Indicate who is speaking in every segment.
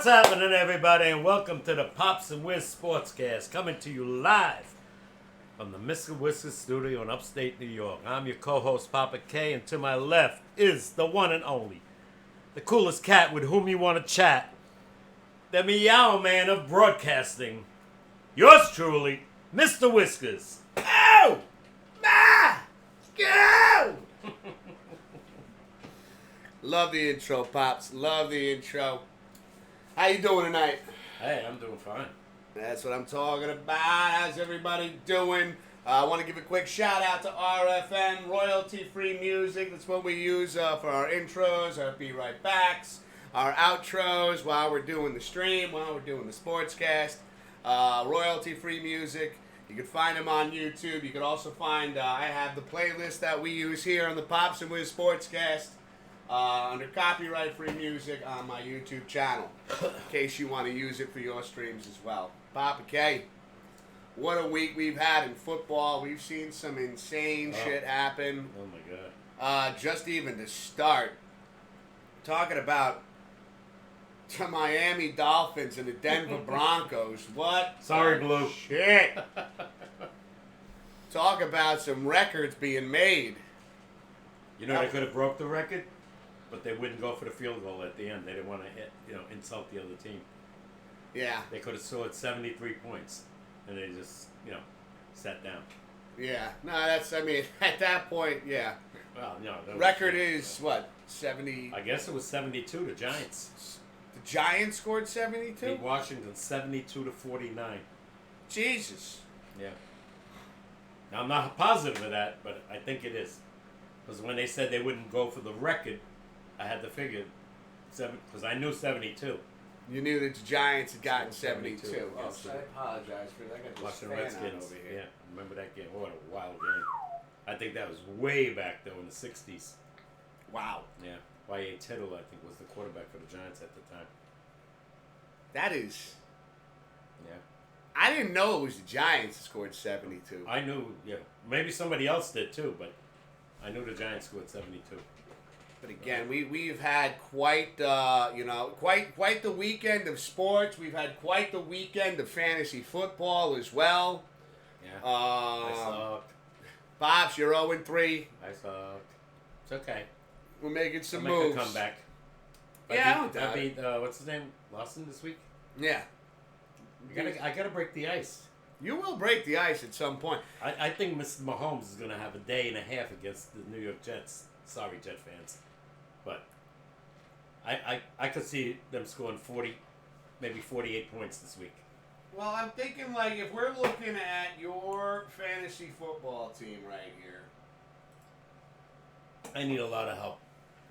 Speaker 1: What's happening, everybody, and welcome to the Pops and Wiz SportsCast, coming to you live from the Mr. Whiskers studio in upstate New York. I'm your co-host, Papa K, and to my left is the one and only, the coolest cat with whom you want to chat, the meow man of broadcasting, yours truly, Mr. Whiskers.
Speaker 2: Go! Ma! Go! Love the intro, Pops. Love the intro. How you doing tonight?
Speaker 1: Hey, I'm doing fine.
Speaker 2: That's what I'm talking about. How's everybody doing? I want to give a quick shout out to RFN, royalty-free music. That's what we use for our intros, our Be Right Backs, our outros while we're doing the stream, while we're doing the sportscast. Royalty-free music. You can find them on YouTube. You can also find, I have the playlist that we use here on the Pops and Wiz Sportscast under copyright-free music on my YouTube channel, in case you want to use it for your streams as well. Papa K, what a week we've had in football. We've seen some insane shit happen.
Speaker 1: Oh, my God.
Speaker 2: Just even to start, talking about the Miami Dolphins and the Denver Broncos. What?
Speaker 1: Sorry, Blue.
Speaker 2: Shit. Talk about some records being made.
Speaker 1: You know, they could have broke the record, but they wouldn't go for the field goal at the end. They didn't want to insult the other team.
Speaker 2: Yeah.
Speaker 1: They could have scored 73 points, and they just, sat down.
Speaker 2: Yeah. No, that's, I mean, at that point, yeah.
Speaker 1: Well, no.
Speaker 2: Record is, what, 70?
Speaker 1: I guess it was 72, the Giants.
Speaker 2: The Giants scored 72?
Speaker 1: Beat Washington 72-49.
Speaker 2: Jesus.
Speaker 1: Yeah. Now, I'm not positive of that, but I think it is. Because when they said they wouldn't go for the record, I had to figure, because I knew 72.
Speaker 2: You knew that the Giants had gotten 72.
Speaker 1: 72.
Speaker 2: Oh,
Speaker 1: Yes,
Speaker 2: so I apologize for that. I got this
Speaker 1: Washington
Speaker 2: fan on
Speaker 1: Redskins.
Speaker 2: over here.
Speaker 1: Yeah, remember that game? What a wild game. I think that was way back, though, in the 60s.
Speaker 2: Wow.
Speaker 1: Yeah. Y.A. Tittle, I think, was the quarterback for the Giants at the time.
Speaker 2: That is...
Speaker 1: Yeah.
Speaker 2: I didn't know it was the Giants that scored 72.
Speaker 1: I knew, yeah. Maybe somebody else did, too, but I knew the Giants scored 72.
Speaker 2: But again, we've had quite quite the weekend of sports. We've had quite the weekend of fantasy football as well.
Speaker 1: Yeah. I sucked.
Speaker 2: Pops, you're 0-3.
Speaker 1: I sucked. It's okay.
Speaker 2: We're making some
Speaker 1: I'll
Speaker 2: moves.
Speaker 1: make a comeback.
Speaker 2: Yeah, I don't doubt
Speaker 1: I beat what's his name? Lawson this week?
Speaker 2: Yeah.
Speaker 1: I gotta break the ice.
Speaker 2: You will break the ice at some point.
Speaker 1: I think Mr. Mahomes is gonna have a day and a half against the New York Jets. Sorry, Jet fans. But I could see them scoring 40, maybe 48 points this week.
Speaker 2: Well, I'm thinking like if we're looking at your fantasy football team right here,
Speaker 1: I need a lot of help.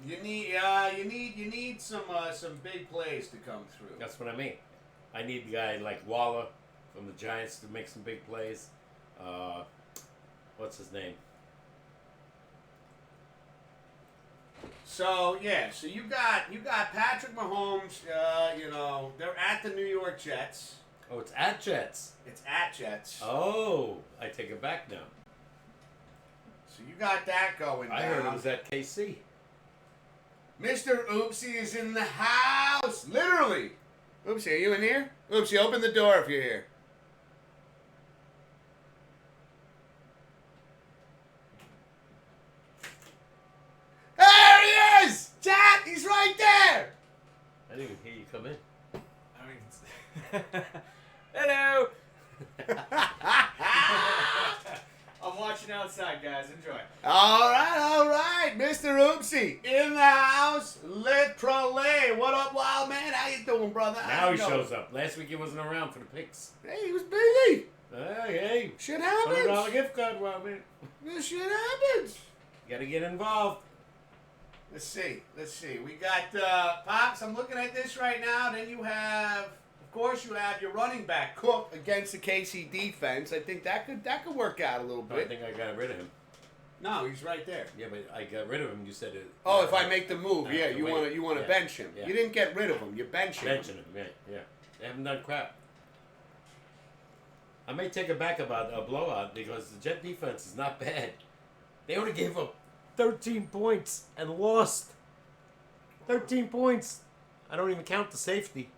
Speaker 2: you need some big plays to come through.
Speaker 1: That's what I mean. I need a guy like Waller from the Giants to make some big plays. What's his name?
Speaker 2: So you got Patrick Mahomes. They're at the New York Jets.
Speaker 1: Oh, it's at Jets.
Speaker 2: It's at Jets.
Speaker 1: Oh, I take it back now.
Speaker 2: So you got that going.
Speaker 1: I
Speaker 2: down.
Speaker 1: heard it was at KC.
Speaker 2: Mr. Oopsie is in the house. Literally. Oopsie, are you in here? Oopsie, open the door if you're here. There he is! Chat, he's right there!
Speaker 1: I didn't even hear you come in.
Speaker 3: Hello. I'm watching outside, guys. Enjoy.
Speaker 2: All right. Mr. Oopsie in the house. Literally. What up, wild man? How you doing, brother?
Speaker 1: Now he shows up. Last week he wasn't around for the picks.
Speaker 2: Hey, he was busy.
Speaker 1: Hey.
Speaker 2: Shit happens.
Speaker 1: $100 gift card, wild man.
Speaker 2: This shit happens.
Speaker 1: You gotta get involved.
Speaker 2: Let's see. We got Pops. I'm looking at this right now. Then you have, of course, your running back Cook against the KC defense. I think that could work out a little
Speaker 1: I
Speaker 2: bit.
Speaker 1: think I got rid of him.
Speaker 2: No, he's right there.
Speaker 1: Yeah, but I got rid of him. You said it.
Speaker 2: Oh, if I make the move,
Speaker 1: I
Speaker 2: yeah,
Speaker 1: have to
Speaker 2: you
Speaker 1: wait.
Speaker 2: want to
Speaker 1: Yeah.
Speaker 2: bench him.
Speaker 1: Yeah.
Speaker 2: You didn't get rid of him. You bench him.
Speaker 1: Mention him, yeah. They haven't done crap. I may take it back about a blowout because the Jet defense is not bad. They only gave up 13 points and lost. 13 points. I don't even count the safety.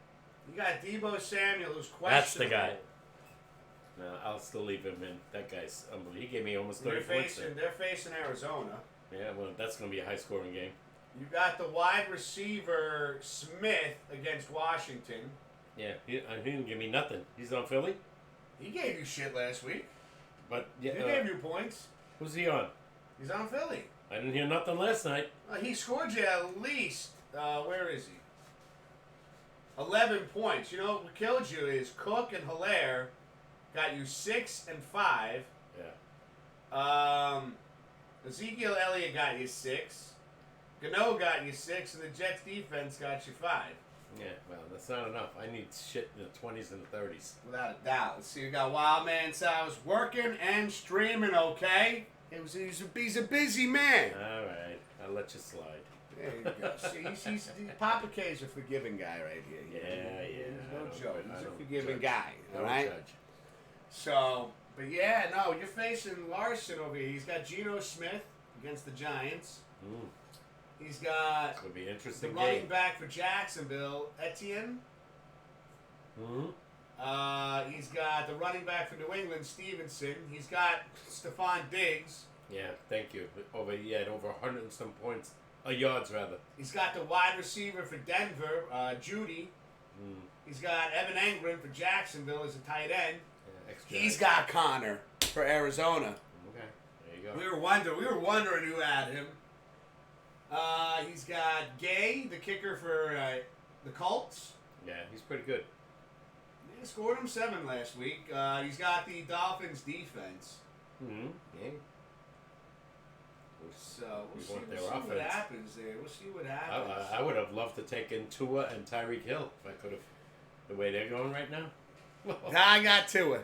Speaker 2: You got Debo Samuel, who's questionable.
Speaker 1: That's the guy. No, I'll still leave him in. That guy's unbelievable. He gave me almost 30 points.
Speaker 2: They're facing Arizona.
Speaker 1: Yeah, well, that's going to be a high-scoring game.
Speaker 2: You got the wide receiver Smith against Washington.
Speaker 1: Yeah, he didn't give me nothing. He's on Philly?
Speaker 2: He gave you shit last week.
Speaker 1: But yeah,
Speaker 2: He gave you points.
Speaker 1: who's he on?
Speaker 2: He's on Philly.
Speaker 1: I didn't hear nothing last night.
Speaker 2: He scored you at least, where is he? 11 points. You know what killed you is Cook and Hilaire got you 6 and 5.
Speaker 1: Yeah.
Speaker 2: Ezekiel Elliott got you 6. Gano got you 6, and the Jets defense got you 5.
Speaker 1: Yeah, well, that's not enough. I need shit in the 20s and the 30s.
Speaker 2: Without a doubt. Let's see, we got Wildman Sal's working and streaming, okay? He's a busy man.
Speaker 1: All right, I'll let you slide.
Speaker 2: There you go. See, Papa K's a forgiving guy right here.
Speaker 1: Yeah.
Speaker 2: He's no joke. He's a forgiving
Speaker 1: judge.
Speaker 2: guy, all right?
Speaker 1: Judge.
Speaker 2: So, but yeah, no, you're facing Larson over here. He's got Geno Smith against the Giants. He's got
Speaker 1: It's going to be an
Speaker 2: the
Speaker 1: interesting
Speaker 2: running
Speaker 1: game.
Speaker 2: back for Jacksonville, Etienne. He's got the running back for New England, Stevenson. He's got Stephon Diggs.
Speaker 1: Yeah, thank you. Over 100 and some points. Yards, rather.
Speaker 2: He's got the wide receiver for Denver, Judy. He's got Evan Engram for Jacksonville as a tight end.
Speaker 1: Yeah, extra.
Speaker 2: He's got Connor for Arizona.
Speaker 1: Okay, there you go.
Speaker 2: We were wondering who had him. He's got Gay, the kicker for the Colts.
Speaker 1: Yeah, he's pretty good.
Speaker 2: He scored him 7 last week. He's got the Dolphins defense.
Speaker 1: Yeah.
Speaker 2: So we'll see
Speaker 1: their
Speaker 2: what
Speaker 1: offense.
Speaker 2: happens there. We'll see what happens.
Speaker 1: I would have loved to take in Tua and Tyreek Hill if I could have. The way they're going right now.
Speaker 2: I got Tua.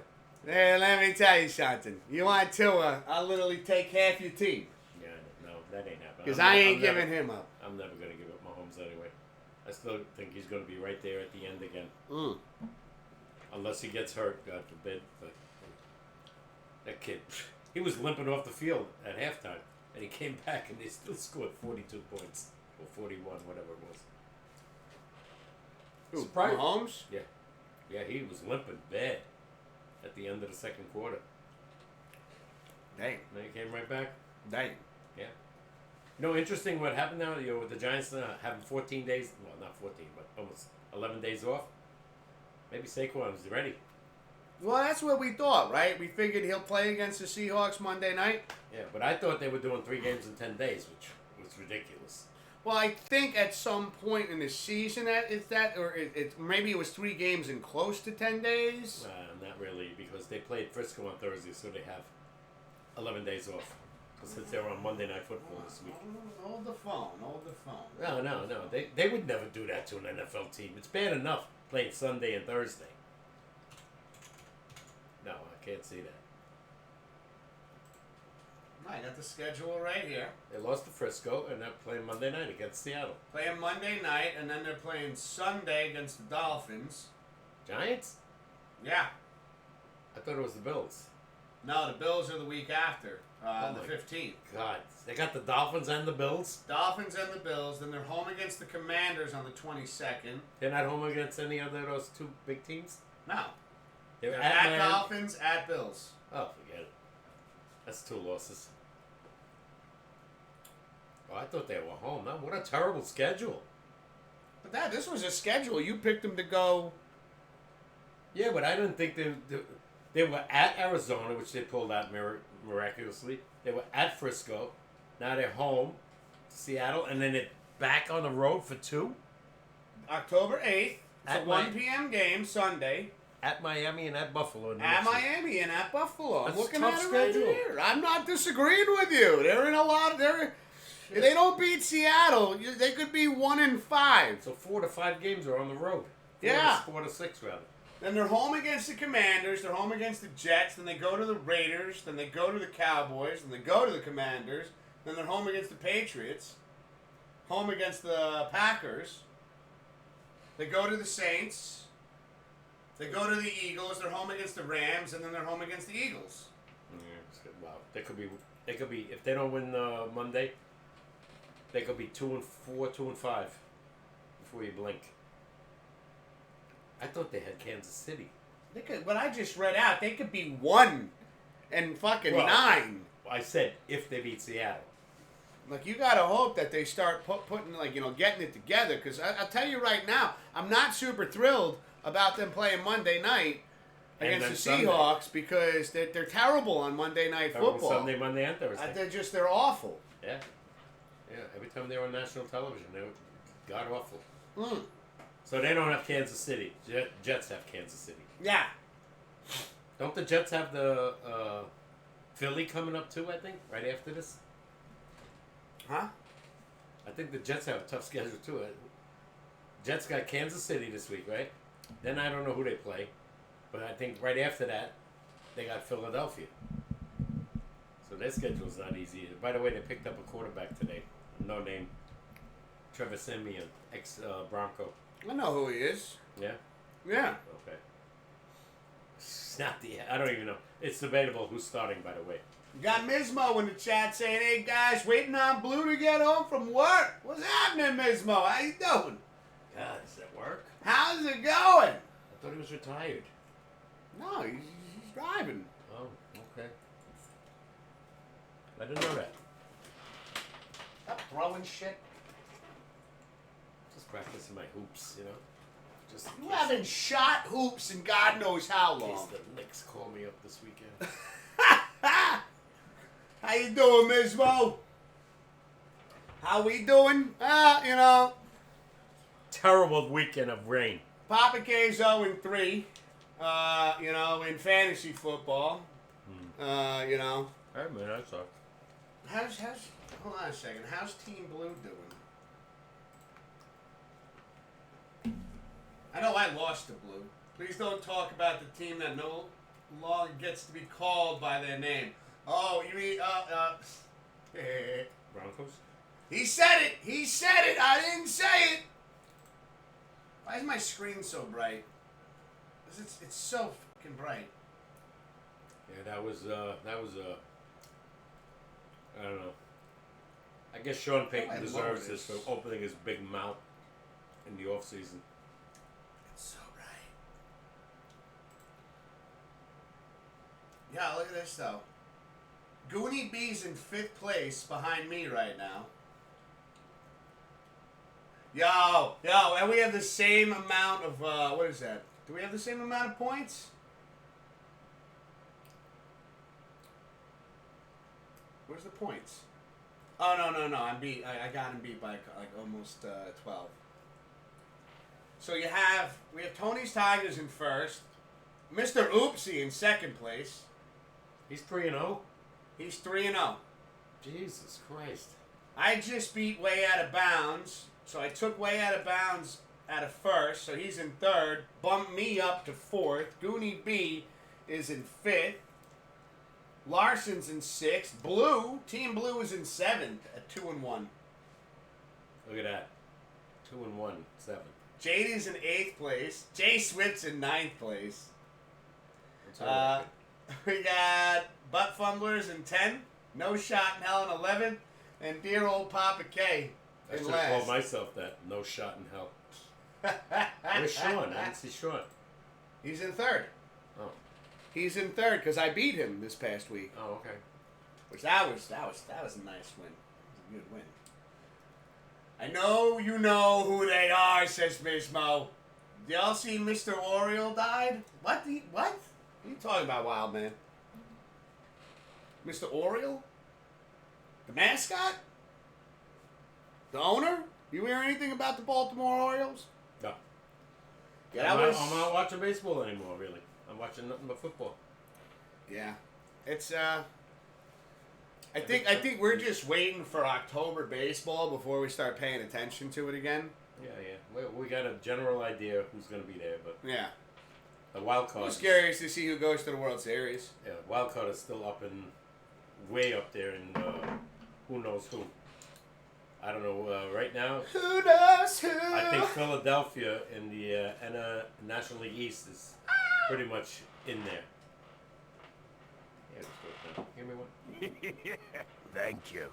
Speaker 2: Hey, let me tell you something. You want Tua, I'll literally take half your team.
Speaker 1: Yeah, no, that ain't happening.
Speaker 2: Because I ain't giving him up.
Speaker 1: I'm never going to give up Mahomes anyway. I still think he's going to be right there at the end again. Unless he gets hurt, God forbid. But that kid, he was limping off the field at halftime. And he came back and they still scored 42 points. Or 41, whatever it was.
Speaker 2: Mahomes?
Speaker 1: Yeah. Yeah, he was limping bad at the end of the second quarter.
Speaker 2: Dang.
Speaker 1: Then he came right back.
Speaker 2: Dang.
Speaker 1: Yeah. You know, interesting what happened now, with the Giants having 14 days, well, not 14, but almost 11 days off. Maybe Saquon's ready.
Speaker 2: Well, that's what we thought, right? We figured he'll play against the Seahawks Monday night.
Speaker 1: Yeah, but I thought they were doing 3 games in 10 days, which was ridiculous.
Speaker 2: Well, I think at some point in the season maybe it was 3 games in close to 10 days.
Speaker 1: Not really, because they played Frisco on Thursday, so they have 11 days off. Since they're on Monday Night Football this week.
Speaker 2: Hold the phone.
Speaker 1: No. They would never do that to an NFL team. It's bad enough playing Sunday and Thursday. No, I can't see that.
Speaker 2: I got the schedule right here.
Speaker 1: They lost to Frisco, and they're playing Monday night against Seattle.
Speaker 2: Playing Monday night, and then they're playing Sunday against the Dolphins.
Speaker 1: Giants?
Speaker 2: Yeah.
Speaker 1: I thought it was the Bills.
Speaker 2: No, the Bills are the week after, the 15th.
Speaker 1: God, they got the Dolphins and the Bills?
Speaker 2: Dolphins and the Bills. Then they're home against the Commanders on the 22nd.
Speaker 1: They're not home against any other of those 2 big teams?
Speaker 2: No.
Speaker 1: They're
Speaker 2: at
Speaker 1: Miami.
Speaker 2: Dolphins, at Bills.
Speaker 1: Oh, forget it. That's 2 losses. Oh, I thought they were home. No, what a terrible schedule.
Speaker 2: But this was a schedule. You picked them to go.
Speaker 1: Yeah, but I didn't think they were at Arizona, which they pulled out miraculously. They were at Frisco. Now they're home to Seattle, and then they're back on the road for 2.
Speaker 2: October 8th. It's a
Speaker 1: At
Speaker 2: 1 p.m. game, Sunday.
Speaker 1: At Miami and at Buffalo.
Speaker 2: At Miami and at Buffalo. I'm
Speaker 1: That's
Speaker 2: looking
Speaker 1: a
Speaker 2: at
Speaker 1: tough
Speaker 2: it right
Speaker 1: schedule.
Speaker 2: here. I'm not disagreeing with you. They're in a lot. If they don't beat Seattle, they could be 1-5.
Speaker 1: So 4 to 5 games are on the road. 4 to 6, rather.
Speaker 2: Then they're home against the Commanders. They're home against the Jets. Then they go to the Raiders. Then they go to the Cowboys. Then they go to the Commanders. Then they're home against the Patriots. Home against the Packers. They go to the Saints. They go to the Eagles. They're home against the Rams. And then they're home against the Eagles.
Speaker 1: Yeah, wow. They could be. If they don't win Monday, they could be 2-4, 2-5 before you blink. I thought they had Kansas City.
Speaker 2: They could, what I just read out, they could be 1 and fucking
Speaker 1: Well,
Speaker 2: 9.
Speaker 1: I said if they beat Seattle.
Speaker 2: Like, you gotta hope that they start putting, like, getting it together. Because I'll tell you right now, I'm not super thrilled about them playing Monday night
Speaker 1: And
Speaker 2: against
Speaker 1: then
Speaker 2: the Seahawks because they're terrible on Monday Night Football.
Speaker 1: Sunday, Monday, and Thursday.
Speaker 2: They're awful.
Speaker 1: Yeah. Yeah, every time they were on national television, they were god awful.
Speaker 2: Mm.
Speaker 1: So they don't have Kansas City. Jets have Kansas City.
Speaker 2: Yeah.
Speaker 1: Don't the Jets have the Philly coming up too, I think, right after this?
Speaker 2: Huh?
Speaker 1: I think the Jets have a tough schedule too. Jets got Kansas City this week, right? Then I don't know who they play. But I think right after that, they got Philadelphia. So their schedule's not easy either. By the way, they picked up a quarterback today. No name. Trevor Siemian, ex-Bronco.
Speaker 2: I know who he is.
Speaker 1: Yeah?
Speaker 2: Yeah.
Speaker 1: Okay. It's not the... I don't even know. It's debatable who's starting, by the way.
Speaker 2: You got Mismo in the chat saying, "Hey guys, waiting on Blue to get home from work. What's happening, Mismo? How you doing?
Speaker 1: God, does that work?
Speaker 2: How's it going?"
Speaker 1: I thought he was retired.
Speaker 2: No, he's driving.
Speaker 1: Oh, okay. I didn't know that.
Speaker 2: Stop throwing shit.
Speaker 1: Just practicing my hoops, you know. Just
Speaker 2: You haven't shot hoops in God knows how
Speaker 1: in case
Speaker 2: long.
Speaker 1: the Knicks call me up this weekend.
Speaker 2: How you doing, Mismo? How we doing?
Speaker 1: Terrible weekend of rain.
Speaker 2: Papa K's 0-3. In fantasy football.
Speaker 1: Hey man, that sucks.
Speaker 2: How's hold on a second. How's Team Blue doing? I know I lost to Blue. Please don't talk about the team that no longer gets to be called by their name. Oh, you mean
Speaker 1: Broncos?
Speaker 2: He said it. He said it. I didn't say it. Why is my screen so bright? 'Cause it's so fucking bright.
Speaker 1: Yeah, that was I don't know. I guess Sean Payton
Speaker 2: I
Speaker 1: deserves
Speaker 2: love
Speaker 1: this for
Speaker 2: this.
Speaker 1: opening his big mouth in the offseason.
Speaker 2: It's so bright. Yeah, look at this though. Goonie B's in 5th place behind me right now. Yo, and we have the same amount of, what is that? Do we have the same amount of points? Where's the points? Oh, no, I'm beat. I got him beat by like almost 12. So we have Tony's Tigers in 1st. Mr. Oopsie in 2nd place.
Speaker 1: He's 3-0.
Speaker 2: He's 3-0.
Speaker 1: Jesus Christ.
Speaker 2: I just beat Way Out of Bounds, so I took Way Out of Bounds out of 1st, so he's in 3rd. Bumped me up to 4th. Goonie B is in 5th. Larson's in 6th. Team Blue is in 7th at 2-1.
Speaker 1: Look at that. 2-1, 7.
Speaker 2: JD's in 8th place. Jay Swift's in 9th place.
Speaker 1: That's all right.
Speaker 2: We got Butt Fumblers in 10th. No Shot in Hell in 11th. And dear old Papa K
Speaker 1: I
Speaker 2: in
Speaker 1: should
Speaker 2: last.
Speaker 1: call myself that. No shot in hell. Where's Sean? I didn't see Sean.
Speaker 2: He's in 3rd.
Speaker 1: Oh.
Speaker 2: He's in 3rd because I beat him this past week.
Speaker 1: Oh, okay.
Speaker 2: Which that was a nice win. It was a good win. I know you know who they are, says Mismo. Y'all see Mr. Oriole died? What? What are you talking about, Wild Man? Mr. Oriole? The mascot? The owner? You hear anything about the Baltimore Orioles?
Speaker 1: No.
Speaker 2: Yeah,
Speaker 1: I'm not watching baseball anymore, really. I'm watching nothing but football.
Speaker 2: Yeah. It's I think we're just waiting for October baseball before we start paying attention to it again.
Speaker 1: Yeah. We got a general idea who's going to be there, but
Speaker 2: Yeah.
Speaker 1: the wild card.
Speaker 2: I'm curious to see who goes to the World Series.
Speaker 1: Yeah, wild card is still up and way up there, and who knows who. I don't know. Right now,
Speaker 2: Who knows who?
Speaker 1: I think Philadelphia in the National League East is pretty much in there. Yeah, let's go with that. Give me one.
Speaker 4: Thank you.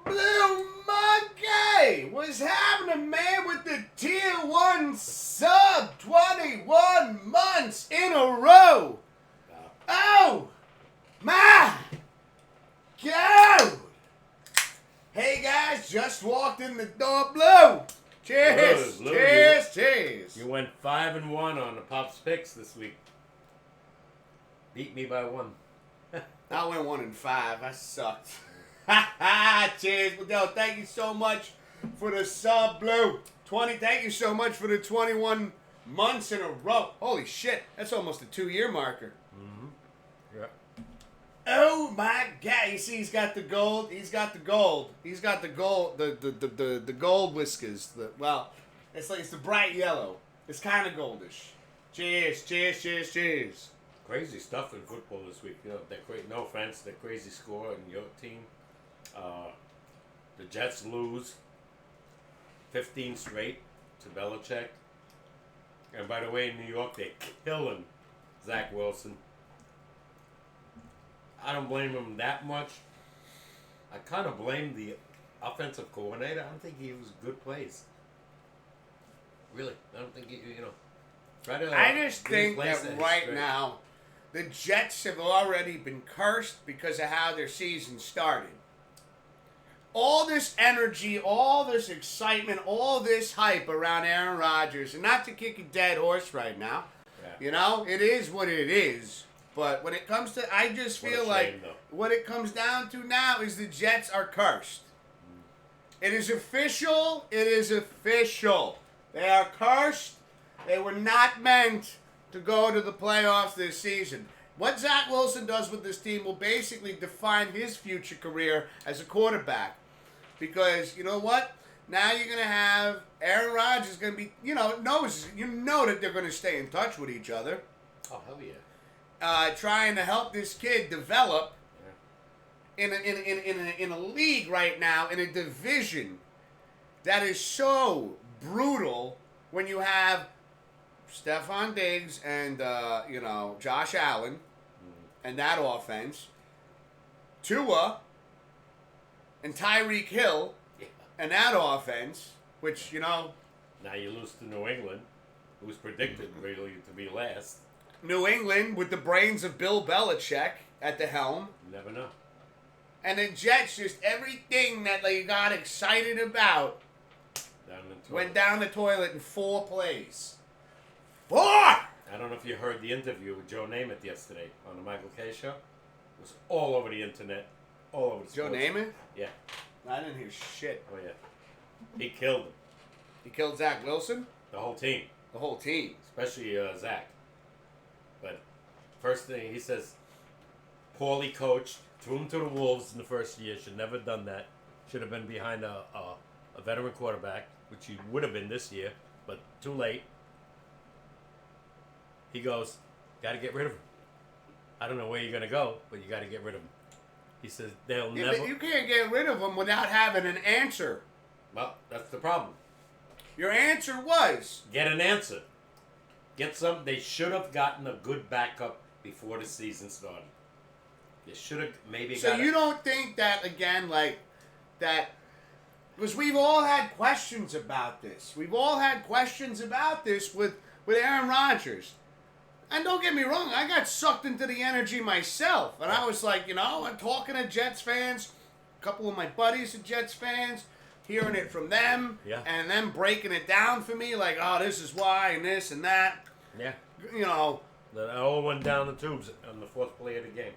Speaker 2: Blue Monkey! Hey, what's happening, man, with the Tier 1 sub 21 months in a row? Oh, my God. Hey, guys, just walked in the door. Blue. Cheers.
Speaker 1: Blue,
Speaker 2: Cheers.
Speaker 1: You went 5-1 on the Pops picks this week. Beat me by 1.
Speaker 2: I went 1-5. I sucked. Cheers. Well, thank you so much for the sub, Blue. Thank you so much for the 21 months in a row. Holy shit, that's almost a 2-year marker.
Speaker 1: Mm-hmm. Yeah.
Speaker 2: Oh my God! You see, he's got the gold. The gold whiskers. It's the bright yellow. It's kind of goldish. Cheers.
Speaker 1: Crazy stuff in football this week. You know, no offense, the crazy score in your team. The Jets lose 15 straight to Belichick. And by the way, in New York, they're killing Zach Wilson. I don't blame him that much. I kind of blame the offensive coordinator. I don't think he was a good place. Really, I don't think
Speaker 2: I just think that right now, the Jets have already been cursed because of how their season started. All this energy, all this excitement, all this hype around Aaron Rodgers, and not to kick a dead horse right now, it is what it is. But when it comes to, I just feel like what it comes down to now is the Jets are cursed. It is official. They are cursed. They were not meant to go to the playoffs this season. What Zach Wilson does with this team will basically define his future career as a quarterback. Because, you know what? Now you're going to have Aaron Rodgers going to be, that they're going to stay in touch with each other.
Speaker 1: Oh, hell yeah.
Speaker 2: Trying to help this kid develop in a league right now, in a division that is so brutal when you have Stephon Diggs and, Josh Allen and that offense, Tua and Tyreek Hill and that offense, which,
Speaker 1: Now you lose to New England, who's predicted really to be last.
Speaker 2: New England with the brains of Bill Belichick at the helm.
Speaker 1: You never know.
Speaker 2: And the Jets, just everything that they got excited about went down the toilet in 4 plays. 4!
Speaker 1: I don't know if you heard the interview with Joe Namath yesterday on the Michael Kay show. It was all over the internet, all over the
Speaker 2: Joe
Speaker 1: sports.
Speaker 2: Namath?
Speaker 1: Yeah.
Speaker 2: I didn't hear shit.
Speaker 1: Oh, yeah. He killed him.
Speaker 2: He killed Zach Wilson?
Speaker 1: The whole team.
Speaker 2: The whole team.
Speaker 1: Especially Zach. But first thing he says, poorly coached, threw him to the wolves in the first year. Should never have done that. Should have been behind a veteran quarterback, which he would have been this year, but too late. He goes, got to get rid of him. I don't know where you're going to go, but you got to get rid of him. He says they'll never.
Speaker 2: But you can't get rid of him without having an answer.
Speaker 1: Well, that's the problem.
Speaker 2: Your answer was
Speaker 1: Get an answer. Get some. They should have gotten a good backup before the season started. They should have maybe.
Speaker 2: So you don't think that again, like that? Because we've all had questions about this. We've all had questions about this with Aaron Rodgers. And don't get me wrong, I got sucked into the energy myself. And I was like, I'm talking to Jets fans, a couple of my buddies are Jets fans, hearing it from them, and them breaking it down for me, like, oh, this is why, and this and that.
Speaker 1: Yeah.
Speaker 2: That
Speaker 1: all went down the tubes on the 4th play of the game.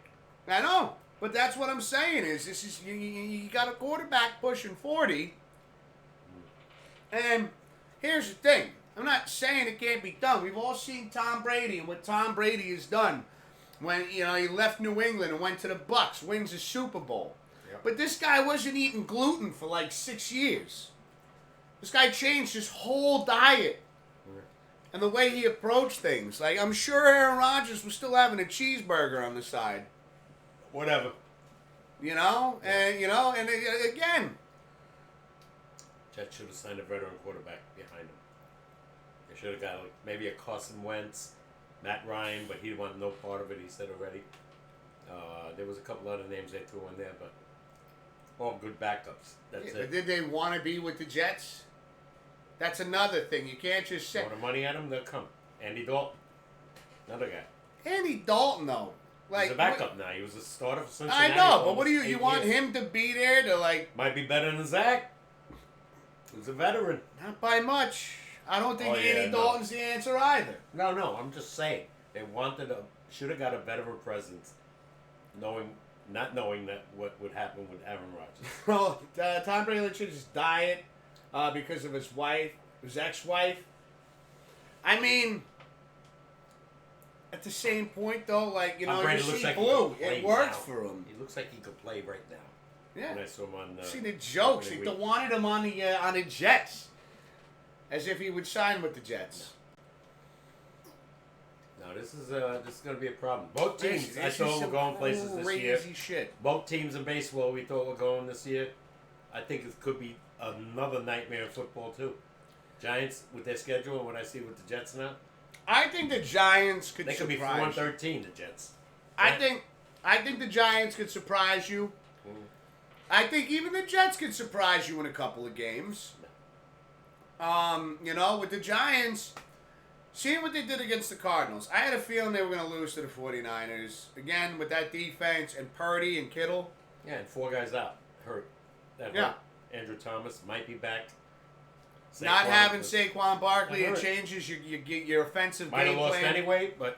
Speaker 2: I know. But that's what I'm saying is you got a quarterback pushing 40. And here's the thing. I'm not saying it can't be done. We've all seen Tom Brady and what Tom Brady has done when he left New England and went to the Bucs, wins a Super Bowl. Yep. But this guy wasn't eating gluten for like 6 years. This guy changed his whole diet and the way he approached things. Like, I'm sure Aaron Rodgers was still having a cheeseburger on the side.
Speaker 1: Whatever.
Speaker 2: And again,
Speaker 1: Jets should have signed a veteran quarterback behind him. They should have got maybe a Carson Wentz, Matt Ryan, but he wanted no part of it, he said already. There was a couple other names they threw in there, but all good backups. That's
Speaker 2: But
Speaker 1: it.
Speaker 2: did they want to be with the Jets? That's another thing. You can't just say.
Speaker 1: Throw the money at him, they'll come. Andy Dalton, another guy.
Speaker 2: Andy Dalton, though.
Speaker 1: He's a backup now. He was a starter for
Speaker 2: I
Speaker 1: Cincinnati.
Speaker 2: know,
Speaker 1: for
Speaker 2: but what do
Speaker 1: almost
Speaker 2: you
Speaker 1: 8
Speaker 2: want
Speaker 1: years.
Speaker 2: him to be there to like?
Speaker 1: Might be better than Zach. He's a veteran.
Speaker 2: Not by much. I don't think
Speaker 1: Oh, yeah,
Speaker 2: Andy
Speaker 1: no.
Speaker 2: Dalton's the answer either.
Speaker 1: No, I'm just saying. They should have got a veteran presence, not knowing that what would happen with Aaron Rodgers.
Speaker 2: Well, Tom Brady should just diet because of his wife, his ex-wife. I mean, at the same point though, like you
Speaker 1: Tom
Speaker 2: know,
Speaker 1: Brady
Speaker 2: you
Speaker 1: looks
Speaker 2: see
Speaker 1: like he
Speaker 2: Blue,
Speaker 1: could play
Speaker 2: it worked
Speaker 1: now.
Speaker 2: for him.
Speaker 1: He looks like he could play right now.
Speaker 2: Yeah.
Speaker 1: When I saw him on.
Speaker 2: See the jokes. He
Speaker 1: opening week.
Speaker 2: wanted him on the Jets, as if he would sign with the Jets.
Speaker 1: No, this is going to be a problem. Both teams,
Speaker 2: This
Speaker 1: I
Speaker 2: is
Speaker 1: thought were
Speaker 2: some
Speaker 1: going places this year.
Speaker 2: Crazy shit.
Speaker 1: Both teams in baseball we thought were going this year. I think it could be another nightmare in football too. Giants with their schedule and what I see with the Jets now,
Speaker 2: I think the Giants could
Speaker 1: they could be
Speaker 2: surprise you.
Speaker 1: 4-13. The Jets.
Speaker 2: I think the Giants could surprise you.
Speaker 1: Mm.
Speaker 2: I think even the Jets could surprise you in a couple of games. You know, with the Giants, seeing what they did against the Cardinals, I had a feeling they were going to lose to the 49ers. Again, with that defense and Purdy and Kittle.
Speaker 1: Yeah, and 4 guys out hurt. That
Speaker 2: Yeah.
Speaker 1: hurt. Andrew Thomas might be back.
Speaker 2: Not
Speaker 1: Saquon
Speaker 2: having
Speaker 1: was-
Speaker 2: Saquon Barkley,
Speaker 1: That
Speaker 2: it
Speaker 1: hurt.
Speaker 2: changes your offensive
Speaker 1: might have
Speaker 2: game
Speaker 1: lost
Speaker 2: plan.
Speaker 1: anyway, but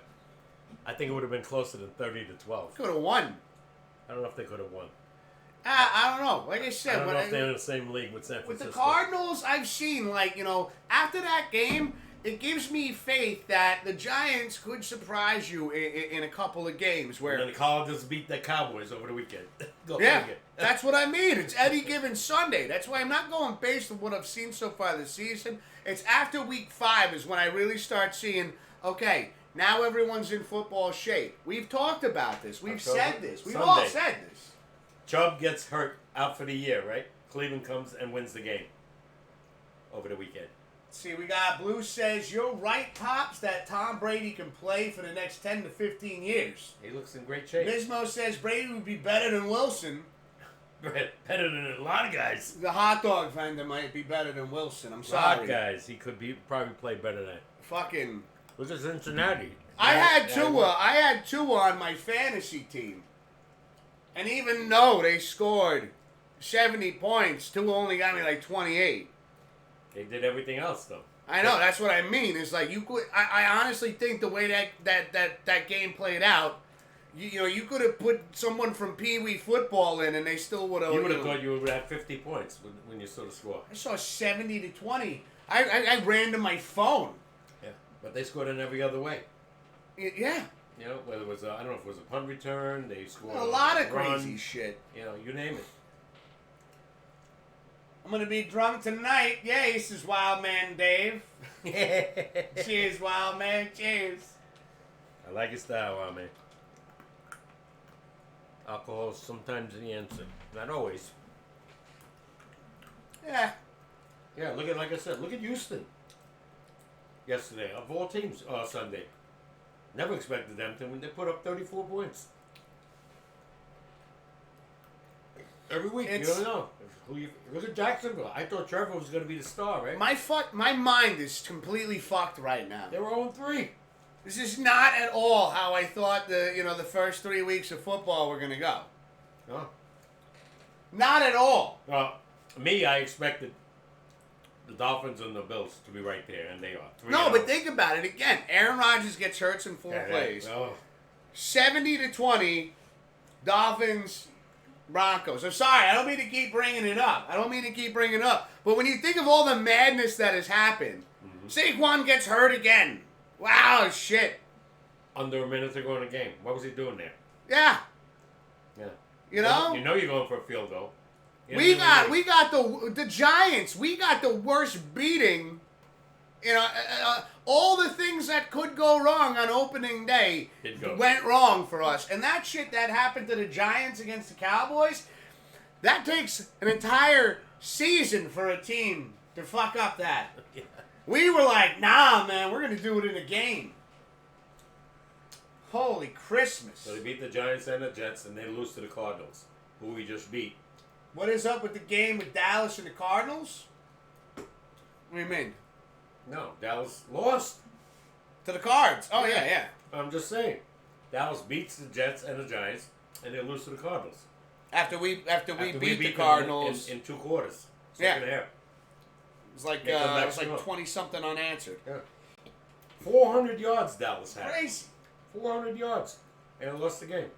Speaker 1: I think it would have been closer than 30-12.
Speaker 2: Could have won.
Speaker 1: I don't know if they could have won.
Speaker 2: I don't know. Like I
Speaker 1: I
Speaker 2: said,
Speaker 1: don't
Speaker 2: when
Speaker 1: know if they're in the same league with San
Speaker 2: with
Speaker 1: Francisco.
Speaker 2: the Cardinals, I've seen, like, you know, after that game, it gives me faith that the Giants could surprise you in a couple of games
Speaker 1: And
Speaker 2: where...
Speaker 1: then the Cardinals beat the Cowboys over the weekend. Go
Speaker 2: Yeah,
Speaker 1: figure.
Speaker 2: that's what I mean. It's any given Sunday. That's why I'm not going based on what I've seen so far this season. It's after week 5 is when I really start seeing, okay, now everyone's in football shape. We've talked about this. We've
Speaker 1: October,
Speaker 2: said this. We've all
Speaker 1: Sunday.
Speaker 2: said this.
Speaker 1: Chubb gets hurt out for the year, right? Cleveland comes and wins the game over the weekend.
Speaker 2: See, we got Blue says, you're right, Pops, that Tom Brady can play for the next 10 to 15 years.
Speaker 1: He looks in great shape.
Speaker 2: Bismo says Brady would be better than Wilson.
Speaker 1: Better than a lot of guys.
Speaker 2: The hot dog vendor might be better than Wilson. I'm
Speaker 1: A lot
Speaker 2: sorry.
Speaker 1: of guys. He could probably play better than.
Speaker 2: Fucking...
Speaker 1: Look at Cincinnati.
Speaker 2: I had
Speaker 1: Yeah,
Speaker 2: Tua. I had Tua on my fantasy team. And even though they scored 70 points, Tua only got me like 28.
Speaker 1: They did everything else though.
Speaker 2: I know, that's what I mean. It's like you could I honestly think the way that game played out, you know, you could have put someone from Pee Wee football in and they still would have.
Speaker 1: You would have thought you would have 50 points when you saw the score.
Speaker 2: I saw 70 to 20. I ran to my phone.
Speaker 1: Yeah, but they scored in every other way.
Speaker 2: Yeah.
Speaker 1: You know, whether it was I don't know if it was a punt return, they scored
Speaker 2: A lot of
Speaker 1: run,
Speaker 2: crazy shit.
Speaker 1: You know, you name it.
Speaker 2: I'm gonna be drunk tonight. Yay, says Wild Man Dave. Cheers, Wild Man. Cheers.
Speaker 1: I like your style, man. Alcohol is sometimes the answer, not always.
Speaker 2: Yeah.
Speaker 1: Yeah, look at like I said, look at Houston. Yesterday, of all teams, Sunday. Never expected them to when they put up 34 points. Every week, you don't know. Look at Jacksonville. I thought Trevor was going to be the star, right?
Speaker 2: My mind is completely fucked right now.
Speaker 1: They were 0-3.
Speaker 2: This is not at all how I thought the first 3 weeks of football were gonna go.
Speaker 1: No.
Speaker 2: Not at all.
Speaker 1: Me, I expected the Dolphins and the Bills to be right there, and they are. 3-0.
Speaker 2: No, but think about it again. Aaron Rodgers gets hurt in 4 plays. 70 to 20, Dolphins, Broncos. I'm sorry, I don't mean to keep bringing it up. But when you think of all the madness that has happened, Saquon gets hurt again. Wow, shit.
Speaker 1: Under a minute to go in the game. What was he doing there?
Speaker 2: Yeah.
Speaker 1: Yeah.
Speaker 2: You know?
Speaker 1: You know you're going for a field goal.
Speaker 2: We got the Giants. We got the worst beating. You know, all the things that could go wrong on opening day went wrong for us. And that shit that happened to the Giants against the Cowboys, that takes an entire season for a team to fuck up that.
Speaker 1: Yeah.
Speaker 2: We were like, nah, man, we're going to do it in a game. Holy Christmas.
Speaker 1: So they beat the Giants and the Jets, and they lose to the Cardinals, who we just beat.
Speaker 2: What is up with the game with Dallas and the Cardinals? What do you mean?
Speaker 1: No, Dallas lost.
Speaker 2: To the Cards. Oh, yeah.
Speaker 1: I'm just saying. Dallas beats the Jets and the Giants, and they lose to the Cardinals.
Speaker 2: After we beat the
Speaker 1: them
Speaker 2: Cardinals.
Speaker 1: in 2 quarters. Second half.
Speaker 2: It was like
Speaker 1: They come back
Speaker 2: 20-something unanswered.
Speaker 1: Yeah. 400 yards Dallas had.
Speaker 2: Crazy.
Speaker 1: 400 yards. And they lost the game.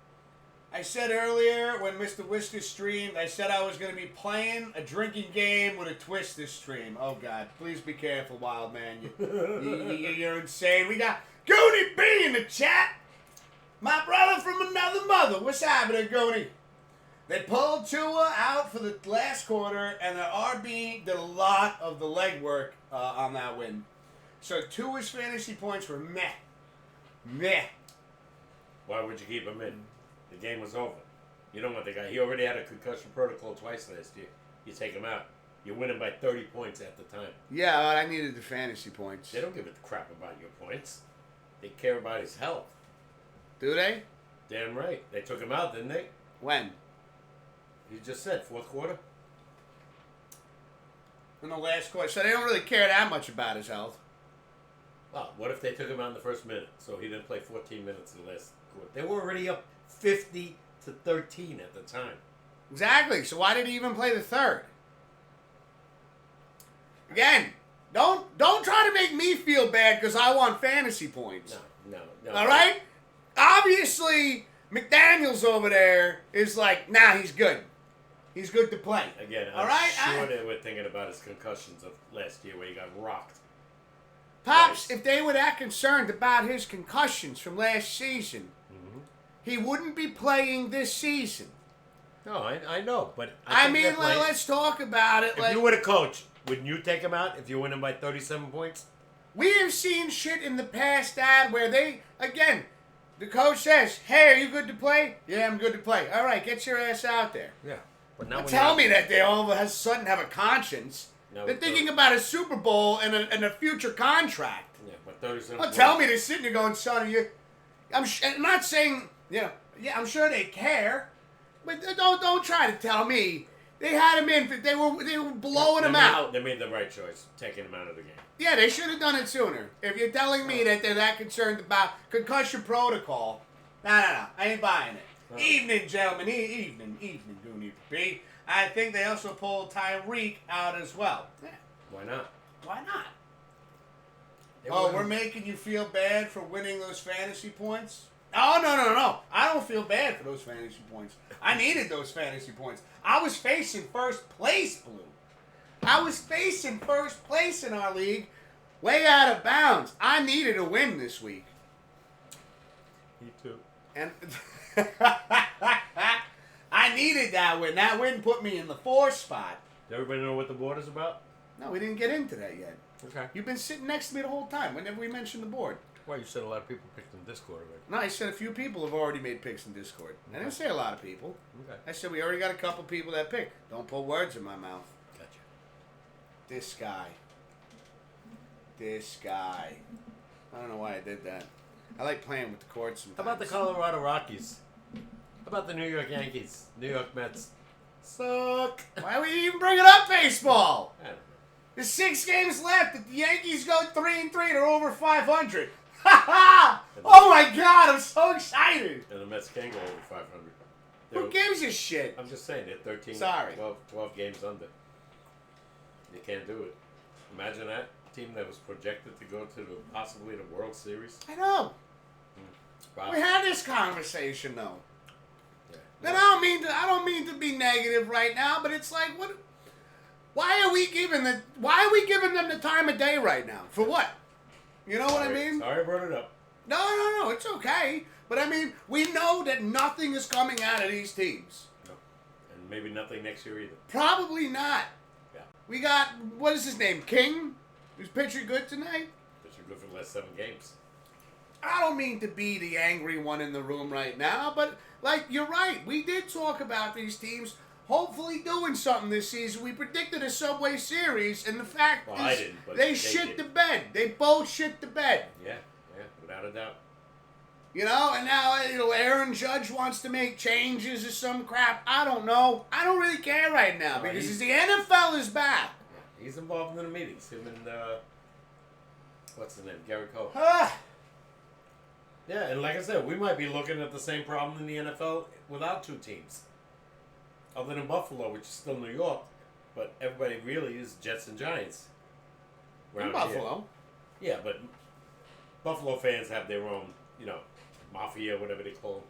Speaker 2: I said earlier when Mr. Whisker streamed, I said I was going to be playing a drinking game with a twist this stream. Oh, God. Please be careful, wild man. You're insane. We got Goonie B in the chat. My brother from another mother. What's happening, Goonie? They pulled Tua out for the last quarter, and the RB did a lot of the legwork on that win. So Tua's fantasy points were meh. Meh.
Speaker 1: Why would you keep him in? The game was over. You don't want the guy. He already had a concussion protocol twice last year. You take him out. You're winning by 30 points at the time.
Speaker 2: Yeah, but I needed the fantasy points.
Speaker 1: They don't give a crap about your points. They care about his health.
Speaker 2: Do they?
Speaker 1: Damn right. They took him out, didn't they?
Speaker 2: When?
Speaker 1: You just said 4th quarter.
Speaker 2: In the last quarter. So they don't really care that much about his health.
Speaker 1: Well, what if they took him out in the first minute? So he didn't play 14 minutes in the last quarter. They were already up 50-13 at the time.
Speaker 2: Exactly. So why did he even play the third? Again, don't try to make me feel bad because I want fantasy points.
Speaker 1: No.
Speaker 2: All right? Obviously, McDaniels over there is like, nah, he's good. He's good to play.
Speaker 1: Again,
Speaker 2: all
Speaker 1: I'm
Speaker 2: right?
Speaker 1: sure they were thinking about his concussions of last year where he got rocked.
Speaker 2: Pops,
Speaker 1: Nice.
Speaker 2: if they were that concerned about his concussions from last season, he wouldn't be playing this season.
Speaker 1: No, I know, but
Speaker 2: I
Speaker 1: think
Speaker 2: mean, let's talk about it.
Speaker 1: If you were the coach, wouldn't you take him out if you win him by 37 points?
Speaker 2: We have seen shit in the past, Dad, where the coach says, hey, are you good to play? Yeah, I'm good to play. All right, get your ass out there.
Speaker 1: Yeah. But now
Speaker 2: Tell me that they all of a sudden have a conscience.
Speaker 1: No,
Speaker 2: They're thinking about a Super Bowl and a future contract.
Speaker 1: Yeah, but 37
Speaker 2: Well,
Speaker 1: points.
Speaker 2: tell me they're sitting there going, son, I'm not saying, yeah, I'm sure they care, but don't try to tell me. They had him in, they were blowing him out.
Speaker 1: They made the right choice, taking him out of the game.
Speaker 2: Yeah, they should have done it sooner. If you're telling me that they're that concerned about concussion protocol, no, I ain't buying it.
Speaker 1: No.
Speaker 2: Evening, gentlemen. Evening, Goonie B. I think they also pulled Tyreek out as well. Yeah.
Speaker 1: Why not?
Speaker 2: Why not?
Speaker 1: They
Speaker 2: We're making you feel bad for winning those fantasy points? Oh, no. I don't feel bad for those fantasy points. I needed those fantasy points. I was facing first place, Blue. I was facing first place in our league, way out of bounds. I needed a win this week.
Speaker 1: Me too.
Speaker 2: And I needed that win. That win put me in the 4th spot.
Speaker 1: Does everybody know what the board is about?
Speaker 2: No, we didn't get into that yet.
Speaker 1: Okay.
Speaker 2: You've been sitting next to me the whole time. Whenever we mentioned the board.
Speaker 1: Well, you said a lot of people picked in Discord already.
Speaker 2: No, I said a few people have already made picks in Discord. I didn't say a lot of people.
Speaker 1: Okay.
Speaker 2: I said we already got a couple people that picked. Don't put words in my mouth.
Speaker 1: Gotcha.
Speaker 2: This guy. I don't know why I did that. I like playing with the chords sometimes.
Speaker 1: How about the Colorado Rockies? How about the New York Yankees? New York Mets? Suck!
Speaker 2: Why would you even bring it up, baseball?
Speaker 1: I don't know.
Speaker 2: There's 6 games left. If the Yankees go 3-3, they're over 500. Ha ha! Oh my God, I'm so excited.
Speaker 1: And the Mets can go over 500.
Speaker 2: Who gives a shit?
Speaker 1: I'm just saying, they're 13,
Speaker 2: Sorry.
Speaker 1: 12 games under. They can't do it. Imagine that team that was projected to go to possibly the World Series.
Speaker 2: I know.
Speaker 1: Wow.
Speaker 2: We had this conversation though.
Speaker 1: Yeah.
Speaker 2: And I don't mean to be negative right now, but it's like, what? Why are we giving them the time of day right now? For what? You know what I mean?
Speaker 1: Sorry I brought it up.
Speaker 2: No, it's okay. But I mean, we know that nothing is coming out of these teams.
Speaker 1: No. And maybe nothing next year either.
Speaker 2: Probably not.
Speaker 1: Yeah.
Speaker 2: We got, what is his name, King? Who's pitching good tonight?
Speaker 1: Pitching good for the last 7 games.
Speaker 2: I don't mean to be the angry one in the room right now, but, like, you're right. We did talk about these teams hopefully doing something this season. We predicted a Subway Series, and the fact
Speaker 1: Well,
Speaker 2: is
Speaker 1: I didn't, but
Speaker 2: they
Speaker 1: they
Speaker 2: shit
Speaker 1: did.
Speaker 2: the bed. They both shit the bed.
Speaker 1: Yeah, without a doubt.
Speaker 2: You know, and now Aaron Judge wants to make changes or some crap. I don't know. I don't really care right now because the NFL is back.
Speaker 1: He's involved in the meetings. Him and what's his name, Gary Cole. Yeah, and like I said, we might be looking at the same problem in the NFL without two teams, other than Buffalo, which is still New York, but everybody really is Jets and Giants.
Speaker 2: In Buffalo.
Speaker 1: Yeah, but Buffalo fans have their own, mafia, whatever they call them.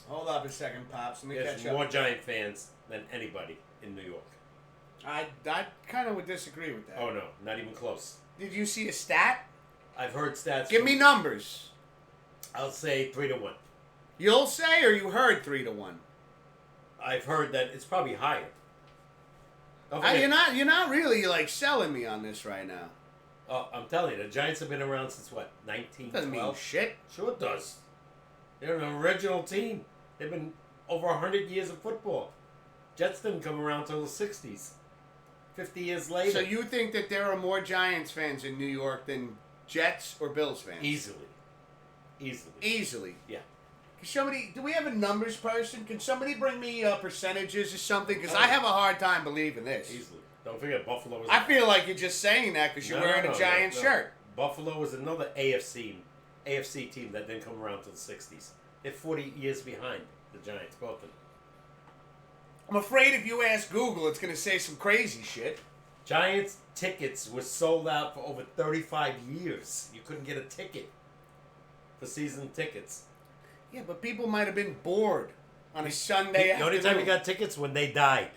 Speaker 2: Hold up a second, Pops. Let me
Speaker 1: There's
Speaker 2: catch
Speaker 1: more
Speaker 2: up.
Speaker 1: Giant fans than anybody in New York.
Speaker 2: I kind of would disagree with that.
Speaker 1: Oh, no, not even close.
Speaker 2: Did you see a stat?
Speaker 1: I've heard stats.
Speaker 2: Give me numbers.
Speaker 1: I'll say 3-1.
Speaker 2: You'll say, or you heard 3-1?
Speaker 1: I've heard that it's probably higher.
Speaker 2: You're not really like selling me on this right now.
Speaker 1: Oh, I'm telling you, the Giants have been around since what, 1912?
Speaker 2: Doesn't mean shit.
Speaker 1: Sure it does. They're an original team. They've been over 100 years of football. Jets didn't come around till the 60s. 50 years later.
Speaker 2: So you think that there are more Giants fans in New York than Jets or Bills fans? Easily.
Speaker 1: Yeah.
Speaker 2: Can somebody? Do we have a numbers person? Can somebody bring me percentages or something? Because I have a hard time believing this.
Speaker 1: Easily. Don't forget, Buffalo was...
Speaker 2: I feel like you're just saying that because you're wearing a Giants shirt.
Speaker 1: Buffalo was another AFC team that didn't come around till the 60s. They're 40 years behind the Giants, both of them.
Speaker 2: I'm afraid if you ask Google, it's going to say some crazy shit.
Speaker 1: Giants tickets were sold out for over 35 years. You couldn't get a ticket for season tickets.
Speaker 2: Yeah, but people might have been bored on a Sunday afternoon.
Speaker 1: The only time you got tickets when they died.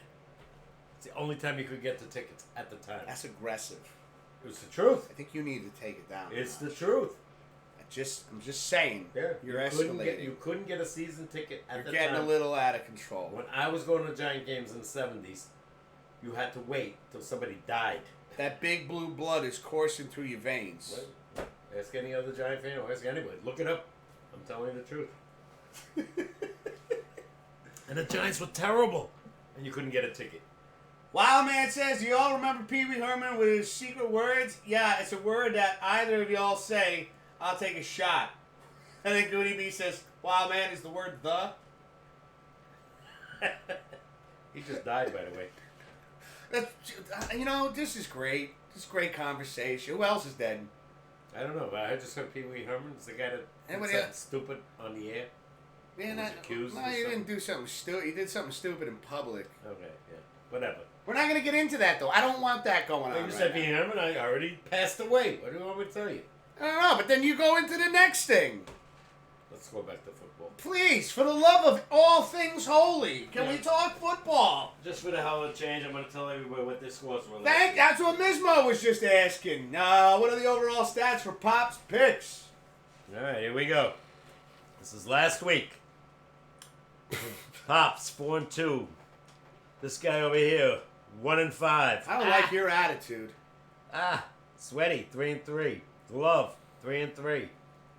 Speaker 1: It's the only time you could get the tickets at the time.
Speaker 2: That's aggressive.
Speaker 1: It was the truth.
Speaker 2: I think you need to take it down.
Speaker 1: It's the truth.
Speaker 2: I'm just saying.
Speaker 1: Yeah,
Speaker 2: you're escalating.
Speaker 1: You couldn't get a season ticket at the time.
Speaker 2: You're getting a little out of control.
Speaker 1: When I was going to Giant games in the 70s, you had to wait till somebody died.
Speaker 2: That big blue blood is coursing through your veins.
Speaker 1: Well, ask any other Giant fan or ask anybody. Look it up. I'm telling you the truth. And the Giants were terrible. And you couldn't get a ticket.
Speaker 2: Wild Man says, do y'all remember Pee Wee Herman with his secret words? Yeah, it's a word that either of y'all say, I'll take a shot. And then Goody B says, Wild Man is the word the.
Speaker 1: He just died, by the way.
Speaker 2: This is great. This is great conversation. Who else is dead?
Speaker 1: I don't know, but I just heard Pee Wee Herman. It's the guy that did something stupid on the air.
Speaker 2: Man,
Speaker 1: accused
Speaker 2: no, he didn't do something stupid. He did something stupid in public.
Speaker 1: Okay, yeah. Whatever.
Speaker 2: We're not going to get into that, though. I don't want that going on.
Speaker 1: You said Pee Wee Herman. I already passed away. What do you want me to tell you?
Speaker 2: I don't know, but then you go into the next thing.
Speaker 1: Let's go back to football.
Speaker 2: Please, for the love of all things holy, can we talk football?
Speaker 1: Just for the hell of a change, I'm going to tell everybody what their scores were.
Speaker 2: That's what Mismo was just asking. What are the overall stats for Pop's picks?
Speaker 1: All right, here we go. This is last week. Pops 4-2. This guy over here 1-5.
Speaker 2: I don't like your attitude.
Speaker 1: Sweaty 3-3. Glove 3-3.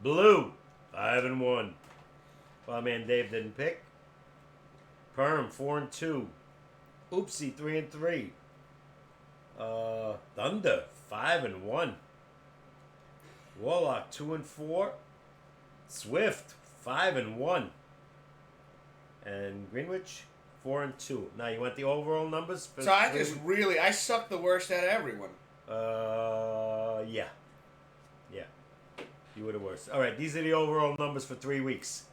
Speaker 1: Blue 5-1. My man Dave didn't pick. Perm 4-2. Oopsie 3-3. Thunder 5-1. Warlock 2-4. Swift 5-1. And Greenwich 4-2. Now you want the overall numbers?
Speaker 2: So I suck the worst out of everyone.
Speaker 1: Yeah. You were the worst. All right, these are the overall numbers for 3 weeks.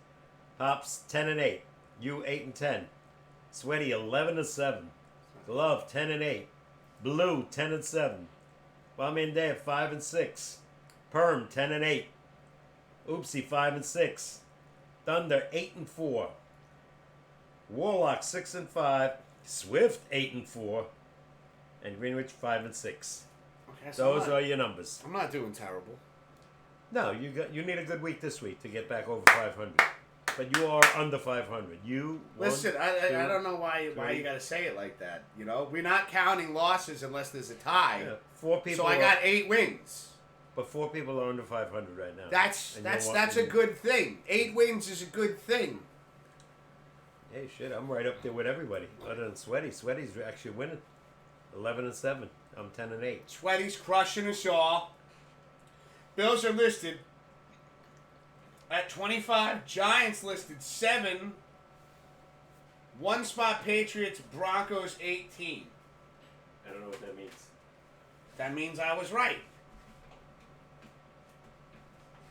Speaker 1: Pops 10-8. You 8-10. Sweaty 11-7. Glove 10-8. Blue 10-7. Bommy and Dave 5-6. Perm 10-8. Oopsie 5-6. Thunder 8-4. Warlock 6-5. Swift 8-4. And Greenwich 5-6.
Speaker 2: Okay,
Speaker 1: Those are your numbers.
Speaker 2: I'm not doing terrible.
Speaker 1: No, you need a good week this week to get back over 500. But you are under 500.
Speaker 2: Listen, I don't know why you got to say it like that. You know, we're not counting losses unless there's a tie.
Speaker 1: Yeah, 4 people.
Speaker 2: So I got 8 wins.
Speaker 1: But 4 people are under 500 right now.
Speaker 2: That's a good thing. 8 wins is a good thing.
Speaker 1: Hey, shit, I'm right up there with everybody other than Sweaty. Sweaty's actually winning. 11-7. I'm 10-8.
Speaker 2: Sweaty's crushing us all. Bills are listed At 25, Giants listed 7. 1 spot Patriots, Broncos 18.
Speaker 1: I don't know what that means.
Speaker 2: That means I was right.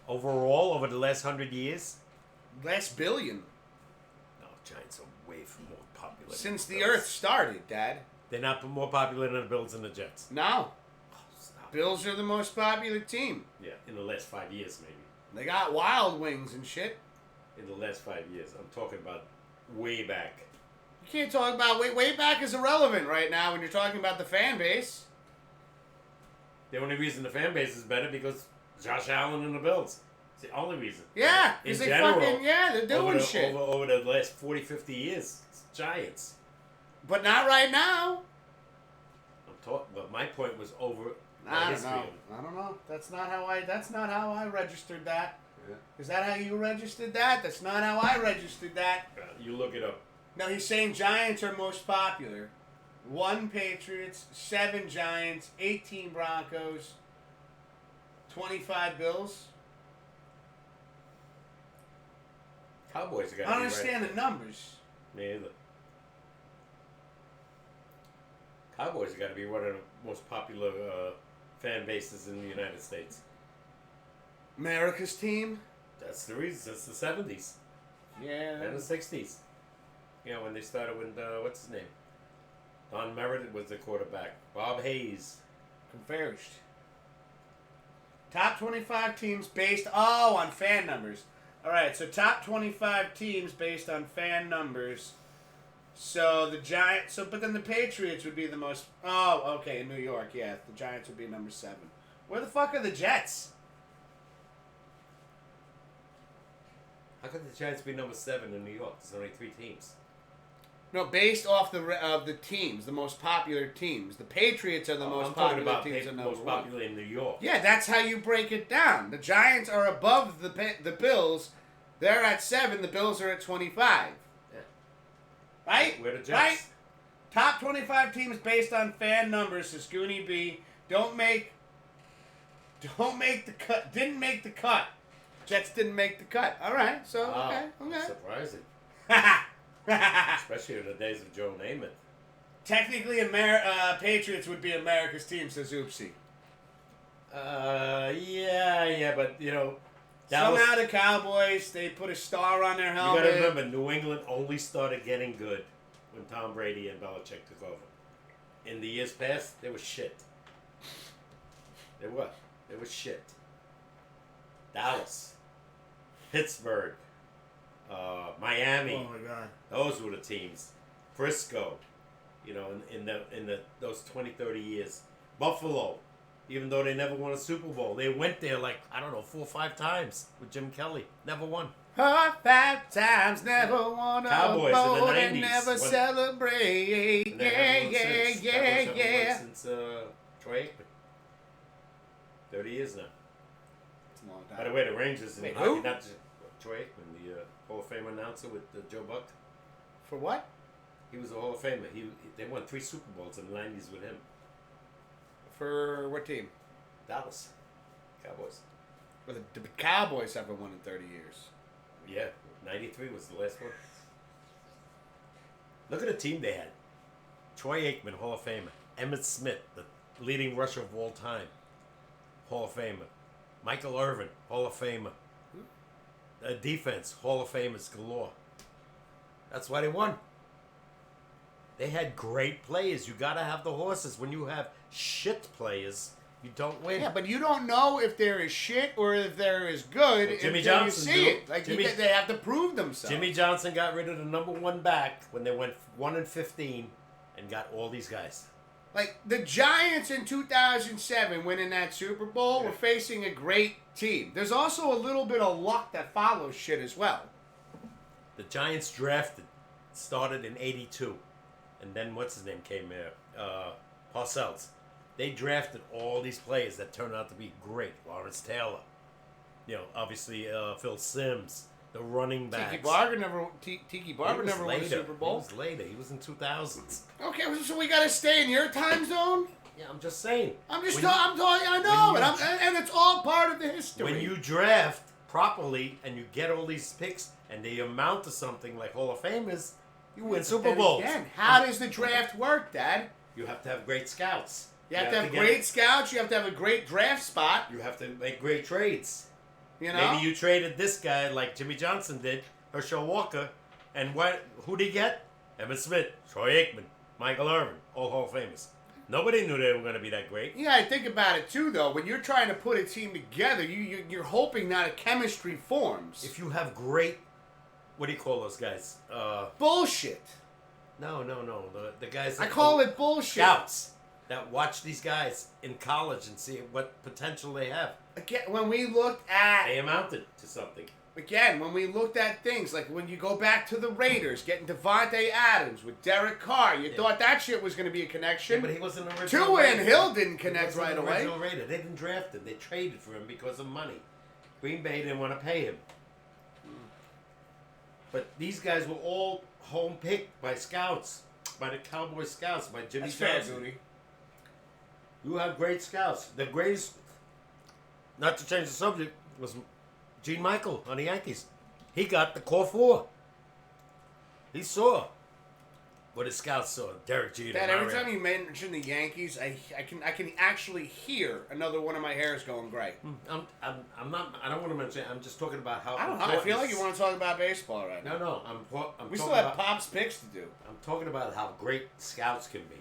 Speaker 1: Overall, over the last 100 years?
Speaker 2: Last billion.
Speaker 1: No, Giants are way more popular.
Speaker 2: Since
Speaker 1: than
Speaker 2: the
Speaker 1: Bills.
Speaker 2: earth started, Dad.
Speaker 1: They're not more popular than the Bills and the Jets.
Speaker 2: No.
Speaker 1: Oh, stop.
Speaker 2: Bills are the most popular team.
Speaker 1: Yeah, in the last 5 years, maybe.
Speaker 2: They got Wild Wings and shit.
Speaker 1: In the last 5 years. I'm talking about way back.
Speaker 2: You can't talk about way back is irrelevant right now when you're talking about the fan base.
Speaker 1: The only reason the fan base is better because Josh Allen and the Bills. It's the only reason.
Speaker 2: Yeah,
Speaker 1: In
Speaker 2: because they
Speaker 1: general,
Speaker 2: fucking, they're doing shit.
Speaker 1: Over the last 40, 50 years, it's Giants.
Speaker 2: But not right now.
Speaker 1: But my point was over the
Speaker 2: I don't
Speaker 1: history
Speaker 2: know.
Speaker 1: of it.
Speaker 2: I don't know. That's not how I registered that.
Speaker 1: Yeah.
Speaker 2: Is that how you registered that? That's not how I registered that.
Speaker 1: You look it up.
Speaker 2: No, he's saying Giants are most popular. 1 Patriots, 7 Giants, 18 Broncos, 25 Bills.
Speaker 1: Cowboys got.
Speaker 2: I don't understand the numbers.
Speaker 1: Me either. Cowboys got to be one of the most popular fan bases in the United States.
Speaker 2: America's team?
Speaker 1: That's the reason. Since the 70s
Speaker 2: Yeah.
Speaker 1: and the 60s. You know, when they started with, what's his name? Don Merritt was the quarterback. Bob Hayes.
Speaker 2: Converged. Top 25 teams based, on fan numbers. All right, so top 25 teams based on fan numbers. So the Giants, but then the Patriots would be the most, okay, in New York, yeah. The Giants would be number 7. Where the fuck are the Jets?
Speaker 1: How could the Giants be number 7 in New York? There's only 3 teams.
Speaker 2: No, based off the teams, the most popular teams. The Patriots are the most popular teams in number
Speaker 1: most
Speaker 2: 1.
Speaker 1: popular in New York.
Speaker 2: Yeah, that's how you break it down. The Giants are above the Bills. They're at 7. The Bills are at 25.
Speaker 1: Yeah.
Speaker 2: Right?
Speaker 1: We're the Jets.
Speaker 2: Right? Top 25 teams based on fan numbers, says Goonie B. Don't make the cut. Didn't make the cut. Jets didn't make the cut. All right. So,
Speaker 1: Wow,
Speaker 2: okay.
Speaker 1: surprising. Especially in the days of Joe Namath.
Speaker 2: Technically, Patriots would be America's team, says Oopsie.
Speaker 1: Yeah, but, you know.
Speaker 2: Somehow the Cowboys, they put a star on their
Speaker 1: You
Speaker 2: helmet.
Speaker 1: got to remember, New England only started getting good when Tom Brady and Belichick took over. In the years past, they were shit. They were shit. Dallas, Pittsburgh, Miami.
Speaker 2: Oh my God.
Speaker 1: Those were the teams. Frisco, you know, in those 20, 30 years. Buffalo, even though they never won a Super Bowl, they went there 4 or 5 times with Jim Kelly. Never won.
Speaker 2: 5 times, never won a
Speaker 1: Cowboys
Speaker 2: bowl
Speaker 1: in the 90s.
Speaker 2: and never celebrate.
Speaker 1: And they haven't won since. Cowboys haven't
Speaker 2: Yeah.
Speaker 1: won since Troy Aikman. 30 years now.
Speaker 2: It's a long time.
Speaker 1: By the way, the Rangers in
Speaker 2: Wait,
Speaker 1: hockey,
Speaker 2: who?
Speaker 1: not just Troy Aikman, the Hall of Fame announcer with Joe Buck.
Speaker 2: For what?
Speaker 1: He was a Hall of Famer. They won 3 Super Bowls in the 90s with him.
Speaker 2: For what team?
Speaker 1: Dallas Cowboys.
Speaker 2: Well, the Cowboys haven't won in 30 years.
Speaker 1: Yeah, 93 was the last one. Look at the team they had. Troy Aikman, Hall of Famer. Emmitt Smith, the leading rusher of all time, Hall of Famer. Michael Irvin, Hall of Famer. Defense, Hall of Famers galore. That's why they won. They had great players. You got to have the horses. When you have shit players, you don't win.
Speaker 2: Yeah, but you don't know if they're as shit or if they're as good
Speaker 1: Well, Jimmy
Speaker 2: until
Speaker 1: Johnson
Speaker 2: you see
Speaker 1: do.
Speaker 2: it. Like
Speaker 1: Jimmy-
Speaker 2: they have to prove themselves.
Speaker 1: Jimmy Johnson got rid of the number 1 back when they went 1-15 and got all these guys.
Speaker 2: Like the Giants in 2007 winning that Super Bowl were facing a great team. There's also a little bit of luck that follows shit as well.
Speaker 1: The Giants started in 82. And then what's his name came there? Parcells. They drafted all these players that turned out to be great. Lawrence Taylor. You know, obviously Phil Simms. The running backs.
Speaker 2: Tiki Barber never won a
Speaker 1: later.
Speaker 2: Super Bowl.
Speaker 1: He was later. He was in 2000s.
Speaker 2: Okay, so we got to stay in your time zone?
Speaker 1: Yeah, I'm just saying.
Speaker 2: I'm talking,
Speaker 1: When
Speaker 2: I know,
Speaker 1: you-
Speaker 2: and it's all part of the history.
Speaker 1: When you draft, properly and you get all these picks and they amount to something like Hall of Famers, you win Super
Speaker 2: Then
Speaker 1: Bowls.
Speaker 2: Again, how does the draft work, Dad?
Speaker 1: You have to have great scouts.
Speaker 2: You have to have great scouts. You have to have a great draft spot.
Speaker 1: You have to make great trades.
Speaker 2: You know?
Speaker 1: Maybe you traded this guy like Jimmy Johnson did, Herschel Walker, and who'd he get? Emmitt Smith, Troy Aikman, Michael Irvin, all Hall of Famers. Nobody knew they were going to be that great.
Speaker 2: Yeah, I think about it too, though. When you're trying to put a team together, you're hoping that a chemistry forms.
Speaker 1: If you have great, what do you call those guys?
Speaker 2: Bullshit.
Speaker 1: No. The guys.
Speaker 2: I call it bullshit.
Speaker 1: Scouts that watch these guys in college and see what potential they have.
Speaker 2: Again, when we looked at
Speaker 1: They amounted to something.
Speaker 2: when we looked at things like when you go back to the Raiders, getting Devontae Adams with Derek Carr, you thought that shit was going to be a connection.
Speaker 1: Yeah, but he wasn't an original
Speaker 2: Tua and
Speaker 1: Raider.
Speaker 2: Hill didn't connect
Speaker 1: He wasn't
Speaker 2: right
Speaker 1: an
Speaker 2: away.
Speaker 1: original Raider. They didn't draft him. They traded for him because of money. Green Bay didn't want to pay him. But these guys were all home picked by scouts, by the Cowboy scouts, by Jimmy
Speaker 2: That's fair,
Speaker 1: Johnson.
Speaker 2: Goody.
Speaker 1: You have great scouts. The greatest, not to change the subject, was Gene Michael on the Yankees. He got the core four. He saw what his scouts saw. Derek Jeter.
Speaker 2: Dad, every
Speaker 1: Mario.
Speaker 2: time you mention the Yankees, I can actually hear another one of my hairs going gray.
Speaker 1: I'm not. I don't want to mention. I'm just talking about how.
Speaker 2: I don't know. I feel like you want to talk about baseball right now.
Speaker 1: No. I'm
Speaker 2: We
Speaker 1: talking
Speaker 2: still have
Speaker 1: about,
Speaker 2: Pop's picks to do.
Speaker 1: I'm talking about how great scouts can be.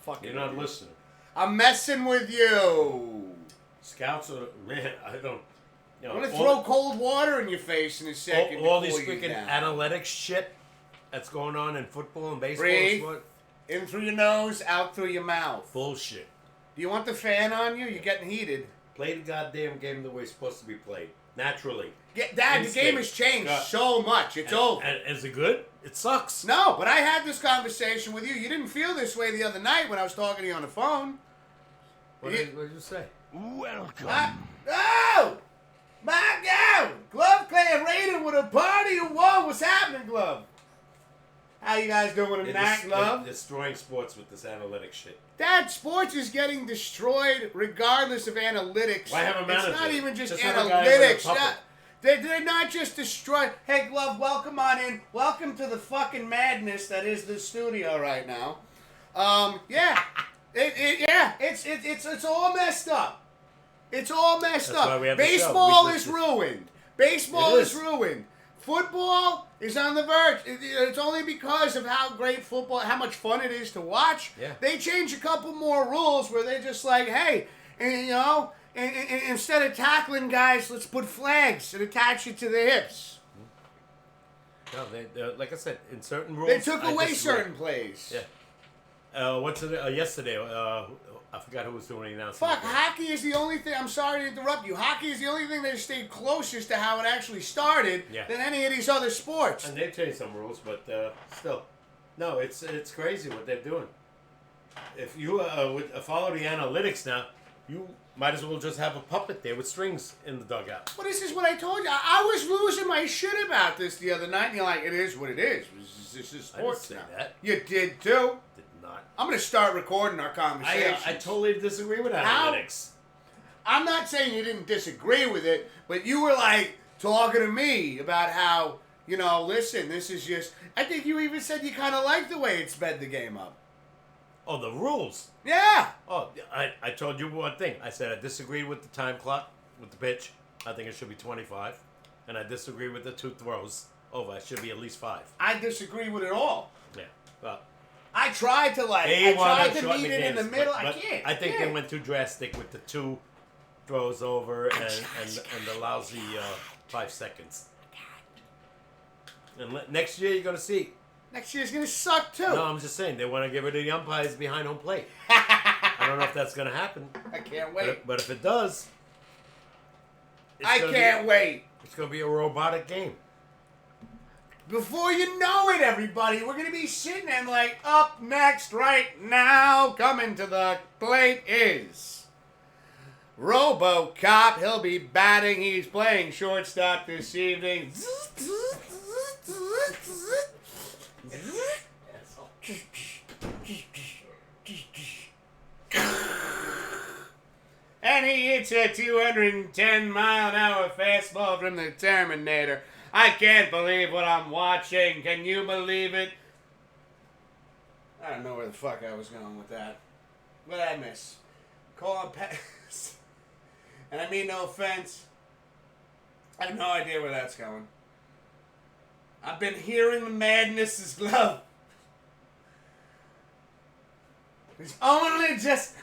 Speaker 2: Fucking
Speaker 1: You're not listening.
Speaker 2: I'm messing with you.
Speaker 1: Scouts are man. I don't. You know,
Speaker 2: I'm gonna
Speaker 1: all-
Speaker 2: throw cold water in your face in a second.
Speaker 1: all
Speaker 2: to
Speaker 1: these
Speaker 2: cool you
Speaker 1: freaking
Speaker 2: down.
Speaker 1: analytics shit that's going on in football and baseball.
Speaker 2: Breathe.
Speaker 1: And sport.
Speaker 2: In through your nose, out through your mouth.
Speaker 1: Bullshit.
Speaker 2: Do you want the fan on you? You're getting heated.
Speaker 1: Play the goddamn game the way it's supposed to be played. Naturally.
Speaker 2: Dad, the game has changed so much. It's over.
Speaker 1: And is it good? It sucks.
Speaker 2: No, but I had this conversation with you. You didn't feel this way the other night when I was talking to you on the phone.
Speaker 1: What did you say?
Speaker 2: Oh! My God! Glove Clan Raider with a party of one. What's happening, Glove? How you guys doing tonight, Glove?
Speaker 1: They're destroying sports with this analytics shit.
Speaker 2: Dad, sports is getting destroyed regardless of analytics.
Speaker 1: Why have a manager?
Speaker 2: It's not even just
Speaker 1: have a guy with a
Speaker 2: analytics.
Speaker 1: puppet.
Speaker 2: They're not just destroyed. Hey, Glove, welcome on in. Welcome to the fucking madness that is the studio right now. Yeah. It's all messed up. It's all messed
Speaker 1: That's why
Speaker 2: up.
Speaker 1: we have the show.
Speaker 2: Baseball
Speaker 1: We
Speaker 2: is
Speaker 1: just-
Speaker 2: ruined. Baseball
Speaker 1: It
Speaker 2: is
Speaker 1: is.
Speaker 2: ruined. Football is on the verge. It's only because of how great football, how much fun it is to watch.
Speaker 1: Yeah.
Speaker 2: They change a couple more rules where they're just like, hey, and, you know, and instead of tackling guys, let's put flags and attach it to the hips.
Speaker 1: No, they like I said, in certain rules.
Speaker 2: They took
Speaker 1: I
Speaker 2: away
Speaker 1: disagree.
Speaker 2: certain plays.
Speaker 1: Yeah. What's it? Yesterday, I forgot who was doing the announcement.
Speaker 2: Fuck, hockey is the only thing, I'm sorry to interrupt you, hockey is the only thing that stayed closest to how it actually started than any of these other sports.
Speaker 1: And they've changed some rules, but still, no, it's crazy what they're doing. If you follow the analytics now, you might as well just have a puppet there with strings in the dugout.
Speaker 2: Well, this is what I told you. I was losing my shit about this the other night, and you're like, it is what it is. This is sports
Speaker 1: I didn't say
Speaker 2: now.
Speaker 1: that.
Speaker 2: You did too.
Speaker 1: Did not.
Speaker 2: I'm going to start recording our conversation.
Speaker 1: I totally disagree with
Speaker 2: How?
Speaker 1: analytics.
Speaker 2: I'm not saying you didn't disagree with it, but you were like talking to me about how, you know, listen, this is just. I think you even said you kind of like the way it sped the game up.
Speaker 1: Oh, the rules.
Speaker 2: Yeah.
Speaker 1: Oh, I told you one thing. I said I disagreed with the time clock, with the pitch. I think it should be 25. And I disagree with the 2 throws over. It should be at least 5.
Speaker 2: I disagree with it all.
Speaker 1: Yeah. Well,
Speaker 2: I tried to
Speaker 1: they
Speaker 2: I
Speaker 1: want
Speaker 2: tried
Speaker 1: to
Speaker 2: to
Speaker 1: shorten
Speaker 2: meet
Speaker 1: the
Speaker 2: it in the
Speaker 1: games,
Speaker 2: middle.
Speaker 1: but
Speaker 2: I can't.
Speaker 1: I think
Speaker 2: can't.
Speaker 1: they went too drastic with the 2 throws over and the lousy 5 seconds. And next year you're going to see.
Speaker 2: Next year's gonna suck too.
Speaker 1: No, I'm just saying they want to get rid of the umpires behind home plate. I don't know if that's going to happen.
Speaker 2: I can't wait.
Speaker 1: But if it does,
Speaker 2: I can't wait.
Speaker 1: It's going to be a robotic game.
Speaker 2: Before you know it, everybody, we're gonna be sitting and like, up next right now, coming to the plate is RoboCop. He'll be batting. He's playing shortstop this evening. And he hits hits a 210-mile-an-hour fastball from the Terminator. I can't believe what I'm watching. Can you believe it? I don't know where the fuck I was going with that. What did I miss? Call on pass. And I mean no offense. I have no idea where that's going. I've been hearing the madness is love. We've only just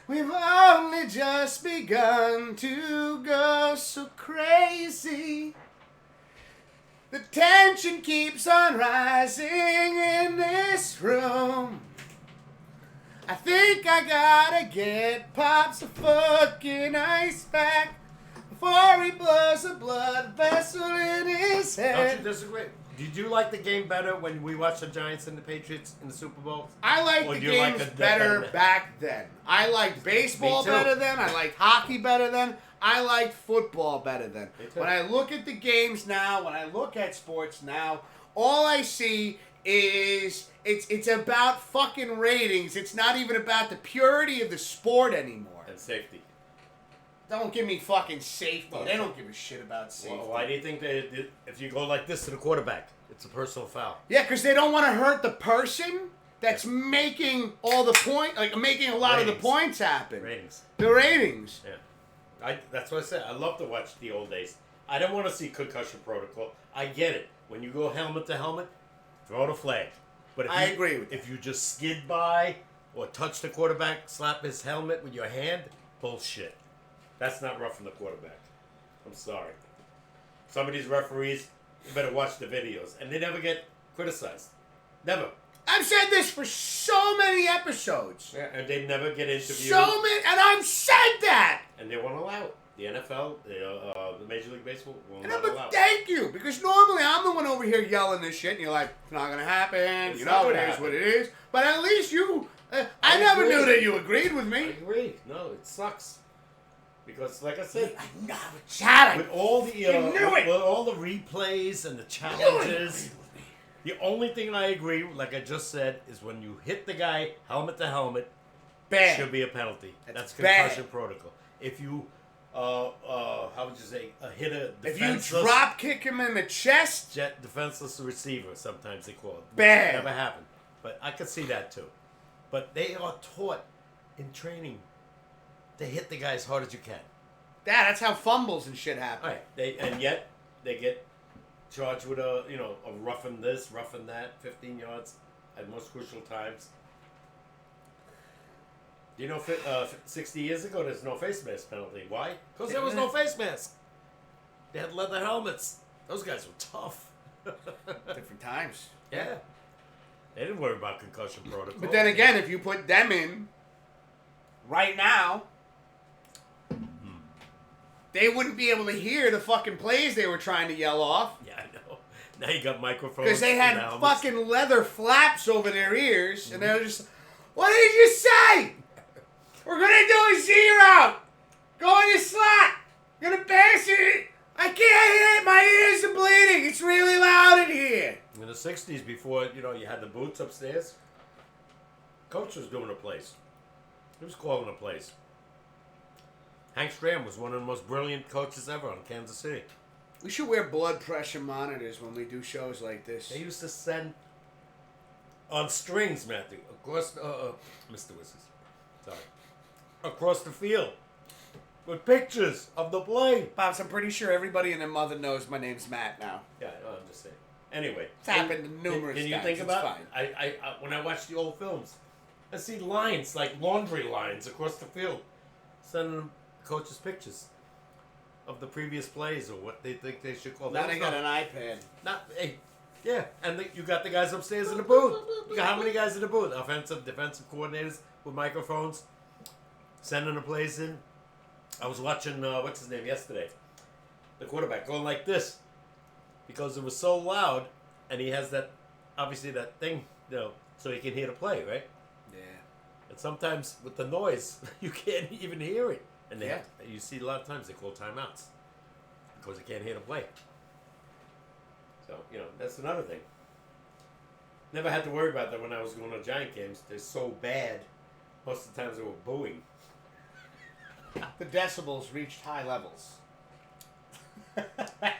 Speaker 2: begun to go so crazy. The tension keeps on rising in this room. I think I gotta get Pops a fucking ice pack before he blows a blood vessel in his head.
Speaker 1: Don't you disagree? Did you like the game better when we watched the Giants and the Patriots in the Super Bowl?
Speaker 2: I liked the games better back then. I liked baseball better then. I liked hockey better then. I liked football better then. When I look at the games now, when I look at sports now, all I see is it's about fucking ratings. It's not even about the purity of the sport anymore.
Speaker 1: And safety.
Speaker 2: Don't give me fucking safety. They don't give a shit about safety.
Speaker 1: Well, why do you think if you go like this to the quarterback, it's a personal foul?
Speaker 2: Yeah, because they don't want to hurt the person that's making all the point, like making a lot of the points happen.
Speaker 1: Ratings.
Speaker 2: The ratings.
Speaker 1: Yeah. That's what I said. I love to watch the old days. I don't want to see concussion protocol. I get it. When you go helmet to helmet, throw the flag. But
Speaker 2: I agree with that.
Speaker 1: If you just skid by or touch the quarterback, slap his helmet with your hand, bullshit. That's not roughing the quarterback. I'm sorry. Some of these referees, you better watch the videos. And they never get criticized. Never.
Speaker 2: I've said this for so many episodes.
Speaker 1: Yeah, and they never get interviewed.
Speaker 2: So many, and I've said that.
Speaker 1: And they won't allow it. The NFL, the Major League Baseball will not allow it.
Speaker 2: Thank you, because normally I'm the one over here yelling this shit, and you're like, it's not going to happen. It is what it is. But at least you, I never knew that you agreed with me.
Speaker 1: I agree. No, it sucks. Because, like I said,
Speaker 2: I know, chatting.
Speaker 1: With all the
Speaker 2: with
Speaker 1: all the replays and the challenges, the only thing I agree, like I just said, is when you hit the guy helmet to helmet,
Speaker 2: bad.
Speaker 1: Should be a penalty. That's
Speaker 2: bad.
Speaker 1: concussion protocol. If you, how would you say, hit a defenseless,
Speaker 2: if you drop kick him in the chest,
Speaker 1: defenseless receiver, sometimes they call it.
Speaker 2: Bad.
Speaker 1: Never happened, but I could see that too. But they are taught in training to hit the guy as hard as you can.
Speaker 2: That's how fumbles and shit happen.
Speaker 1: Right. And yet they get charged with a roughing this, roughing that, 15 yards at most crucial times. You know, 60 years ago, there's no face mask penalty. Why? Because there was no face mask. They had leather helmets. Those guys were tough.
Speaker 2: Different times.
Speaker 1: Yeah. They didn't worry about concussion protocol.
Speaker 2: But then again, if you put them in right now, they wouldn't be able to hear the fucking plays they were trying to yell off.
Speaker 1: Yeah, I know. Now you got microphones.
Speaker 2: Because they had fucking leather flaps over their ears, and they were just, what did you say? We're going to do a zero. Go in the slot. Going to pass it. I can't hear it. My ears are bleeding. It's really loud in here.
Speaker 1: In the 60s, before, you had the booths upstairs, coach was doing a plays. He was calling a plays. Hank Stram was one of the most brilliant coaches ever on Kansas City.
Speaker 2: We should wear blood pressure monitors when we do shows like this.
Speaker 1: They used to send on strings, Matthew, across Mr. Whiskers. Sorry. Across the field with pictures of the play.
Speaker 2: Pops, I'm pretty sure everybody and their mother knows my name's Matt now.
Speaker 1: Yeah, I'm just saying. Anyway.
Speaker 2: It's happened numerous times.
Speaker 1: Can you think about it? I when I watch the old films, I see lines, like laundry lines across the field, sending them coaches pictures of the previous plays or what they think they should call.
Speaker 2: Now they got an iPad.
Speaker 1: Yeah, and you got the guys upstairs in the booth. You got how many guys in the booth? Offensive, defensive coordinators with microphones, sending the plays in. I was watching, what's his name, yesterday. The quarterback going like this because it was so loud, and he has that, obviously that thing, so he can hear the play, right?
Speaker 2: Yeah.
Speaker 1: And sometimes with the noise, you can't even hear it. And you see a lot of times they call timeouts because they can't hear the play. So, that's another thing. Never had to worry about that when I was going to Giant games. They're so bad. Most of the times they were booing.
Speaker 2: the decibels reached high levels.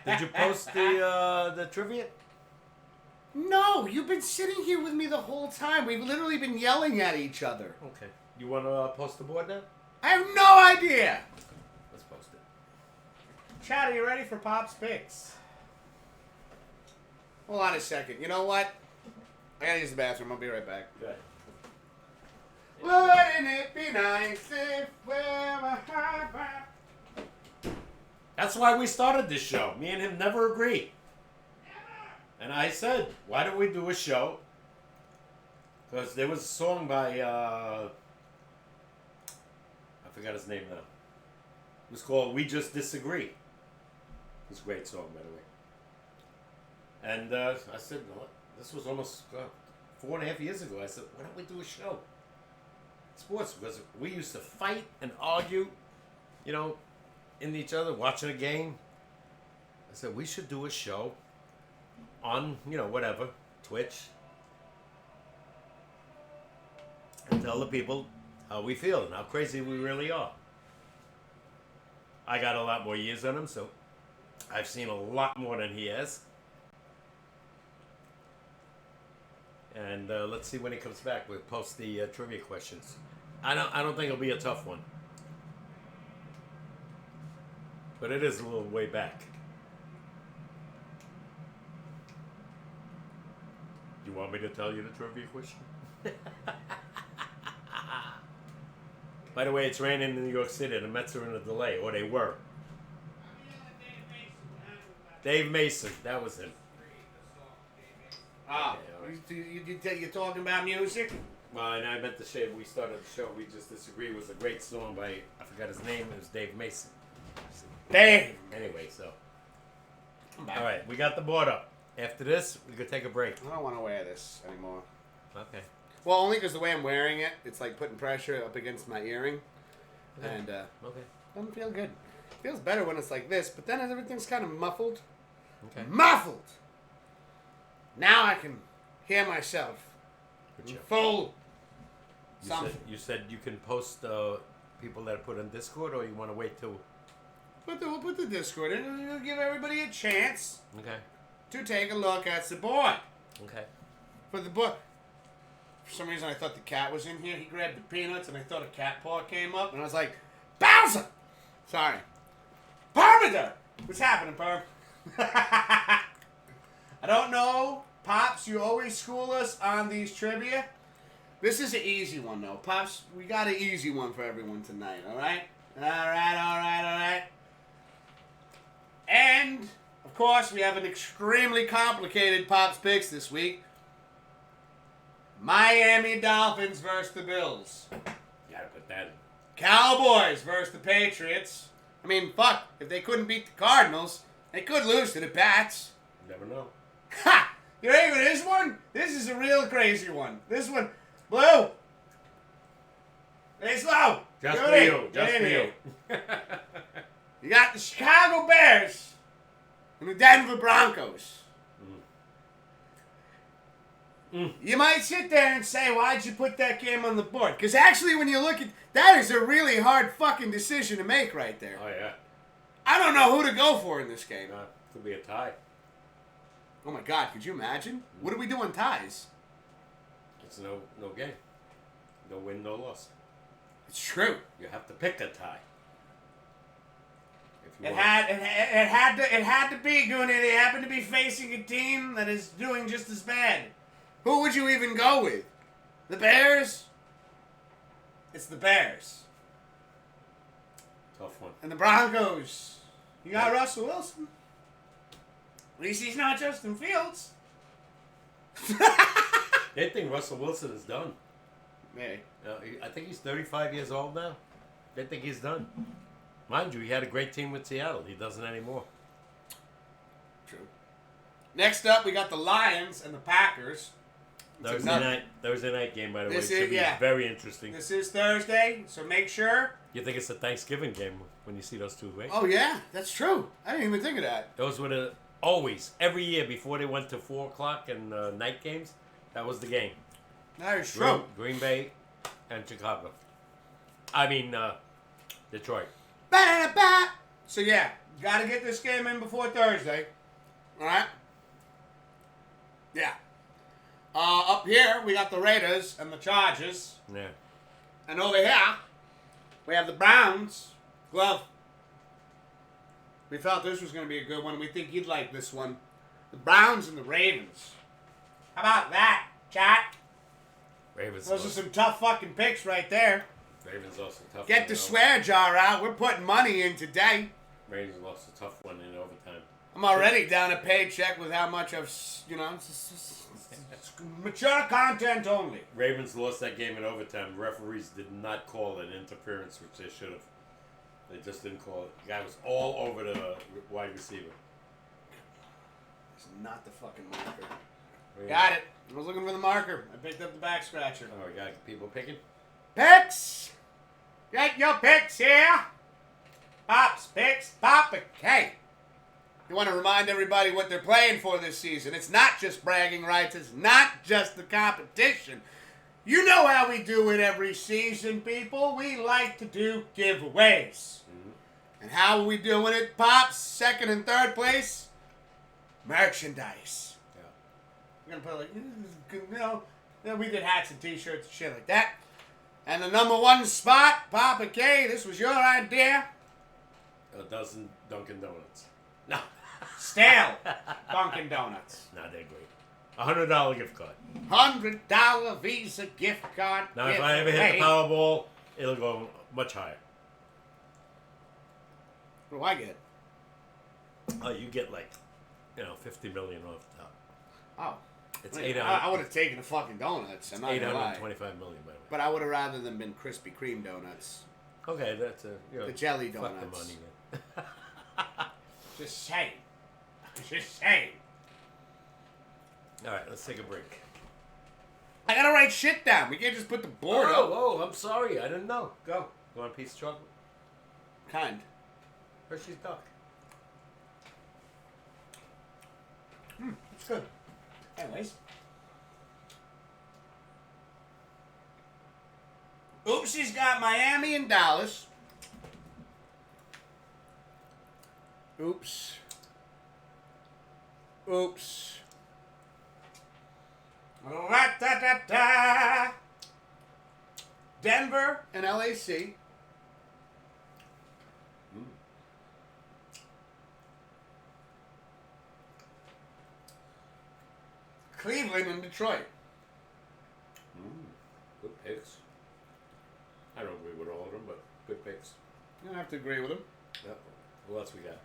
Speaker 1: Did you post the trivia?
Speaker 2: No, you've been sitting here with me the whole time. We've literally been yelling at each other.
Speaker 1: Okay. You want to post the board now?
Speaker 2: I have no idea.
Speaker 1: Let's post it.
Speaker 2: Chad, are you ready for Pop's picks? Hold on a second. You know what? I gotta use the bathroom. I'll be right back.
Speaker 1: Good.
Speaker 2: Wouldn't it be nice if we were high?
Speaker 1: That's why we started this show. Me and him never agree. And I said, why don't we do a show? Because there was a song by, I forgot his name now. It was called We Just Disagree. It's a great song, by the way. And I said, no, this was almost 4.5 years ago. I said, why don't we do a show? Sports, because we used to fight and argue, in each other, watching a game. I said, we should do a show on, whatever, Twitch, and tell the people how we feel and how crazy we really are. I got a lot more years on him, so I've seen a lot more than he has. And let's see when he comes back. We'll post the trivia questions. I don't think it'll be a tough one, but it is a little way back. You want me to tell you the trivia question? By the way, it's raining in New York City. The Mets are in a delay, or they were. Dave Mason, that was him.
Speaker 2: Ah, you're talking about music?
Speaker 1: Well, and I meant to say we started the show. We Just Disagree was a great song by, I forgot his name. It was Dave Mason.
Speaker 2: Dave.
Speaker 1: Anyway, so. All right, we got the board up. After this, we could take a break.
Speaker 2: I don't want to wear this anymore.
Speaker 1: Okay.
Speaker 2: Well, only because the way I'm wearing it, it's like putting pressure up against my earring.
Speaker 1: Okay.
Speaker 2: And
Speaker 1: Okay.
Speaker 2: doesn't feel good. Feels better when it's like this, but then everything's kind of muffled.
Speaker 1: Okay.
Speaker 2: Muffled! Now I can hear myself.
Speaker 1: Good job.
Speaker 2: Full.
Speaker 1: You said you can post people that are put on Discord, or you want to wait till...
Speaker 2: We'll put the Discord in and we'll give everybody a chance
Speaker 1: Okay.
Speaker 2: to take a look at the board.
Speaker 1: Okay.
Speaker 2: For the book. For some reason I thought the cat was in here. He grabbed the peanuts and I thought a cat paw came up and I was like, Bowser! Sorry. Parmida! What's happening, Perm? I don't know. Pops, you always school us on these trivia. This is an easy one, though. Pops, we got an easy one for everyone tonight, all right? All right. And, of course, we have an extremely complicated Pops picks this week. Miami Dolphins versus the Bills.
Speaker 1: You gotta put that in.
Speaker 2: Cowboys versus the Patriots. I mean, fuck. If they couldn't beat the Cardinals, they could lose to the Pats.
Speaker 1: Never know.
Speaker 2: Ha! You ready for this one? This is a real crazy one. This one, Blue. Hey, slow.
Speaker 1: Just
Speaker 2: Get
Speaker 1: for
Speaker 2: in.
Speaker 1: you.
Speaker 2: Get
Speaker 1: Just
Speaker 2: in
Speaker 1: for
Speaker 2: here.
Speaker 1: you.
Speaker 2: You got the Chicago Bears and the Denver Broncos. You might sit there and say, why'd you put that game on the board? Because actually, when you look at that, is a really hard fucking decision to make right there.
Speaker 1: Oh, yeah.
Speaker 2: I don't know who to go for in this game.
Speaker 1: Could be a tie.
Speaker 2: Oh my God, could you imagine? What do we do on ties?
Speaker 1: It's no game. No win, no loss.
Speaker 2: It's true.
Speaker 1: You have to pick a tie. If you
Speaker 2: It
Speaker 1: want.
Speaker 2: had to be, Goonie. They happen to be facing a team that is doing just as bad. Who would you even go with? The Bears? It's the Bears.
Speaker 1: Tough one.
Speaker 2: And the Broncos. You got Russell Wilson. At least he's not Justin Fields.
Speaker 1: They think Russell Wilson is done.
Speaker 2: Hey.
Speaker 1: I think he's 35 years old now. They think he's done. Mind you, he had a great team with Seattle. He doesn't anymore.
Speaker 2: True. Next up, we got the Lions and the Packers.
Speaker 1: Thursday night game, by the way.
Speaker 2: This
Speaker 1: Should
Speaker 2: is-
Speaker 1: be
Speaker 2: yeah.
Speaker 1: very interesting.
Speaker 2: This is Thursday, so make sure.
Speaker 1: You think it's a Thanksgiving game when you see those two, right?
Speaker 2: Oh, yeah, that's true. I didn't even think of that.
Speaker 1: Those were always, every year before they went to 4 o'clock and night games, that was the game.
Speaker 2: That is true.
Speaker 1: Green Bay and Chicago. I mean, Detroit.
Speaker 2: Ba-da-da-ba. So, yeah, got to get this game in before Thursday. All right? Yeah. Up here, we got the Raiders and the Chargers.
Speaker 1: Yeah.
Speaker 2: And over here, we have the Browns. Glove. We thought this was going to be a good one. We think you'd like this one. The Browns and the Ravens. How about that, chat?
Speaker 1: Ravens.
Speaker 2: Those are some tough fucking picks right there.
Speaker 1: Ravens lost a tough one.
Speaker 2: Get the swear jar out. We're putting money in today.
Speaker 1: Ravens lost a tough one in overtime.
Speaker 2: I'm already down a paycheck with how much I've, mature content only.
Speaker 1: Ravens lost that game in overtime. Referees did not call an interference, which they should have. They just didn't call it. The guy was all over the wide receiver.
Speaker 2: It's not the fucking marker.
Speaker 1: Ravens.
Speaker 2: Got it. I was looking for the marker. I picked up the back scratcher.
Speaker 1: Oh, we got people picking?
Speaker 2: Picks! Get your picks here! Pops picks, Papa K. You want to remind everybody what they're playing for this season. It's not just bragging rights. It's not just the competition. You know how we do it every season, people. We like to do giveaways. Mm-hmm. And how are we doing it, Pops? Second and third place? Merchandise.
Speaker 1: Yeah.
Speaker 2: We're going to put we did hats and t-shirts and shit like that. And the number one spot, Papa K, this was your idea.
Speaker 1: A dozen Dunkin' Donuts. No.
Speaker 2: Stale Dunkin' Donuts.
Speaker 1: No, they're great. $100 gift card.
Speaker 2: $100 Visa gift card.
Speaker 1: Now, if I ever hit the Powerball, it'll go much higher.
Speaker 2: What do I get?
Speaker 1: Oh, you get like, $50 million off the top.
Speaker 2: Oh.
Speaker 1: It's
Speaker 2: I would have taken the fucking donuts. I'm not gonna lie.
Speaker 1: $825 million, by the way.
Speaker 2: But I would have rather than been Krispy Kreme donuts.
Speaker 1: Okay, that's
Speaker 2: the jelly
Speaker 1: fuck
Speaker 2: donuts.
Speaker 1: the money, man.
Speaker 2: Just saying. Just saying.
Speaker 1: All right, let's take a break.
Speaker 2: I gotta write shit down. We can't just put the board up.
Speaker 1: Oh, I'm sorry. I didn't know. Go. You want a piece of chocolate?
Speaker 2: Kind.
Speaker 1: Hershey's Duck.
Speaker 2: It's good. Anyways. Oopsie's got Miami and Dallas. Oops. Oops. Ra-ta-ta-ta. Denver and LAC. Cleveland and Detroit.
Speaker 1: Good picks. I don't agree with all of them, but good picks.
Speaker 2: You don't have to agree with them.
Speaker 1: Yep. What else we got?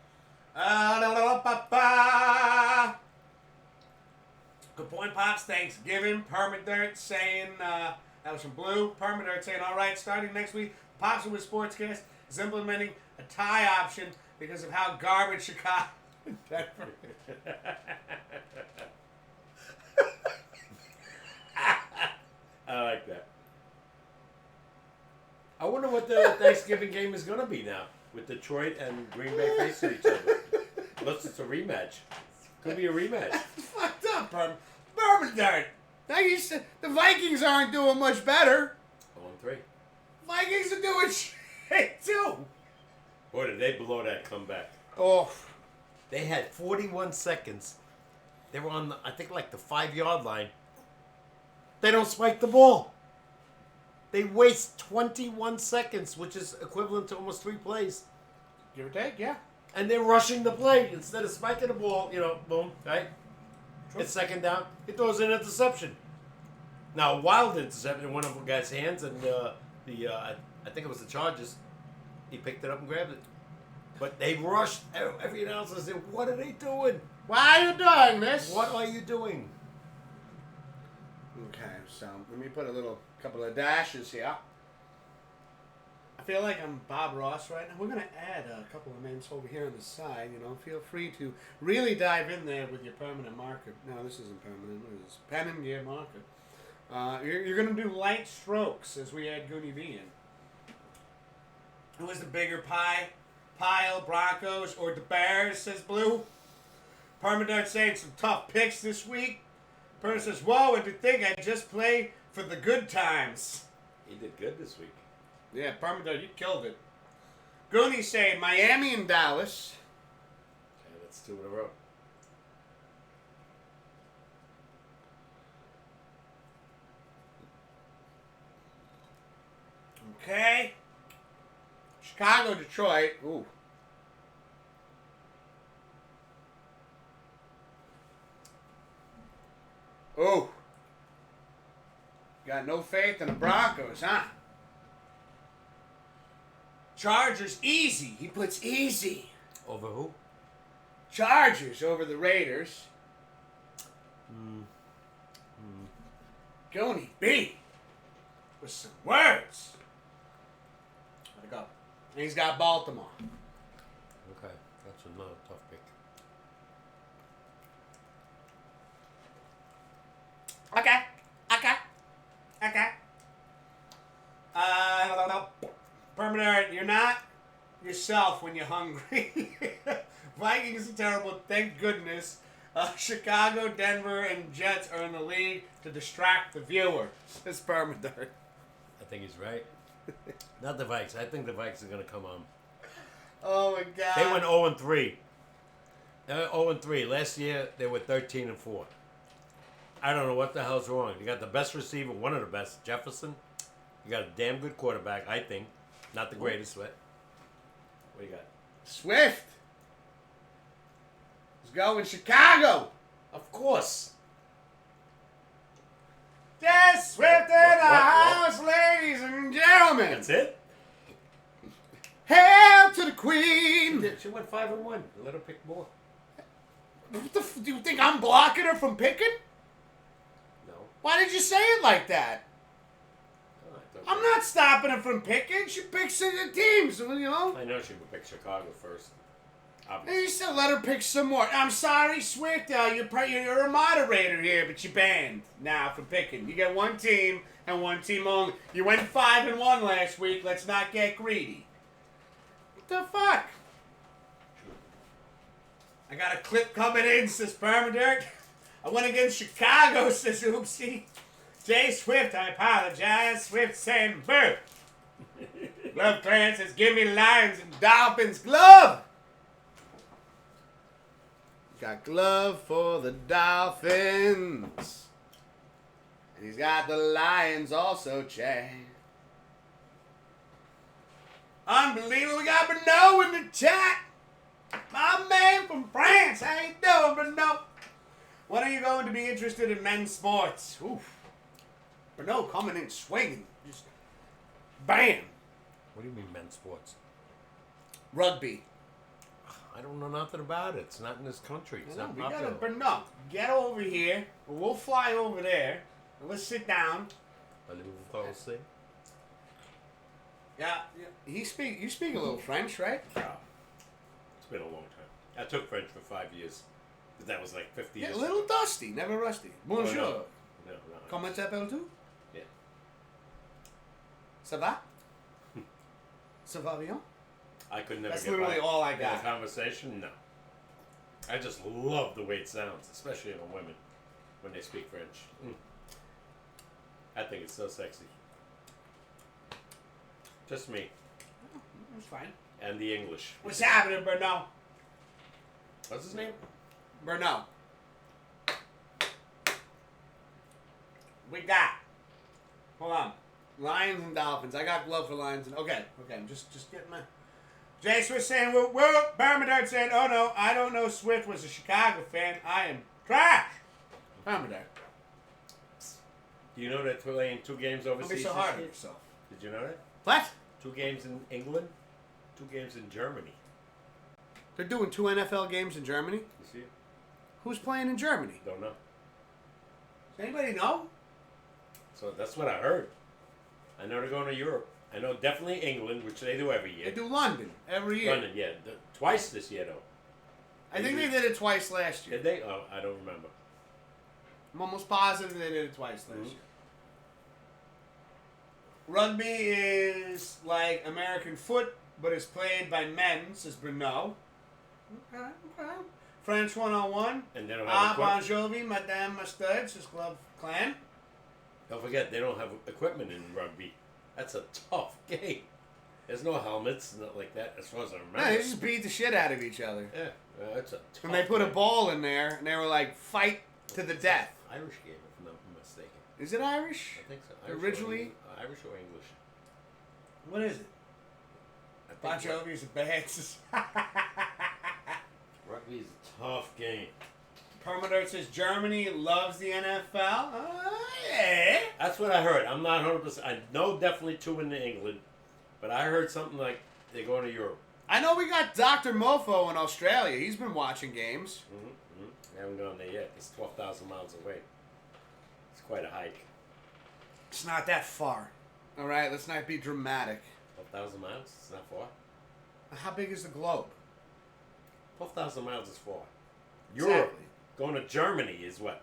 Speaker 2: Good point, Pops. Thanksgiving. Permadirt saying, that was from Blue. Permadirt saying, all right, starting next week, Pops with SportsCast is implementing a tie option because of how garbage Chicago and Denver.
Speaker 1: I like that. I wonder what the Thanksgiving game is going to be now with Detroit and Green Bay facing each other. Unless it's a rematch. Could be a rematch.
Speaker 2: Fucked up, Permadirt. Now you said the Vikings aren't doing much better.
Speaker 1: 0-3.
Speaker 2: Vikings are doing shit too.
Speaker 1: Boy, did they blow that comeback.
Speaker 2: Oh.
Speaker 1: They had 41 seconds. They were on, I think, like the 5-yard line. They don't spike the ball. They waste 21 seconds, which is equivalent to almost 3 plays.
Speaker 2: Give or take, yeah.
Speaker 1: And they're rushing the play. Instead of spiking the ball, boom, right? True. It's second down. He throws an interception. Now, a wild interception in one of the guy's hands, and I think it was the Chargers. He picked it up and grabbed it. But they rushed. Every announcer said, what are they doing?
Speaker 2: Why are you doing this?
Speaker 1: What are you doing?
Speaker 2: Okay, so let me put a couple of dashes here. I feel like I'm Bob Ross right now. We're going to add a couple of names over here on the side. Feel free to really dive in there with your permanent marker. No, this isn't permanent. This is pen and gear marker. You're going to do light strokes as we add Goonie V in. Who is the bigger pile, Broncos or the Bears, says Blue. Permadart saying some tough picks this week. Perma says, whoa, and to think I just play for the good times.
Speaker 1: He did good this week.
Speaker 2: Yeah, Permadart, you killed it. Goonies say Miami and Dallas.
Speaker 1: Okay, that's 2 in a row.
Speaker 2: Okay. Chicago, Detroit. Ooh. Ooh. Got no faith in the Broncos, huh? Chargers, easy. He puts easy.
Speaker 1: Over who?
Speaker 2: Chargers over the Raiders. Gooney B. With some words. Let it go. And he's got Baltimore.
Speaker 1: Okay, that's another tough pick.
Speaker 2: Okay. Permanent, you're not yourself when you're hungry. Vikings are terrible, thank goodness. Chicago, Denver, and Jets are in the league to distract the viewer. It's permanent.
Speaker 1: I think he's right. Not the Vikes. I think the Vikes are going to come on.
Speaker 2: Oh my God.
Speaker 1: They went 0-3. They went 0-3. Last year, they were 13-4. I don't know what the hell's wrong. You got the best receiver, one of the best, Jefferson. You got a damn good quarterback, I think. Not the greatest, but what do you got?
Speaker 2: Swift. Let's go in Chicago.
Speaker 1: Of course.
Speaker 2: Just Swift in the
Speaker 1: What?
Speaker 2: house, ladies and gentlemen.
Speaker 1: That's it?
Speaker 2: Hail to the queen.
Speaker 1: She went 5-1. Let her pick more.
Speaker 2: What the do you think I'm blocking her from picking?
Speaker 1: No.
Speaker 2: Why did you say it like that?
Speaker 1: Oh,
Speaker 2: I'm not stopping her from picking. She picks the teams, you know.
Speaker 1: I know she would pick Chicago first.
Speaker 2: And
Speaker 1: Obviously.
Speaker 2: you said let her pick some more. I'm sorry, Swift. You're a moderator here, but you're banned now from picking. You get one team and one team only. You went 5-1 last week. Let's not get greedy. What the fuck? I got a clip coming in, says Permadirt. I went against Chicago, says Oopsie. Jay Swift, I apologize. Swift saying burp. Glove Clan says, give me Lions and Dolphins glove. Got glove for the Dolphins. And he's got the Lions also, Che. Unbelievable. We got Bernard in the chat. My man from France. How you doing, Bernard? When are you going to be interested in men's sports? Oof. Bernard coming in swinging. Just bam.
Speaker 1: What do you mean men's sports?
Speaker 2: Rugby.
Speaker 1: I don't know nothing about it. It's not in this country. It's not
Speaker 2: We
Speaker 1: popular.
Speaker 2: gotta Bernard. Get over here. We'll fly over there. And let's sit down. Yeah. You speak a little French, right?
Speaker 1: Yeah. It's been a long time. I took French for 5 years. But that was like 50
Speaker 2: Yeah,
Speaker 1: years
Speaker 2: a little dusty, never rusty. Bonjour.
Speaker 1: no. No.
Speaker 2: Comment t'appelles-tu?
Speaker 1: Yeah.
Speaker 2: Ça va? Ça va bien?
Speaker 1: I could never
Speaker 2: That's
Speaker 1: get
Speaker 2: literally
Speaker 1: by
Speaker 2: all I
Speaker 1: in
Speaker 2: got.
Speaker 1: a conversation. No. I just love the way it sounds, especially in women when they speak French. I think it's so sexy. Just me
Speaker 2: That's fine.
Speaker 1: and the English.
Speaker 2: What's happening, Bernard?
Speaker 1: What's his name?
Speaker 2: Bernard. We got. Hold on. Lions and Dolphins. I got glove for Lions and okay. I'm just getting my. Jay Swift saying, well, Barmadart saying, oh no, I don't know Swift was a Chicago fan. I am trash. Barmadart.
Speaker 1: Do you know that they're playing 2 games overseas?
Speaker 2: Don't be so
Speaker 1: this
Speaker 2: hard on
Speaker 1: year?
Speaker 2: yourself.
Speaker 1: Did you know that?
Speaker 2: What?
Speaker 1: 2 games in England, 2 games in Germany.
Speaker 2: They're doing 2 NFL games in Germany?
Speaker 1: You see it?
Speaker 2: Who's playing in Germany?
Speaker 1: Don't know.
Speaker 2: Does anybody know?
Speaker 1: So that's what I heard. I know they're going to Europe. I know definitely England, which they do every
Speaker 2: They
Speaker 1: year.
Speaker 2: do London every year.
Speaker 1: London, yeah. Twice this year, though.
Speaker 2: I think they did it twice last year.
Speaker 1: Did they? Oh, I don't remember.
Speaker 2: I'm almost positive they did it twice last
Speaker 1: Mhm.
Speaker 2: year. Rugby is like American foot, but it's played by men, says Bruno. Okay. French 101.
Speaker 1: And they don't have
Speaker 2: Bon
Speaker 1: equipment.
Speaker 2: Jovi, Madame Mustard, says Glove Clan.
Speaker 1: Don't forget, they don't have equipment in rugby. That's a tough game. There's no helmets, not like that, as far as I remember.
Speaker 2: No, they just beat the shit out of each other.
Speaker 1: Yeah, it's a tough
Speaker 2: And they put a
Speaker 1: game.
Speaker 2: ball in there, and they were like, fight to the death.
Speaker 1: Irish game, if I'm not mistaken.
Speaker 2: Is it Irish?
Speaker 1: I think so.
Speaker 2: Originally?
Speaker 1: Irish or English?
Speaker 2: What is it?
Speaker 1: I
Speaker 2: Bon
Speaker 1: think
Speaker 2: Jovi's a band.
Speaker 1: rugby is a tough game.
Speaker 2: Permader says Germany loves the NFL. Oh, yeah.
Speaker 1: That's what I heard. I'm not 100%. I know definitely 2 in England, but I heard something like they're going to Europe.
Speaker 2: I know we got Dr. Mofo in Australia. He's been watching games.
Speaker 1: I haven't gone there yet. It's 12,000 miles away. It's quite a hike.
Speaker 2: It's not that far. All right, let's not be dramatic.
Speaker 1: 12,000 miles? It's not far.
Speaker 2: How big is the globe?
Speaker 1: 12,000 miles is far.
Speaker 2: Exactly.
Speaker 1: Europe, going to Germany is what?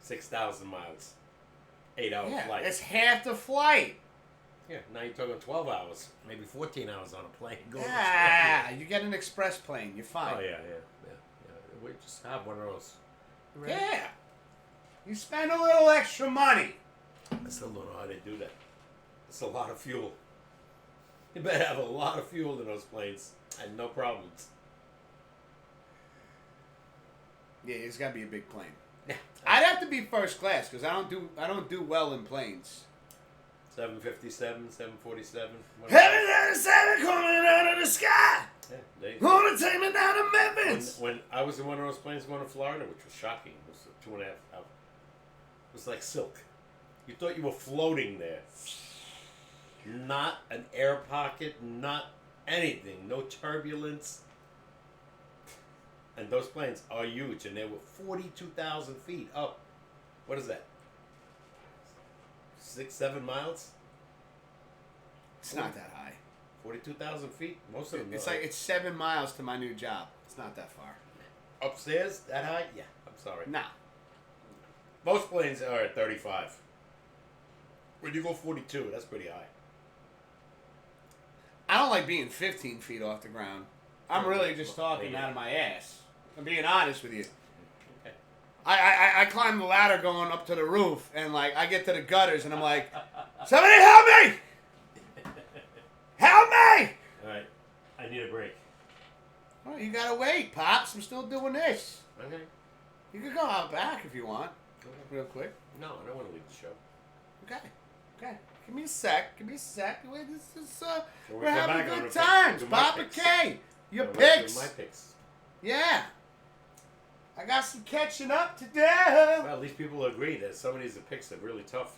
Speaker 1: 6,000 miles. 8-hour
Speaker 2: Yeah,
Speaker 1: flight.
Speaker 2: it's half the flight.
Speaker 1: Yeah, now you're talking 12 hours, maybe 14 hours on a plane. Going to
Speaker 2: Ah,
Speaker 1: Germany.
Speaker 2: you get an express plane. You're fine.
Speaker 1: Oh, yeah. We just have one of those.
Speaker 2: Yeah. You spend a little extra money.
Speaker 1: I still don't know how they do that. It's a lot of fuel. You better have a lot of fuel in those planes and no problems.
Speaker 2: Yeah, it's got to be a big plane.
Speaker 1: Yeah.
Speaker 2: I'd have to be first class because I don't do well in planes.
Speaker 1: 757, 747.
Speaker 2: Heaven and seven coming out of the sky.
Speaker 1: Yeah, they,
Speaker 2: Wanna take me down to Memphis?
Speaker 1: when I was in one of those planes going to Florida, which was shocking, it was 2.5 hours. It was like silk. You thought you were floating there. Not an air pocket, not anything, no turbulence. And those planes are huge, and they were 42,000 feet up. What is that? 6-7 miles?
Speaker 2: It's not that high.
Speaker 1: 42,000 feet? Most of them.
Speaker 2: It's 7 miles to my new job. It's not that far.
Speaker 1: Upstairs, that high? Yeah, I'm sorry.
Speaker 2: Nah.
Speaker 1: Most planes are at 35. When you go 42, that's pretty high.
Speaker 2: I don't like being 15 feet off the ground. I'm really just talking out of my ass. I'm being honest with you.
Speaker 1: Okay.
Speaker 2: I climbed the ladder going up to the roof, and like I get to the gutters, and I'm like, somebody help me! Help me!
Speaker 1: All right. I need a break.
Speaker 2: Oh, you gotta wait, Pops. I'm still doing this.
Speaker 1: Okay.
Speaker 2: You can go out back if you want, real quick.
Speaker 1: No, I don't want to leave the show.
Speaker 2: Okay. Give me a sec. Wait, this is
Speaker 1: So
Speaker 2: we're
Speaker 1: come
Speaker 2: having
Speaker 1: back, I'm
Speaker 2: good
Speaker 1: gonna
Speaker 2: times.
Speaker 1: do my
Speaker 2: Papa
Speaker 1: picks.
Speaker 2: K, your
Speaker 1: I'm gonna do
Speaker 2: picks.
Speaker 1: My picks.
Speaker 2: Yeah. I got some catching up to do.
Speaker 1: Well, at least people agree that some of these picks are really tough.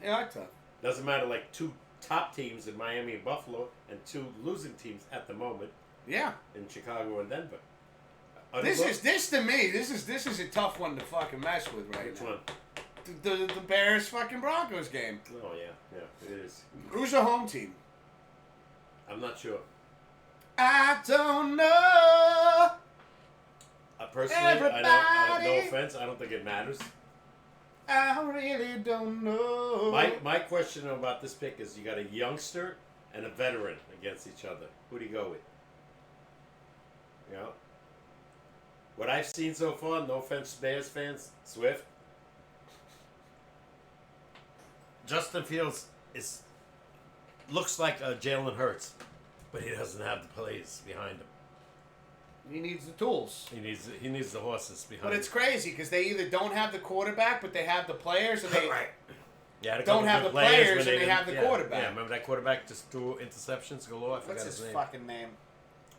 Speaker 2: They are tough.
Speaker 1: Doesn't matter, like 2 top teams in Miami and Buffalo, and 2 losing teams at the moment
Speaker 2: Yeah.
Speaker 1: in Chicago and Denver.
Speaker 2: This to me. This is a tough one to fucking mess with right
Speaker 1: Which
Speaker 2: now.
Speaker 1: one?
Speaker 2: The Bears fucking Broncos game.
Speaker 1: Oh yeah, it is.
Speaker 2: Who's the home team?
Speaker 1: I'm not sure.
Speaker 2: I don't know.
Speaker 1: Personally, I don't. No
Speaker 2: Everybody.
Speaker 1: offense, I don't think it matters.
Speaker 2: I really don't know.
Speaker 1: My question about this pick is: you got a youngster and a veteran against each other. Who do you go with? You know, what I've seen so far. No offense, Bears fans. Swift. Justin Fields looks like Jalen Hurts, but he doesn't have the plays behind him.
Speaker 2: He needs the tools.
Speaker 1: He needs the horses behind
Speaker 2: But
Speaker 1: him.
Speaker 2: it's crazy because they either don't have the quarterback, but they have the players, and they
Speaker 1: Right. Yeah, a
Speaker 2: don't
Speaker 1: couple
Speaker 2: have
Speaker 1: good
Speaker 2: the players,
Speaker 1: when
Speaker 2: and they
Speaker 1: didn't-
Speaker 2: have the quarterback.
Speaker 1: Yeah, remember that quarterback just threw interceptions galore? I forgot
Speaker 2: What's
Speaker 1: his
Speaker 2: his
Speaker 1: name.
Speaker 2: fucking name?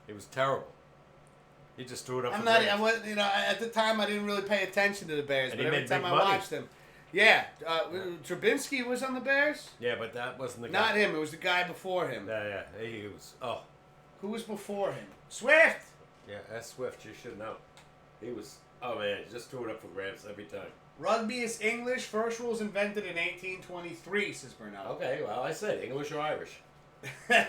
Speaker 1: He was terrible. He just threw it up.
Speaker 2: I'm
Speaker 1: for
Speaker 2: not.
Speaker 1: grabs.
Speaker 2: I was, at the time I didn't really pay attention to the Bears,
Speaker 1: And
Speaker 2: but
Speaker 1: he
Speaker 2: every
Speaker 1: made
Speaker 2: time
Speaker 1: big
Speaker 2: I
Speaker 1: money.
Speaker 2: watched them, yeah, Trubinsky was on the Bears.
Speaker 1: Yeah, but that wasn't the guy.
Speaker 2: Not him. It was the guy before him.
Speaker 1: Yeah, he was. Oh,
Speaker 2: Who was before him? Swift.
Speaker 1: yeah, that's Swift. You should know. He was. Oh man, he just threw it up for grabs every time.
Speaker 2: Rugby is English. First rules invented in 1823, says Bernal.
Speaker 1: Okay, well I said English or Irish. Yeah.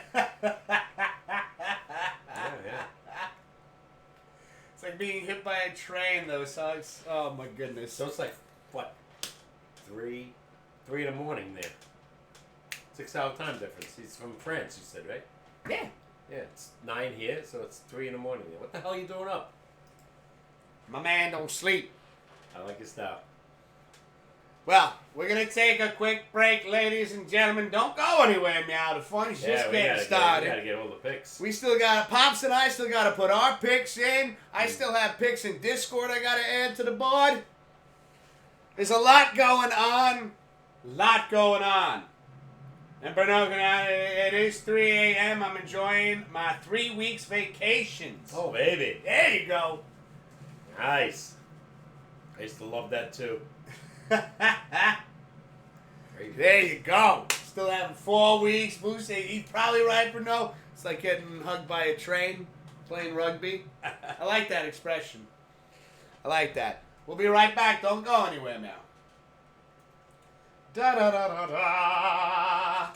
Speaker 2: It's like being hit by a train, though. So it's, oh my goodness.
Speaker 1: So it's like what? 3 in the morning there. 6-hour time difference. He's from France, you said, right?
Speaker 2: Yeah.
Speaker 1: Yeah, it's 9 here, so it's 3 in the morning there. What the hell are you doing up?
Speaker 2: My man don't sleep.
Speaker 1: I like your style.
Speaker 2: Well, we're going to take a quick break, ladies and gentlemen. Don't go anywhere, Meow. The fun's just getting started.
Speaker 1: We gotta get all the picks.
Speaker 2: We still got, Pops and I still got to put our picks in. I still have picks in Discord I got to add to the board. There's a lot going on. And Bernard, it is 3 a.m. I'm enjoying my 3 weeks vacations.
Speaker 1: Oh, baby.
Speaker 2: There you go.
Speaker 1: Nice. I used to love that too.
Speaker 2: There you go. Still having 4 weeks. Moose, he's probably right, Bruno. It's like getting hugged by a train playing rugby. I like that expression. I like that. We'll be right back. Don't go anywhere now. Da da da da da.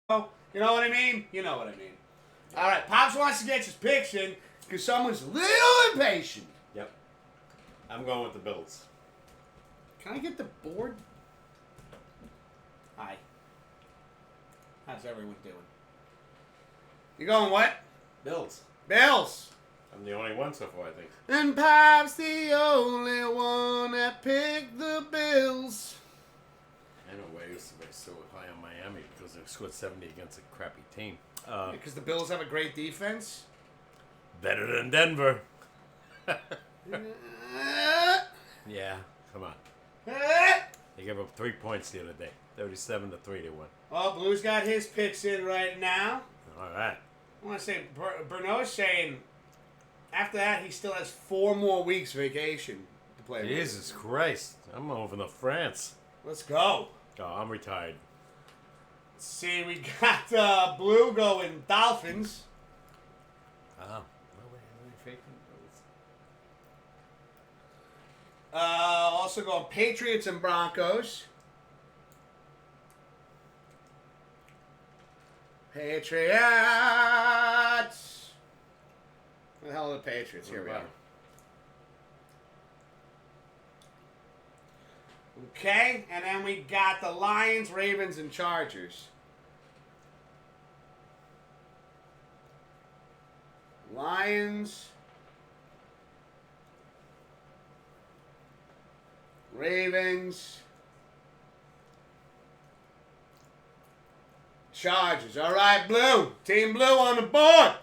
Speaker 2: You know what I mean? You know what I mean. All right, Pops wants to get his picks in because someone's a little impatient.
Speaker 1: Yep. I'm going with the Bills.
Speaker 2: Can I get the board? Hi. How's everyone doing? You going what?
Speaker 1: Bills.
Speaker 2: Bills.
Speaker 1: I'm the only one so far, I think.
Speaker 2: And Pop's the only one that picked the Bills.
Speaker 1: I know why I used to be so high on Miami because they scored 70 against a crappy team.
Speaker 2: Because the Bills have a great defense.
Speaker 1: Better than Denver. Yeah, come on. They gave up 3 points the other day. 37-3 they won.
Speaker 2: Well, Blue's got his picks in right now.
Speaker 1: All right.
Speaker 2: I want to say, Bernard's saying after that he still has 4 more weeks vacation to play with.
Speaker 1: Jesus Christ. I'm moving to France.
Speaker 2: Let's go.
Speaker 1: Oh, I'm retired.
Speaker 2: Let's see, we got Blue going Dolphins.
Speaker 1: Oh. No way. Faking.
Speaker 2: Also going Patriots and Broncos. Patriots. Where the hell are the Patriots? Here we are. Okay, and then we got the Lions, Ravens, and Chargers. Lions, Ravens, Chargers. All right, Blue. Team Blue on the board.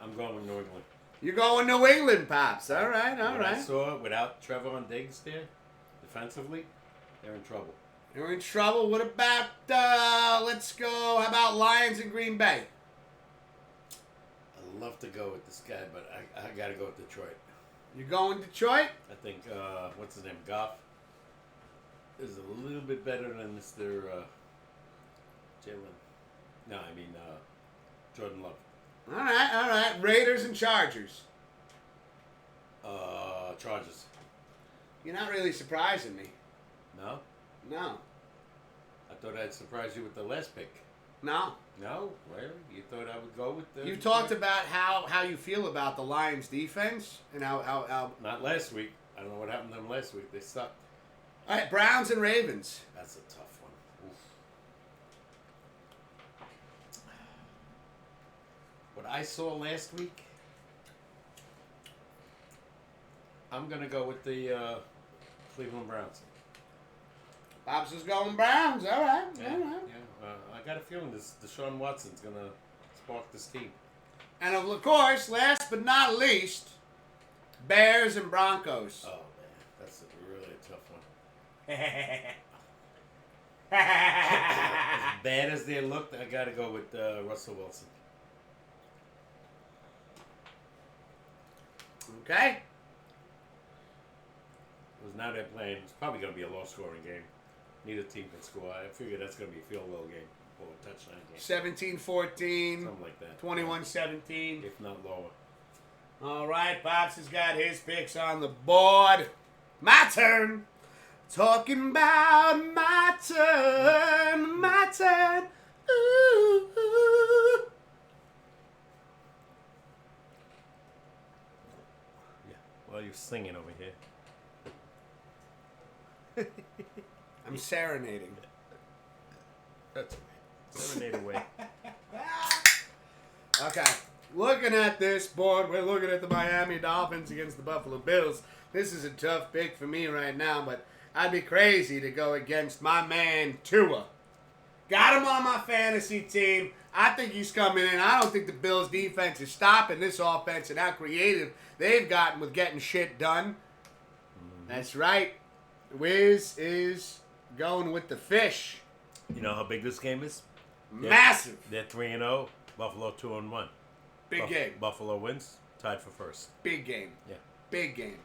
Speaker 1: I'm going with New England.
Speaker 2: You're going New England, Pops. All right, all
Speaker 1: What
Speaker 2: right.
Speaker 1: I saw without Trevor on Diggs there, defensively, they're in trouble.
Speaker 2: You're in trouble. What about, let's go, how about Lions and Green Bay?
Speaker 1: I'd love to go with this guy, but I got to go with Detroit.
Speaker 2: You going Detroit?
Speaker 1: I think, what's his name, Goff, is a little bit better than Mr. Jalen. No, I mean Jordan Love.
Speaker 2: All right. Raiders and Chargers.
Speaker 1: Chargers.
Speaker 2: You're not really surprising me.
Speaker 1: No?
Speaker 2: No.
Speaker 1: I thought I'd surprise you with the last pick.
Speaker 2: No.
Speaker 1: No? Really? You thought I would go with the...
Speaker 2: You talked about how you feel about the Lions defense and how
Speaker 1: Not last week. I don't know what happened to them last week. They sucked.
Speaker 2: All right, Browns and Ravens.
Speaker 1: That's a tough one. Oof. What I saw last week, I'm going to go with the Cleveland Browns.
Speaker 2: Bob's is going Browns. All right.
Speaker 1: Yeah,
Speaker 2: All right.
Speaker 1: yeah. I got a feeling this Deshaun Watson's going to spark this team.
Speaker 2: And of course, last but not least, Bears and Broncos.
Speaker 1: Oh, man. That's really a tough one. As bad as they looked, I got to go with Russell Wilson.
Speaker 2: Okay.
Speaker 1: Because now they're playing, it's probably going to be a low-scoring game. Neither team can score. I figure that's going to be a field goal game or a touchdown game.
Speaker 2: 17-14.
Speaker 1: Something like that.
Speaker 2: 21-17.
Speaker 1: If not lower.
Speaker 2: All right, Bob's has got his picks on the board. My turn. Talking about my turn. My turn. Ooh, ooh.
Speaker 1: Yeah. Well, you're singing over here.
Speaker 2: I'm serenading.
Speaker 1: That's okay. Serenade away.
Speaker 2: Okay. Looking at this board, we're looking at the Miami Dolphins against the Buffalo Bills. This is a tough pick for me right now, but I'd be crazy to go against my man Tua. Got him on my fantasy team. I think he's coming in. I don't think the Bills' defense is stopping this offense and how creative they've gotten with getting shit done. That's right. Wiz is going with the fish.
Speaker 1: You know how big this game is?
Speaker 2: Massive.
Speaker 1: They're 3-0. Buffalo 2-1.
Speaker 2: Big game.
Speaker 1: Buffalo wins. Tied for first.
Speaker 2: Big game.
Speaker 1: Yeah.
Speaker 2: Big game.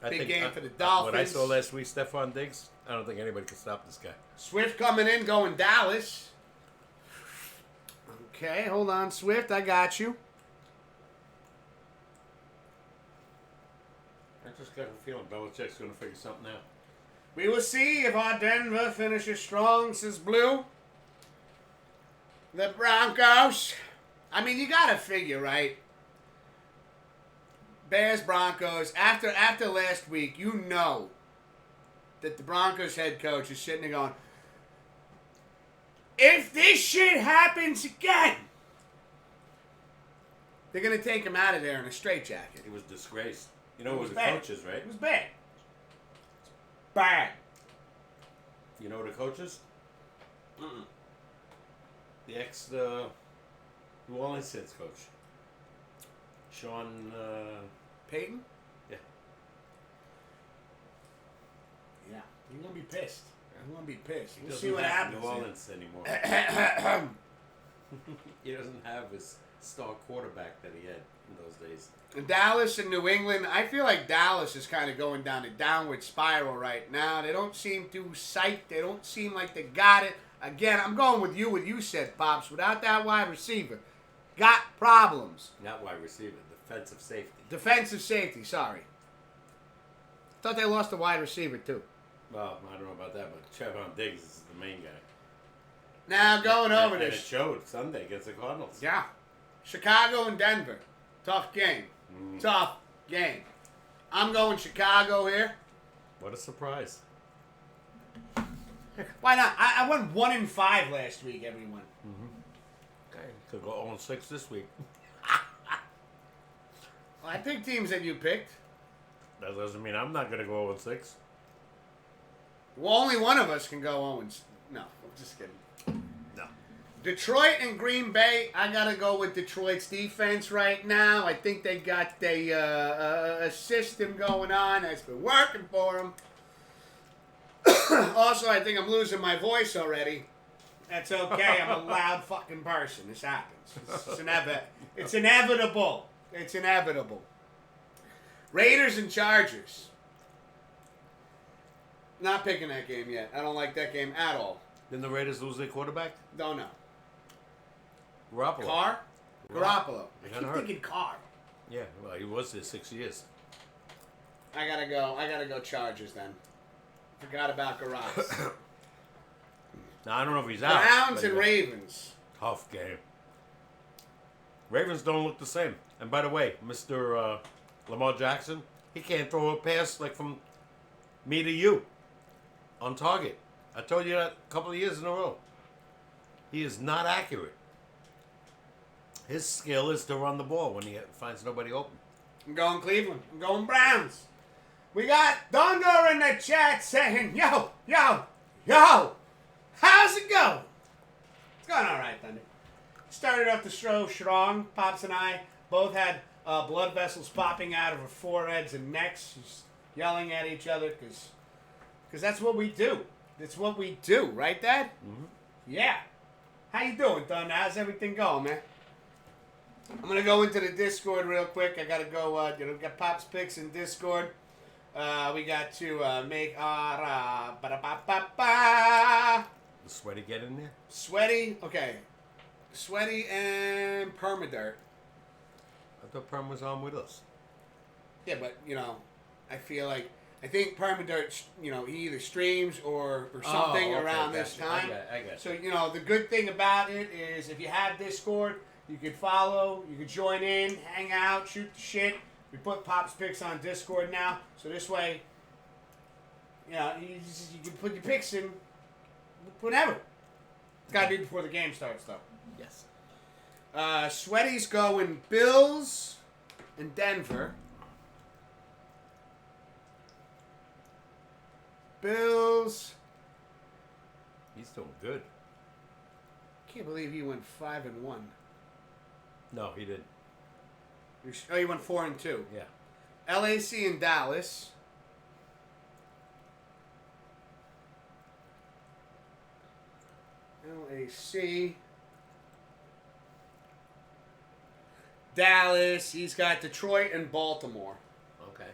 Speaker 1: I
Speaker 2: Big
Speaker 1: think,
Speaker 2: game for the Dolphins.
Speaker 1: What I saw last week, Stephon Diggs, I don't think anybody can stop this guy.
Speaker 2: Swift coming in, going Dallas. Okay, hold on, Swift. I got you.
Speaker 1: I just got a feeling Belichick's going to figure something out.
Speaker 2: We will see if our Denver finishes strong, says Blue. The Broncos. I mean, you got to figure, right? Bears, Broncos. After last week, you know that the Broncos head coach is sitting there going, if this shit happens again, they're going to take him out of there in a straitjacket.
Speaker 1: He was disgraced. You know, it was the
Speaker 2: bad.
Speaker 1: coaches, right?
Speaker 2: It was bad. Bad.
Speaker 1: You know the coaches?
Speaker 2: Mm-mm.
Speaker 1: The New Orleans Saints coach. Sean,
Speaker 2: Peyton?
Speaker 1: Yeah.
Speaker 2: Yeah. He's going to be pissed. He's going to be pissed.
Speaker 1: He
Speaker 2: We'll
Speaker 1: doesn't
Speaker 2: see what
Speaker 1: have
Speaker 2: happens.
Speaker 1: New Orleans anymore. He doesn't have his star quarterback that he had in those days.
Speaker 2: Dallas and New England, I feel like Dallas is kind of going down a downward spiral right now. They don't seem too psyched. They don't seem like they got it. Again, I'm going with you, what you said, Pops. Without that wide receiver, got problems.
Speaker 1: Not wide receiver, defensive safety.
Speaker 2: Defensive safety, sorry. Thought they lost a wide receiver, too.
Speaker 1: Well, I don't know about that, but Trevon Diggs is the main guy.
Speaker 2: Now, going over
Speaker 1: And it
Speaker 2: this.
Speaker 1: showed Sunday against the Cardinals.
Speaker 2: Yeah. Chicago and Denver. Tough game. Tough game. I'm going Chicago here.
Speaker 1: What a surprise.
Speaker 2: Why not? I won 1-5 last week, everyone.
Speaker 1: Okay. Could go 0-6 this week.
Speaker 2: Well, I picked teams that you picked.
Speaker 1: That doesn't mean I'm not going to go 0-6.
Speaker 2: Well, only one of us can go 0. No, I'm just kidding.
Speaker 1: No.
Speaker 2: Detroit and Green Bay, I got to go with Detroit's defense right now. I think they got a system going on that's been working for them. Also, I think I'm losing my voice already. That's okay. I'm a loud fucking person. This happens. It's inevitable. It's inevitable. Raiders and Chargers. Not picking that game yet. I don't like that game at all.
Speaker 1: Didn't the Raiders lose their quarterback?
Speaker 2: Don't know.
Speaker 1: Garoppolo.
Speaker 2: Carr? Garoppolo.
Speaker 1: He
Speaker 2: I
Speaker 1: got
Speaker 2: keep
Speaker 1: hurt.
Speaker 2: thinking Carr.
Speaker 1: Yeah, well, he was there 6 years.
Speaker 2: I gotta go Chargers then. Forgot about Garoppolo.
Speaker 1: Now, I don't know if he's out.
Speaker 2: Browns
Speaker 1: but
Speaker 2: and Ravens.
Speaker 1: Tough game. Ravens don't look the same. And by the way, Mr. Lamar Jackson, he can't throw a pass like from me to you on target. I told you that a couple of years in a row. He is not accurate. His skill is to run the ball when he finds nobody open.
Speaker 2: I'm going Cleveland. I'm going Browns. We got Thunder in the chat saying, yo, how's it going? It's going all right, Thunder. Started off the show strong. Pops and I both had blood vessels popping out of our foreheads and necks, just yelling at each other because that's what we do. That's what we do, right, Dad?
Speaker 1: Mm-hmm.
Speaker 2: Yeah. How you doing, Thunder? How's everything going, man? I'm gonna go into the Discord real quick. I gotta go. Got Pop's picks in Discord. We got to make our
Speaker 1: The sweaty get in there?
Speaker 2: Sweaty. Okay, Sweaty and Permadirt.
Speaker 1: I thought Perm was on with us.
Speaker 2: Yeah, but I think Permadirt. He either streams or something around this time.
Speaker 1: I got
Speaker 2: So the good thing about it is if you have Discord, you could follow, you could join in, hang out, shoot the shit. We put Pop's picks on Discord now, so this way, you can put your picks in whenever. It's got to be before the game starts, though.
Speaker 1: Yes.
Speaker 2: Sweaty's going Bills and Denver. Bills.
Speaker 1: He's doing good.
Speaker 2: Can't believe he went 5-1.
Speaker 1: No, he didn't.
Speaker 2: Oh, you went 4-2.
Speaker 1: Yeah.
Speaker 2: LAC and Dallas. LAC. Dallas. He's got Detroit and Baltimore.
Speaker 1: Okay.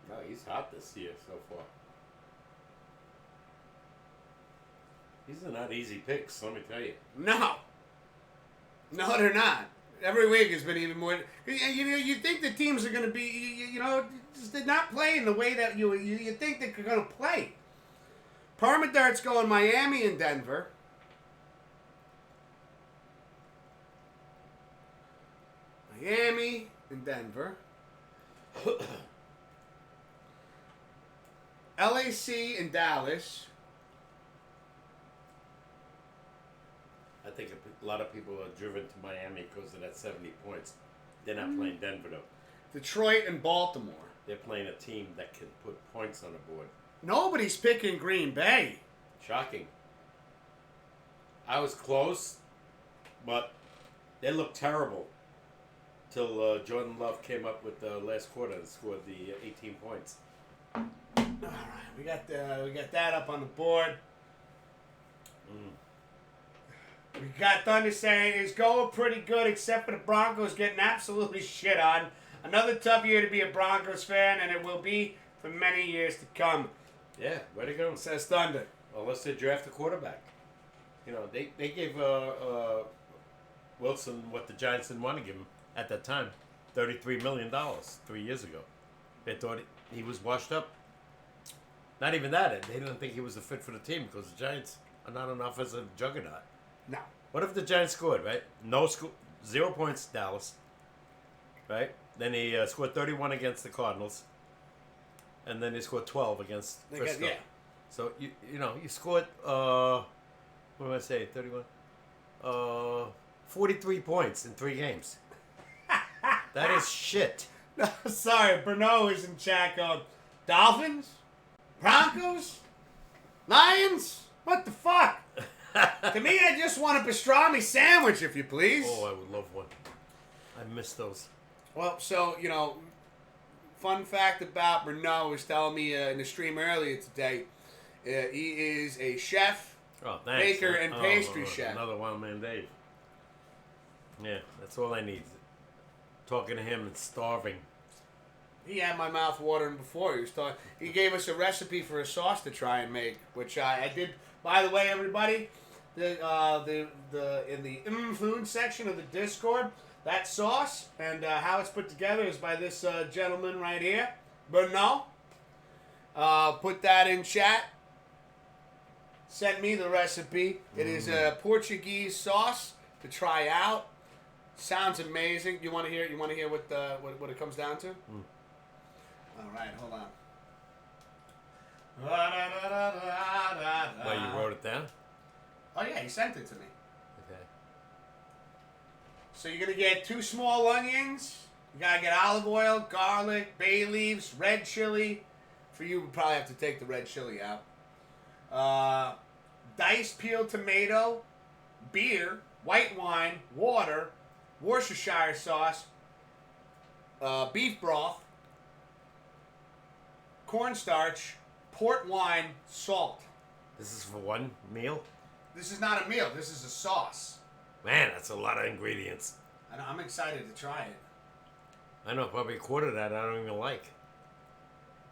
Speaker 1: No, he's hot this year so far. These are not easy picks, let me tell you.
Speaker 2: No, they're not. Every week has been even more. You think the teams are going to be, they're not playing the way that you think they're going to play. Permadirt's going Miami and Denver. Miami and Denver. LAC and Dallas.
Speaker 1: I think a lot of people are driven to Miami because of that 70 points. They're not playing Denver, though.
Speaker 2: Detroit and Baltimore.
Speaker 1: They're playing a team that can put points on the board.
Speaker 2: Nobody's picking Green Bay.
Speaker 1: Shocking. I was close, but they looked terrible till Jordan Love came up with the last quarter and scored the 18 points.
Speaker 2: All right, we got that up on the board. We got Thunder saying it's going pretty good, except for the Broncos getting absolutely shit on. Another tough year to be a Broncos fan, and it will be for many years to come.
Speaker 1: Yeah, way to go.
Speaker 2: Says Thunder.
Speaker 1: Unless they draft a quarterback. You know, they gave Wilson what the Giants didn't want to give him at that time, $33 million 3 years ago. They thought he was washed up. Not even that. They didn't think he was a fit for the team because the Giants are not an offensive juggernaut.
Speaker 2: No.
Speaker 1: What if the Giants scored, right? 0 points, Dallas. Right? Then he scored 31 against the Cardinals. And then he scored 12 against Frisco.
Speaker 2: Yeah.
Speaker 1: So, you scored, what do I say, 31? 43 points in 3 games. That is shit.
Speaker 2: No, sorry, Bruno is in chat going, Dolphins? Broncos? Lions? What the fuck? To me, I just want a pastrami sandwich, if you please.
Speaker 1: Oh, I would love one. I miss those.
Speaker 2: Well, so, fun fact about Bruno was telling me in the stream earlier today, he is a chef, baker, and pastry chef.
Speaker 1: Another wild man Dave. Yeah, that's all I need. Talking to him and starving.
Speaker 2: He had my mouth watering before. He gave us a recipe for a sauce to try and make, which I did. By the way, everybody, in the food section of the Discord, that sauce and how it's put together is by this gentleman right here, Bruno. Put that in chat. Send me the recipe. It is a Portuguese sauce to try out. Sounds amazing. You want to hear? You want to hear what it comes down to? All right, hold on.
Speaker 1: Well, you wrote it down?
Speaker 2: Oh yeah, he sent it to me.
Speaker 1: Okay.
Speaker 2: So you're gonna get 2 small onions. You gotta get olive oil, garlic, bay leaves, red chili. For you, we probably have to take the red chili out. Diced peeled tomato, beer, white wine, water, Worcestershire sauce, beef broth, cornstarch, port wine, salt.
Speaker 1: This is for one meal?
Speaker 2: This is not a meal. This is a sauce.
Speaker 1: Man, that's a lot of ingredients.
Speaker 2: And I'm excited to try it.
Speaker 1: I know, probably a quarter of that I don't even like.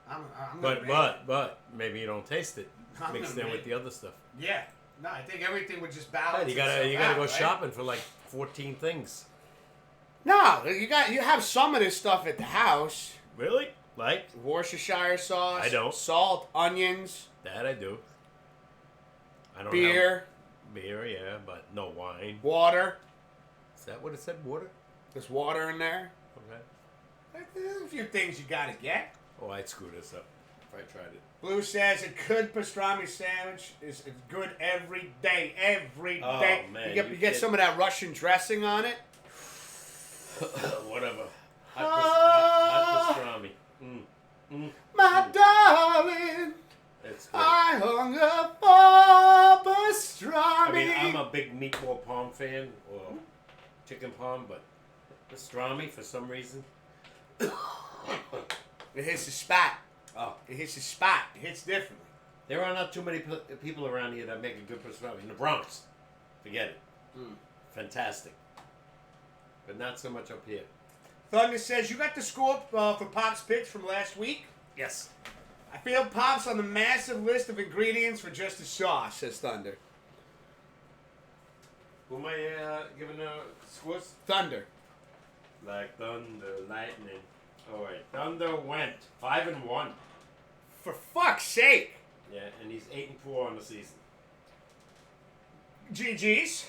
Speaker 2: I'm gonna make it.
Speaker 1: But maybe you don't taste it.
Speaker 2: I'm
Speaker 1: Mixed
Speaker 2: gonna
Speaker 1: in with
Speaker 2: make
Speaker 1: the other stuff.
Speaker 2: Yeah. No, I think everything would just balance.
Speaker 1: You gotta
Speaker 2: itself
Speaker 1: go
Speaker 2: out, right?
Speaker 1: shopping for like 14 things.
Speaker 2: No, you have some of this stuff at the house.
Speaker 1: Really? Like?
Speaker 2: Worcestershire sauce.
Speaker 1: I don't.
Speaker 2: Salt, onions.
Speaker 1: That I do. I don't
Speaker 2: Beer.
Speaker 1: Beer, yeah, but no wine.
Speaker 2: Water.
Speaker 1: Is that what it said? Water?
Speaker 2: There's water in there.
Speaker 1: Okay.
Speaker 2: There's a few things you gotta get.
Speaker 1: Oh, I'd screw this up if I tried it.
Speaker 2: Blue says a good pastrami sandwich is good every day. Every
Speaker 1: Oh,
Speaker 2: day.
Speaker 1: man,
Speaker 2: you get some of that Russian dressing on it.
Speaker 1: Whatever. Hot pastrami.
Speaker 2: My darling,
Speaker 1: It's good.
Speaker 2: I hunger for pastrami.
Speaker 1: I mean, I'm a big meatball palm fan, or chicken palm, but pastrami, for some reason.
Speaker 2: It hits the spot.
Speaker 1: Oh.
Speaker 2: It hits the spot. It hits differently.
Speaker 1: There are not too many people around here that make a good pastrami. In the Bronx, forget it. Fantastic. But not so much up here.
Speaker 2: Thunder says, you got the score for Pop's picks from last week?
Speaker 1: Yes.
Speaker 2: I feel Pop's on the massive list of ingredients for just a sauce, says Thunder.
Speaker 1: Who am I giving scores?
Speaker 2: Thunder.
Speaker 1: Like thunder, lightning. All right. Thunder went 5-1.
Speaker 2: For fuck's sake.
Speaker 1: Yeah, and he's 8-4 on the season.
Speaker 2: GG's.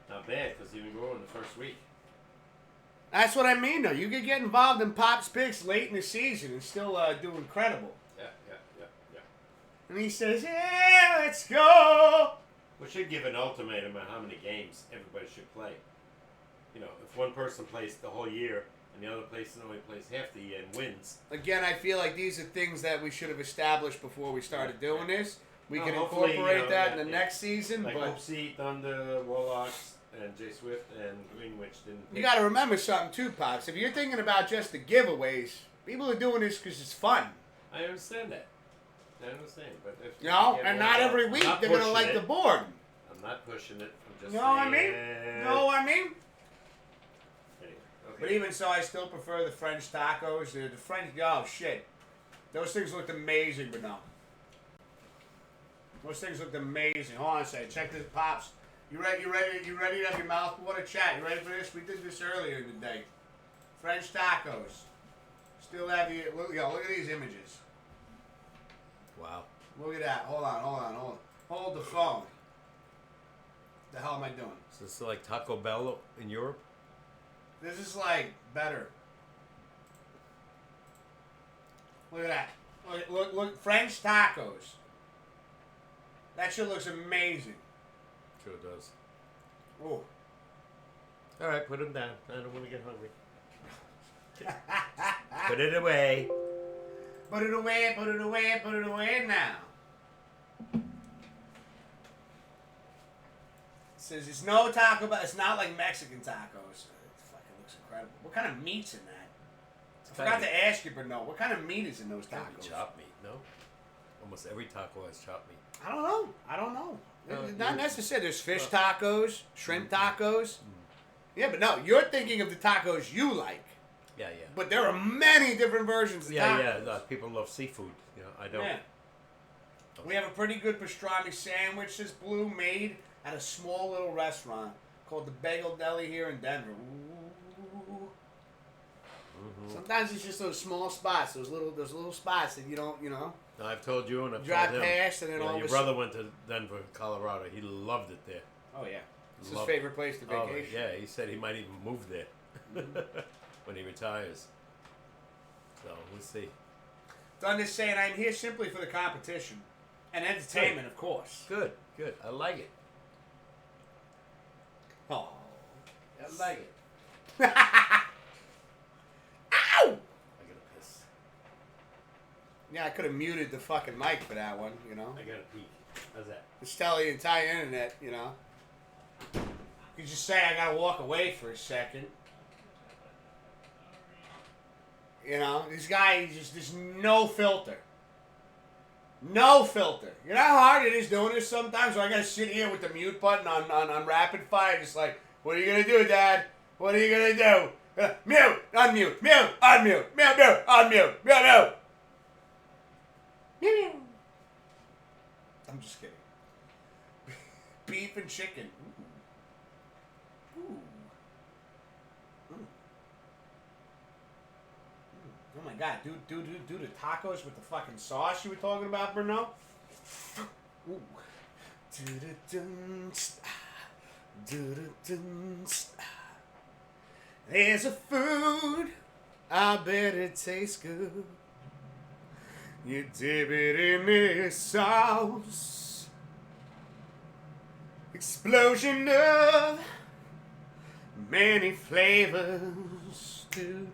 Speaker 1: Not bad, because he didn't go in the first week.
Speaker 2: That's what I mean, though. You could get involved in Pop's picks late in the season and still do incredible.
Speaker 1: Yeah.
Speaker 2: And he says, "Yeah, let's go."
Speaker 1: We should give an ultimatum on how many games everybody should play. You know, if one person plays the whole year and the other person only plays half the year and wins.
Speaker 2: Again, I feel like these are things that we should have established before we started doing this. We
Speaker 1: Well,
Speaker 2: can
Speaker 1: hopefully,
Speaker 2: incorporate
Speaker 1: you know,
Speaker 2: that in the
Speaker 1: yeah.
Speaker 2: next season,
Speaker 1: Like
Speaker 2: but
Speaker 1: Oopsie, Thunder, Warlocks, and Jay Swift and Greenwich didn't.
Speaker 2: you got to remember something too, Pops. If you're thinking about just the giveaways, people are doing this because it's fun.
Speaker 1: I understand that. I understand, but if
Speaker 2: You know,
Speaker 1: yeah,
Speaker 2: and
Speaker 1: well,
Speaker 2: not every
Speaker 1: I'm
Speaker 2: week
Speaker 1: not
Speaker 2: they're going to
Speaker 1: pushing
Speaker 2: like
Speaker 1: it.
Speaker 2: the board.
Speaker 1: I'm not pushing it. I'm just
Speaker 2: You know what I
Speaker 1: saying.
Speaker 2: mean? You know what I mean?
Speaker 1: Anyway, okay.
Speaker 2: But even so, I still prefer the French tacos. The French, oh shit. Those things looked amazing, but no. Those things looked amazing. Hold on a second. Check this, Pops. You ready to have your mouth water chat? You ready for this? We did this earlier in the day. French tacos. Still have you, look at these images.
Speaker 1: Wow.
Speaker 2: Look at that. Hold on. Hold the phone. The hell am I doing?
Speaker 1: So this is like Taco Bell in Europe?
Speaker 2: This is like better. Look at that. Look. French tacos. That shit looks amazing.
Speaker 1: Sure does.
Speaker 2: Oh.
Speaker 1: All right, put them down. I don't want to get hungry. Put it away.
Speaker 2: Put it away now. It says it's no Taco Bell. It's not like Mexican tacos. It fucking looks incredible. What kind of meat's in that? I forgot to ask you, but no. What kind of meat is in those
Speaker 1: Gotta be
Speaker 2: tacos?
Speaker 1: chopped meat, no? Almost every taco has chopped meat.
Speaker 2: I don't know. Not
Speaker 1: you-
Speaker 2: necessarily. There's fish tacos, shrimp tacos. Yeah, but no, you're thinking of the tacos you like.
Speaker 1: Yeah.
Speaker 2: But there are many different versions of tacos.
Speaker 1: Yeah. People love seafood. You know, I don't.
Speaker 2: Yeah. We have a pretty good pastrami sandwich, this Blue made at a small little restaurant called the Bagel Deli here in Denver. Ooh. Sometimes it's just those small spots, those little spots that you don't,
Speaker 1: No, I've told you and I've
Speaker 2: drive
Speaker 1: told him.
Speaker 2: past and then all
Speaker 1: Your
Speaker 2: of a
Speaker 1: brother went to Denver, Colorado. He loved it there.
Speaker 2: Oh yeah, it's his
Speaker 1: Loved
Speaker 2: favorite place to
Speaker 1: Oh,
Speaker 2: vacation.
Speaker 1: yeah, he said he might even move there when he retires. So we'll see.
Speaker 2: Thunder's saying I'm here simply for the competition and entertainment, of course.
Speaker 1: Good. I like it.
Speaker 2: Oh,
Speaker 1: I like it.
Speaker 2: ow!
Speaker 1: I gotta piss.
Speaker 2: Yeah, I could have muted the fucking mic for that one,
Speaker 1: I gotta pee. How's that?
Speaker 2: Just tell the entire internet, You just say I gotta walk away for a second. This guy, there's no filter. No filter. You know how hard it is doing this sometimes? Where I gotta sit here with the mute button on rapid fire, just like, what are you gonna do, Dad? What are you gonna do? Mute, unmute, mute, unmute, mute, mute, unmute, mute, mute. Meow. I'm just kidding. Beef and chicken. Ooh. Ooh. Mm. Oh my God, do the tacos with the fucking sauce you were talking about, Bruno? Ooh. There's a food, I bet it tastes good. You dip it in this sauce. Explosion of many flavors. Do.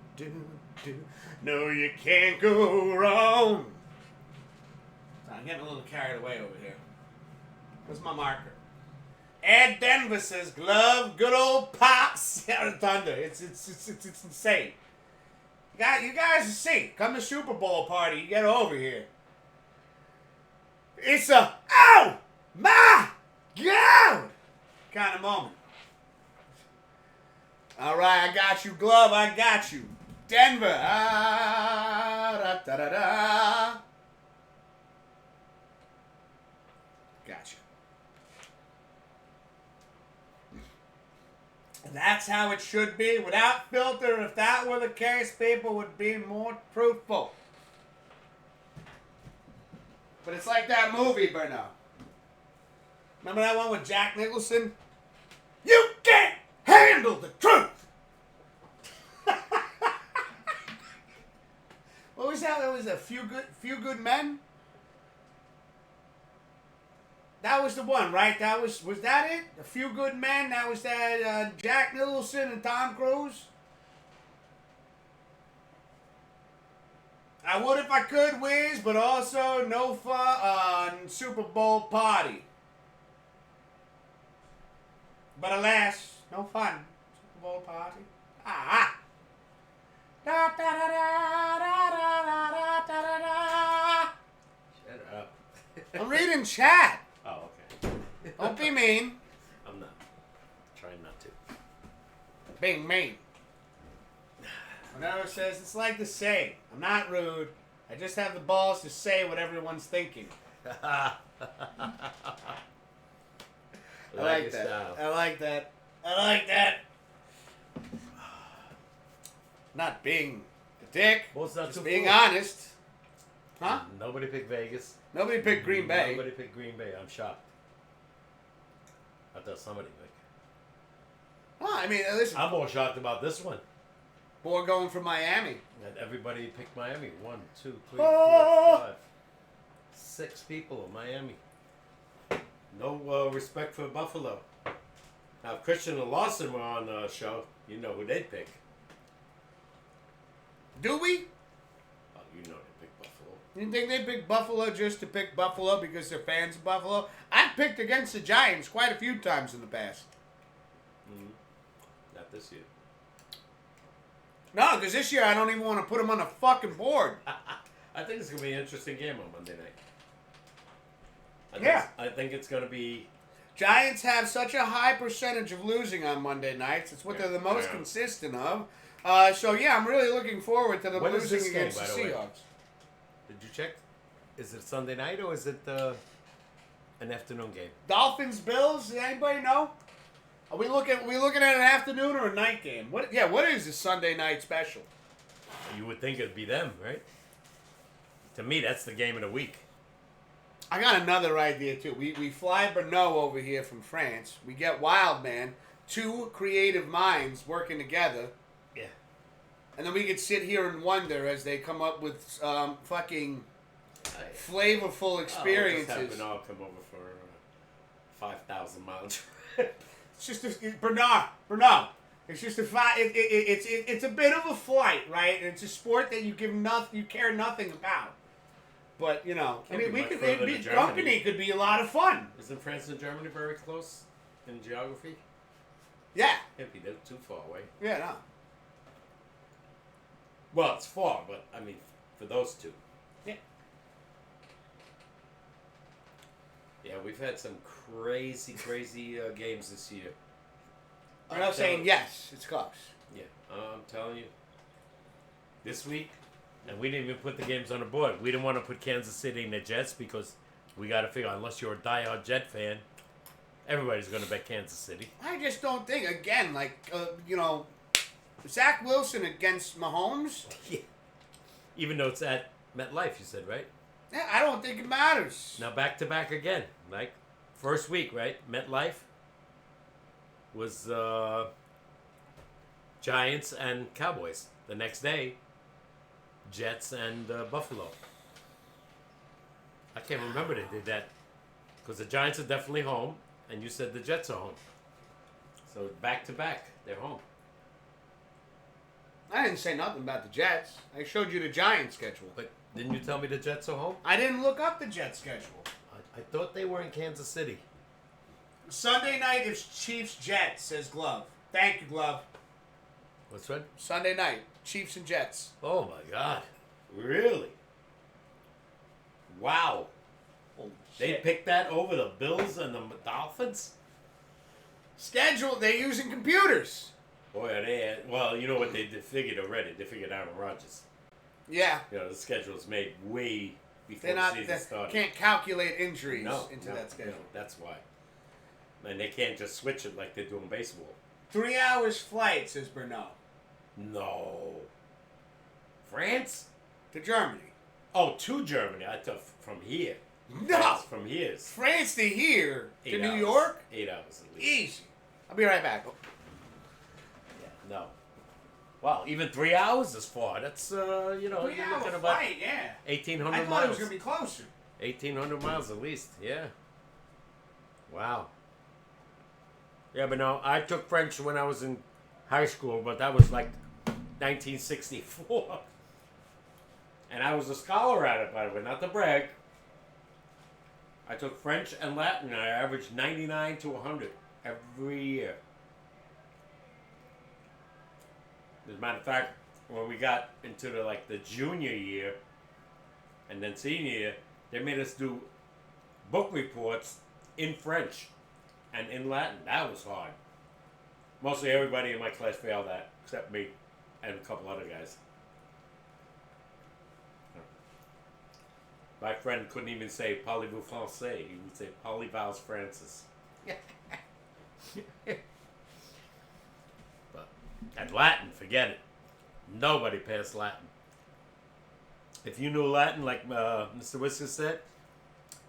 Speaker 2: No, you can't go wrong. I'm getting a little carried away over here. Where's my marker? Ed Denver says, glove, good old Pops out of Thunder. It's insane. You guys see. Come to Super Bowl party. You get over here. It's a, oh my God kind of moment. All right, I got you, glove. I got you. Denver. Da-da-da. Gotcha. That's how it should be. Without filter, if that were the case, people would be more truthful. But it's like that movie, Bruno. Remember that one with Jack Nicholson? You can't handle the truth! What was it? Few good men. That was the one, right? Was that it? A Few Good Men. That was that Jack Nicholson and Tom Cruise. I would if I could, Wiz, but also no fun on Super Bowl party. But alas, no fun. Super Bowl party. Ah. Da, da, da, da, da, da, da, da, da.
Speaker 1: Shut up.
Speaker 2: I'm reading chat.
Speaker 1: Oh, okay.
Speaker 2: Don't be mean.
Speaker 1: I'm not. Trying not to.
Speaker 2: Being mean. Monero says, it's like to say, I'm not rude. I just have the balls to say what everyone's thinking. I like that.
Speaker 1: Style.
Speaker 2: I like that. I like that. Not being a dick.
Speaker 1: Well, it's not
Speaker 2: Just
Speaker 1: too
Speaker 2: being
Speaker 1: full.
Speaker 2: honest. Huh?
Speaker 1: Nobody picked Vegas.
Speaker 2: Nobody picked Green Bay.
Speaker 1: Nobody picked Green Bay. I'm shocked. I thought somebody picked.
Speaker 2: Well, I mean, listen.
Speaker 1: I'm more shocked about this one.
Speaker 2: Boy going for Miami.
Speaker 1: That everybody picked Miami. 1, 2, 3,
Speaker 2: Oh.
Speaker 1: 4, 5, 6 people in Miami. No respect for Buffalo. Now, if Christian and Lawson were on the show, you know who they'd pick.
Speaker 2: Do we?
Speaker 1: Oh, you know they pick Buffalo.
Speaker 2: You think they picked Buffalo just to pick Buffalo because they're fans of Buffalo? I've picked against the Giants quite a few times in the past.
Speaker 1: Mm-hmm. Not this year.
Speaker 2: No, because this year I don't even want to put them on the fucking board.
Speaker 1: I think it's going to be an interesting game on Monday night. I think it's going to be...
Speaker 2: Giants have such a high percentage of losing on Monday nights. It's what they're the most
Speaker 1: Yeah.
Speaker 2: consistent of. So, yeah, I'm really looking forward to them
Speaker 1: When is
Speaker 2: losing
Speaker 1: this game,
Speaker 2: against
Speaker 1: by
Speaker 2: the
Speaker 1: the way?
Speaker 2: Seahawks.
Speaker 1: Did you check? Is it Sunday night or is it an afternoon game?
Speaker 2: Dolphins, Bills, does anybody know? Are we looking at an afternoon or a night game? What is the Sunday night special?
Speaker 1: You would think it'd be them, right? To me, that's the game of the week.
Speaker 2: I got another idea, too. We fly Bernot over here from France. We get Wildman, 2 creative minds working together.
Speaker 1: Yeah.
Speaker 2: And then we could sit here and wonder as they come up with fucking flavorful experiences.
Speaker 1: I'll just have Bernard come over for 5,000 miles trip.
Speaker 2: It's just Bernard. It's just it's a bit of a flight, right? And it's a sport that you care nothing about. But I
Speaker 1: Can't
Speaker 2: mean,
Speaker 1: be much further than Germany.
Speaker 2: company could be a lot of fun.
Speaker 1: Isn't France and Germany very close in geography?
Speaker 2: Yeah.
Speaker 1: Can't be too far away.
Speaker 2: Yeah. No.
Speaker 1: Well, it's far, but I mean, for those two.
Speaker 2: Yeah.
Speaker 1: Yeah, we've had some crazy games this year.
Speaker 2: I'm not saying yes. It's close.
Speaker 1: Yeah, I'm telling you. This week, and we didn't even put the games on the board. We didn't want to put Kansas City and the Jets because we got to figure, unless you're a diehard Jet fan, everybody's going to bet Kansas City.
Speaker 2: I just don't think, again, Zach Wilson against Mahomes.
Speaker 1: Yeah. Even though it's at MetLife, you said, right?
Speaker 2: Yeah, I don't think it matters.
Speaker 1: Now back-to-back again. Like, first week, right? MetLife was Giants and Cowboys. The next day, Jets and Buffalo. I can't remember they did that. Because the Giants are definitely home, and you said the Jets are home. So back-to-back, they're home.
Speaker 2: I didn't say nothing about the Jets. I showed you the Giants schedule.
Speaker 1: But didn't you tell me the Jets are home?
Speaker 2: I didn't look up the Jets schedule.
Speaker 1: I thought they were in Kansas City.
Speaker 2: Sunday night is Chiefs-Jets, says Glove. Thank you, Glove.
Speaker 1: What's that?
Speaker 2: Sunday night, Chiefs and Jets.
Speaker 1: Oh, my God. Really? Wow.
Speaker 2: Holy
Speaker 1: They
Speaker 2: shit.
Speaker 1: picked that over the Bills and the Dolphins?
Speaker 2: Schedule, they're using computers.
Speaker 1: Boy, well, you know what they figured already. They figured Aaron Rodgers.
Speaker 2: Yeah.
Speaker 1: The schedule's made way before
Speaker 2: They're not,
Speaker 1: the season started.
Speaker 2: can't calculate injuries into
Speaker 1: No,
Speaker 2: that schedule.
Speaker 1: no, that's why. And they can't just switch it like they do in baseball.
Speaker 2: 3 hours flight, says Bernal.
Speaker 1: No. France?
Speaker 2: To Germany.
Speaker 1: Oh, to Germany. I thought from here.
Speaker 2: No!
Speaker 1: France from here.
Speaker 2: France to here.
Speaker 1: 8
Speaker 2: To New
Speaker 1: hours.
Speaker 2: York?
Speaker 1: 8 hours at least.
Speaker 2: Easy. I'll be right back.
Speaker 1: Yeah, no. Wow, even 3 hours is far. That's, you're
Speaker 2: 3
Speaker 1: looking
Speaker 2: hour
Speaker 1: about
Speaker 2: flight, yeah.
Speaker 1: 1,800
Speaker 2: I thought
Speaker 1: miles.
Speaker 2: it was going to be closer.
Speaker 1: 1,800 miles at least, yeah. Wow. Yeah, but no, I took French when I was in high school, but that was like 1964. And I was a scholar at it, by the way, not to brag. I took French and Latin, and I averaged 99 to 100 every year. As a matter of fact, when we got into the junior year and then senior year, they made us do book reports in French and in Latin. That was hard. Mostly everybody in my class failed that, except me and a couple other guys. My friend couldn't even say parlez-vous français. He would say parlez-vous Francis. But at Latin, forget it. Nobody passed Latin. If you knew Latin, like Mr. Whisker said,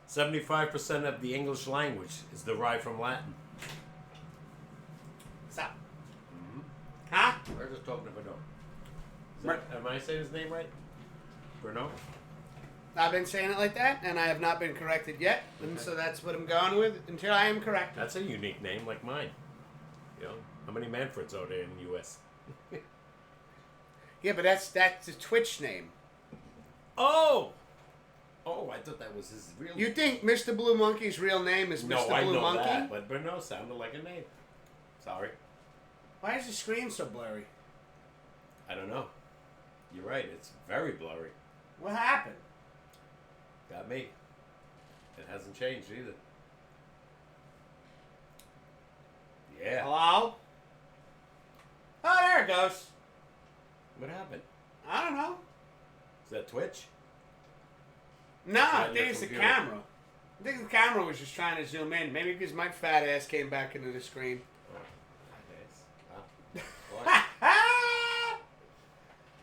Speaker 1: 75% of the English language is derived from Latin.
Speaker 2: Stop.
Speaker 1: Mm-hmm.
Speaker 2: Huh?
Speaker 1: We're just talking to Bruno. Am I saying his name right? Bruno?
Speaker 2: I've been saying it like that, and I have not been corrected yet, and
Speaker 1: Okay.
Speaker 2: so that's what I'm going with until I am corrected.
Speaker 1: That's a unique name, like mine. You know, how many Manfreds are there in the U.S.?
Speaker 2: Yeah, but that's a Twitch name.
Speaker 1: Oh, I thought that was his real.
Speaker 2: You think Mr. Blue Monkey's real name is Mr.
Speaker 1: No, I
Speaker 2: Blue
Speaker 1: know
Speaker 2: Monkey?
Speaker 1: that, but Bruno sounded like a name. Sorry,
Speaker 2: Why is the screen so blurry?
Speaker 1: I don't know. You're right. It's very blurry.
Speaker 2: What happened?
Speaker 1: Got me. It hasn't changed either. Yeah.
Speaker 2: Hello? Oh, there it goes.
Speaker 1: What happened?
Speaker 2: I don't know.
Speaker 1: Is that Twitch?
Speaker 2: No, I
Speaker 1: your
Speaker 2: think it's the
Speaker 1: computer.
Speaker 2: camera. I think the camera was just trying to zoom in. Maybe because my fat ass came back into the screen.
Speaker 1: What?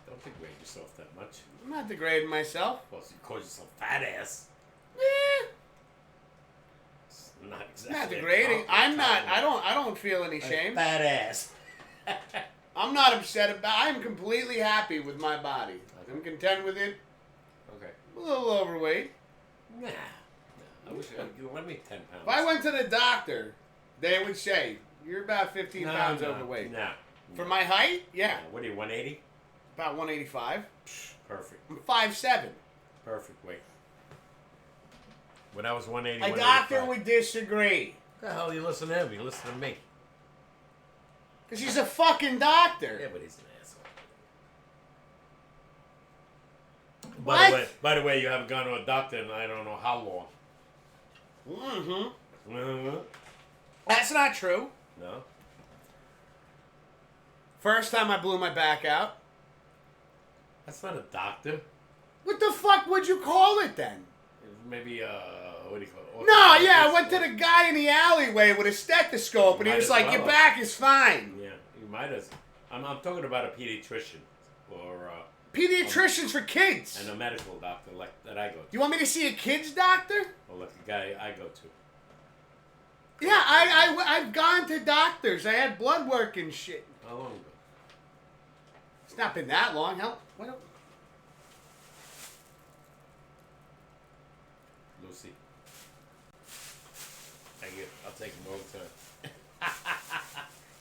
Speaker 1: Don't degrade yourself that much.
Speaker 2: I'm not degrading myself.
Speaker 1: Well, you call yourself fat ass.
Speaker 2: Eh,
Speaker 1: It's not exactly.
Speaker 2: not degrading. I'm not. I don't feel any shame.
Speaker 1: Fat ass.
Speaker 2: I'm not upset about. I'm completely happy with my body.
Speaker 1: Okay.
Speaker 2: I'm content with it.
Speaker 1: Okay.
Speaker 2: A little overweight.
Speaker 1: Nah. I wish you let me 10 pounds.
Speaker 2: If I went to the doctor, they would say you're about 15 pounds
Speaker 1: No,
Speaker 2: overweight.
Speaker 1: Nah.
Speaker 2: For my height, yeah,
Speaker 1: What are you, 180?
Speaker 2: about 185.
Speaker 1: Perfect.
Speaker 2: I'm 5'7".
Speaker 1: Perfect weight. When I was 180,
Speaker 2: A doctor would disagree.
Speaker 1: What the hell you listen to him? You listen to me.
Speaker 2: Because he's a fucking doctor.
Speaker 1: Yeah, but he's an asshole.
Speaker 2: What?
Speaker 1: By the way, you haven't gone to a doctor in I don't know how long.
Speaker 2: Mm-hmm. That's not true.
Speaker 1: No?
Speaker 2: First time I blew my back out.
Speaker 1: That's not a doctor.
Speaker 2: What the fuck would you call it then?
Speaker 1: Maybe, what do you call it?
Speaker 2: No, yeah, I went to the guy in the alleyway with a stethoscope, and he
Speaker 1: Might
Speaker 2: was
Speaker 1: as
Speaker 2: like,
Speaker 1: well.
Speaker 2: your back is fine.
Speaker 1: Yeah, you might have. I'm talking about a pediatrician or
Speaker 2: Pediatricians for kids.
Speaker 1: and a medical doctor like that I go to.
Speaker 2: You want me to see a kid's doctor?
Speaker 1: Or like the guy I go to.
Speaker 2: Yeah, I've gone to doctors. I had blood work and shit.
Speaker 1: How long ago?
Speaker 2: It's not been that long. Hell, what?
Speaker 1: Lucy. Thank you. I'll take him all the time.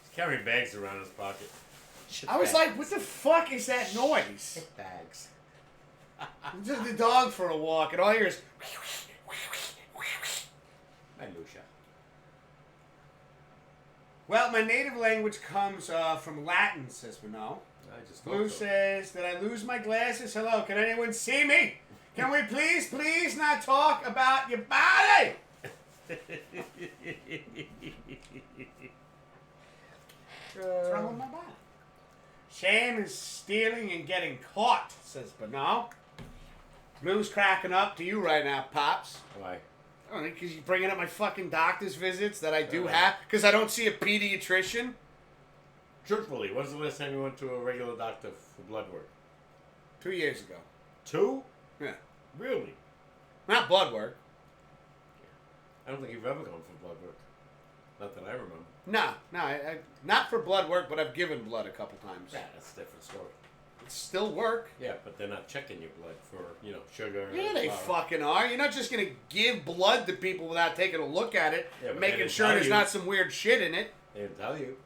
Speaker 1: He's carrying bags around his pocket.
Speaker 2: I was like, what the fuck is that noise?
Speaker 1: bags.
Speaker 2: Took the dog for a walk, and all you hear is...
Speaker 1: Hi, Lucia.
Speaker 2: Well, my native language comes from Latin, says Renault.
Speaker 1: I just
Speaker 2: Blue
Speaker 1: talked to him.
Speaker 2: says, did I lose my glasses? Hello, can anyone see me? Can we please not talk about your body? What's wrong with my body? Shame is stealing and getting caught, says Bernal. Blue's cracking up to you right now, Pops.
Speaker 1: Why?
Speaker 2: I don't know, because you're bringing up my fucking doctor's visits that I do
Speaker 1: Alright.
Speaker 2: have, because I don't see a pediatrician.
Speaker 1: Truthfully, when's the last time you went to a regular doctor for blood work?
Speaker 2: 2 years ago.
Speaker 1: 2?
Speaker 2: Yeah.
Speaker 1: Really?
Speaker 2: Not blood work.
Speaker 1: I don't think you've ever gone for blood work. Not that I remember.
Speaker 2: No, I not for blood work, but I've given blood a couple times.
Speaker 1: Yeah, that's a different story.
Speaker 2: It's still work.
Speaker 1: Yeah, but they're not checking your blood for, sugar.
Speaker 2: Yeah,
Speaker 1: and
Speaker 2: they
Speaker 1: flour.
Speaker 2: fucking are. You're not just gonna give blood to people without taking a look at it,
Speaker 1: Yeah, but they
Speaker 2: making
Speaker 1: didn't
Speaker 2: sure
Speaker 1: tell
Speaker 2: there's
Speaker 1: you.
Speaker 2: not some weird shit in it.
Speaker 1: They didn't tell you.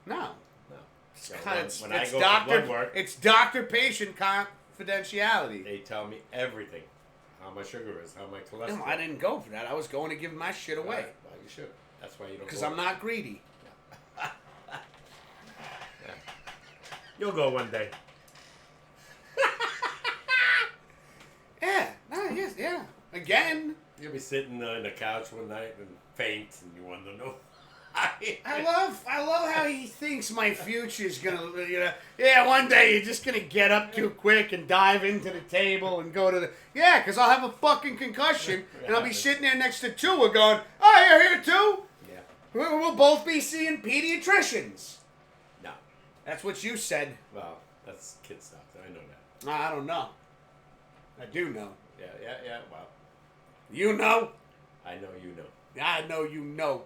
Speaker 2: No.
Speaker 1: No.
Speaker 2: It's,
Speaker 1: Yeah,
Speaker 2: when
Speaker 1: when I
Speaker 2: it's
Speaker 1: go for
Speaker 2: doctor,
Speaker 1: blood work,
Speaker 2: it's doctor-patient confidentiality.
Speaker 1: they tell me everything. How my sugar is, how my cholesterol.
Speaker 2: No, I didn't go for that. I was going to give my shit away.
Speaker 1: Right. Well, you should. That's why you don't
Speaker 2: Because
Speaker 1: go.
Speaker 2: I'm not greedy.
Speaker 1: Yeah. You'll go one day.
Speaker 2: Yeah. No, yes, yeah. Again.
Speaker 1: You'll be sitting on the couch one night and faint, and you want to know.
Speaker 2: I love how he thinks my future's gonna, yeah, one day you're just gonna get up too quick and dive into the table and go to the, yeah, because I'll have a fucking concussion and I'll be sitting there next to two, we're going, oh, you're here too?
Speaker 1: Yeah.
Speaker 2: We'll both be seeing pediatricians.
Speaker 1: No.
Speaker 2: That's what you said.
Speaker 1: Well, that's kid stuff. I know that.
Speaker 2: I don't know. I do know.
Speaker 1: Yeah. Well,
Speaker 2: You know?
Speaker 1: I know you know.
Speaker 2: I know you know.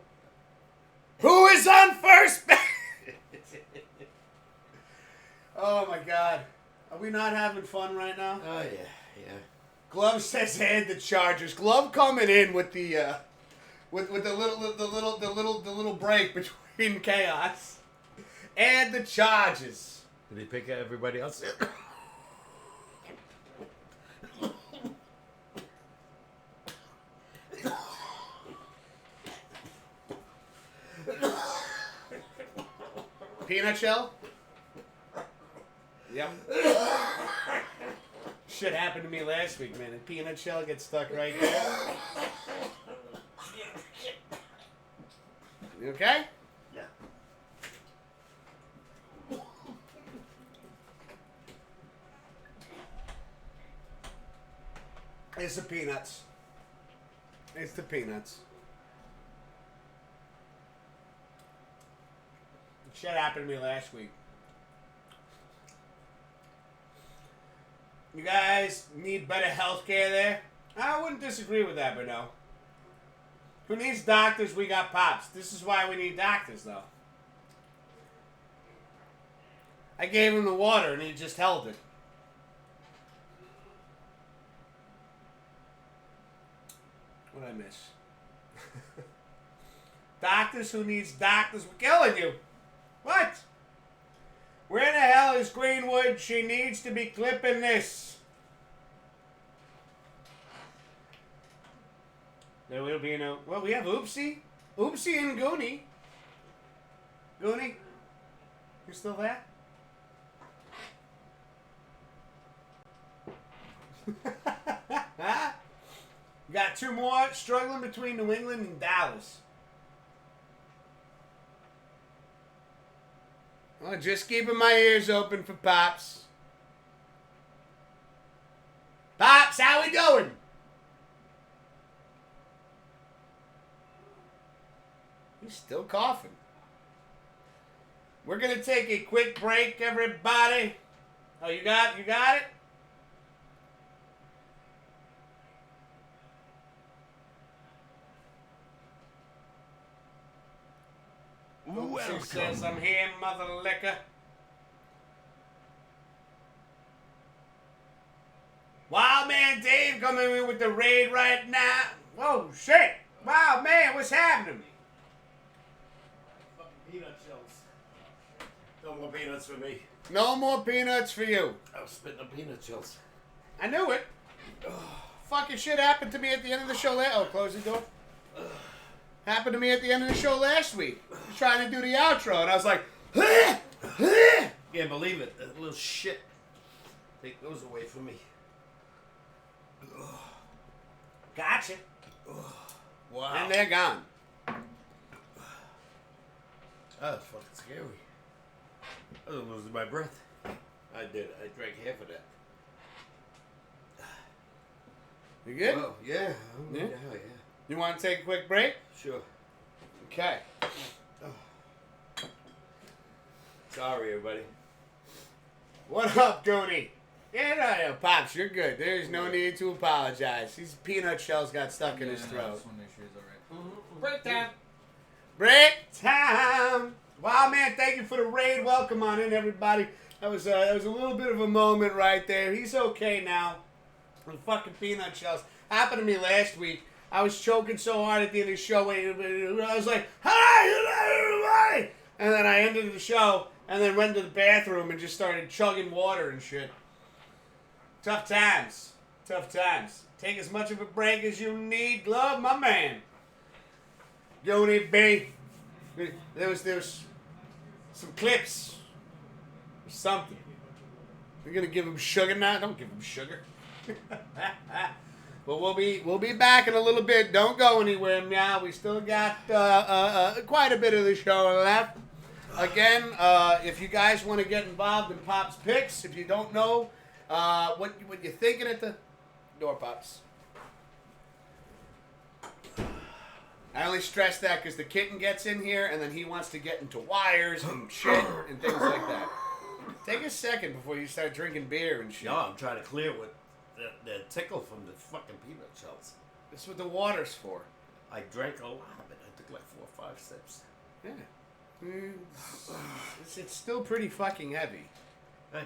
Speaker 2: Who is on first base? Oh my God. Are we not having fun right now?
Speaker 1: Oh yeah.
Speaker 2: Glove says and the Chargers. Glove coming in with the with the little break between chaos and the Chargers.
Speaker 1: Did he pick everybody else?
Speaker 2: Peanut shell? Yep. Shit happened to me last week, man. The peanut shell gets stuck right there. You okay?
Speaker 1: Yeah.
Speaker 2: It's the peanuts. It's the peanuts. Shit happened to me last week. You guys need better health care there? I wouldn't disagree with that, but no. Who needs doctors? We got Pops. This is why we need doctors, though. I gave him the water, and he just held it. What'd I miss? Doctors who needs doctors. We're killing you. What? Where the hell is Greenwood? She needs to be clipping this. There will be no... Well, we have Oopsie. Oopsie and Goonie. Goonie? You still there? You got two more struggling between New England and Dallas. Well, just keeping my ears open for Pops. Pops, how we doing? He's still coughing. We're going to take a quick break, everybody. Oh, you got it? She says, I'm here, mother liquor. Wild Man Dave coming in with the raid right now. Whoa, shit. Wow, man, what's happening?
Speaker 1: Fucking peanut shells. No more peanuts for me.
Speaker 2: No more peanuts for you.
Speaker 1: I was spitting on peanut shells.
Speaker 2: I knew it. Fucking shit happened to me at the end of the show. Oh, close the door. Happened to me at the end of the show last week. I was trying to do the outro, and I was like,
Speaker 1: Can't believe it. That little shit. Take those away from me.
Speaker 2: gotcha.
Speaker 1: Wow.
Speaker 2: And they're gone.
Speaker 1: That's fucking scary. I was losing my breath. I did. I drank half of that.
Speaker 2: You good?
Speaker 1: Well, yeah.
Speaker 2: Yeah?
Speaker 1: Yeah.
Speaker 2: You want to take a quick break?
Speaker 1: Sure.
Speaker 2: Okay.
Speaker 1: Sorry, everybody.
Speaker 2: What up, Dooney? Yeah, no, Pops, you're good. There's no need to apologize. These peanut shells got stuck in his
Speaker 3: I
Speaker 2: throat.
Speaker 3: just want to make sure he's alright. Break time.
Speaker 2: Break time. Wow, man, thank you for the raid. Welcome on in, everybody. That was a little bit of a moment right there. He's okay now. The fucking peanut shells. Happened to me last week. I was choking so hard at the end of the show. I was like, hi, everybody. And then I ended the show and then went to the bathroom and just started chugging water and shit. Tough times. Tough times. Take as much of a break as you need. Love, my man. Yoni B. There was some clips. Or something. You're gonna give him sugar now? Don't give him sugar. But we'll be back in a little bit. Don't go anywhere now. We still got quite a bit of the show left. Again, if you guys want to get involved in Pop's picks, if you don't know what you're thinking at the door, Pops. I only stress that because the kitten gets in here and then he wants to get into wires and shit and things like that. Take a second before you start drinking beer and shit.
Speaker 1: No, I'm trying to clear with the tickle from the fucking peanut shells.
Speaker 2: That's what the water's for.
Speaker 1: I drank a lot of it. I took like 4 or 5 sips.
Speaker 2: Yeah. It's still pretty fucking heavy.
Speaker 1: I know.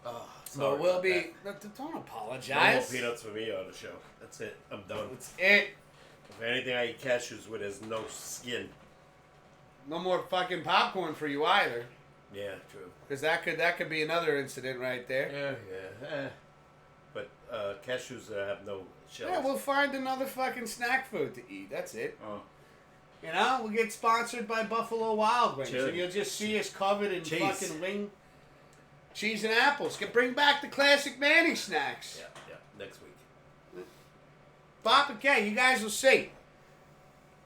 Speaker 1: Oh,
Speaker 2: So we'll be... Don't
Speaker 1: No more
Speaker 2: apologize.
Speaker 1: peanuts for me on the show. That's it. I'm done.
Speaker 2: That's it.
Speaker 1: If anything, I eat cashews with there's no skin.
Speaker 2: No more fucking popcorn for you either.
Speaker 1: Yeah, true.
Speaker 2: Because that could be another incident right there.
Speaker 1: Yeah. But cashews have no shells.
Speaker 2: Yeah, we'll find another fucking snack food to eat. That's it.
Speaker 1: Oh.
Speaker 2: You know, we'll get sponsored by Buffalo Wild Wings.
Speaker 1: Cheers.
Speaker 2: And you'll just see us covered in
Speaker 1: Cheese.
Speaker 2: fucking wing. Cheese and apples. Bring back the classic Manny snacks.
Speaker 1: Yeah, next week.
Speaker 2: Papa K, you guys will see.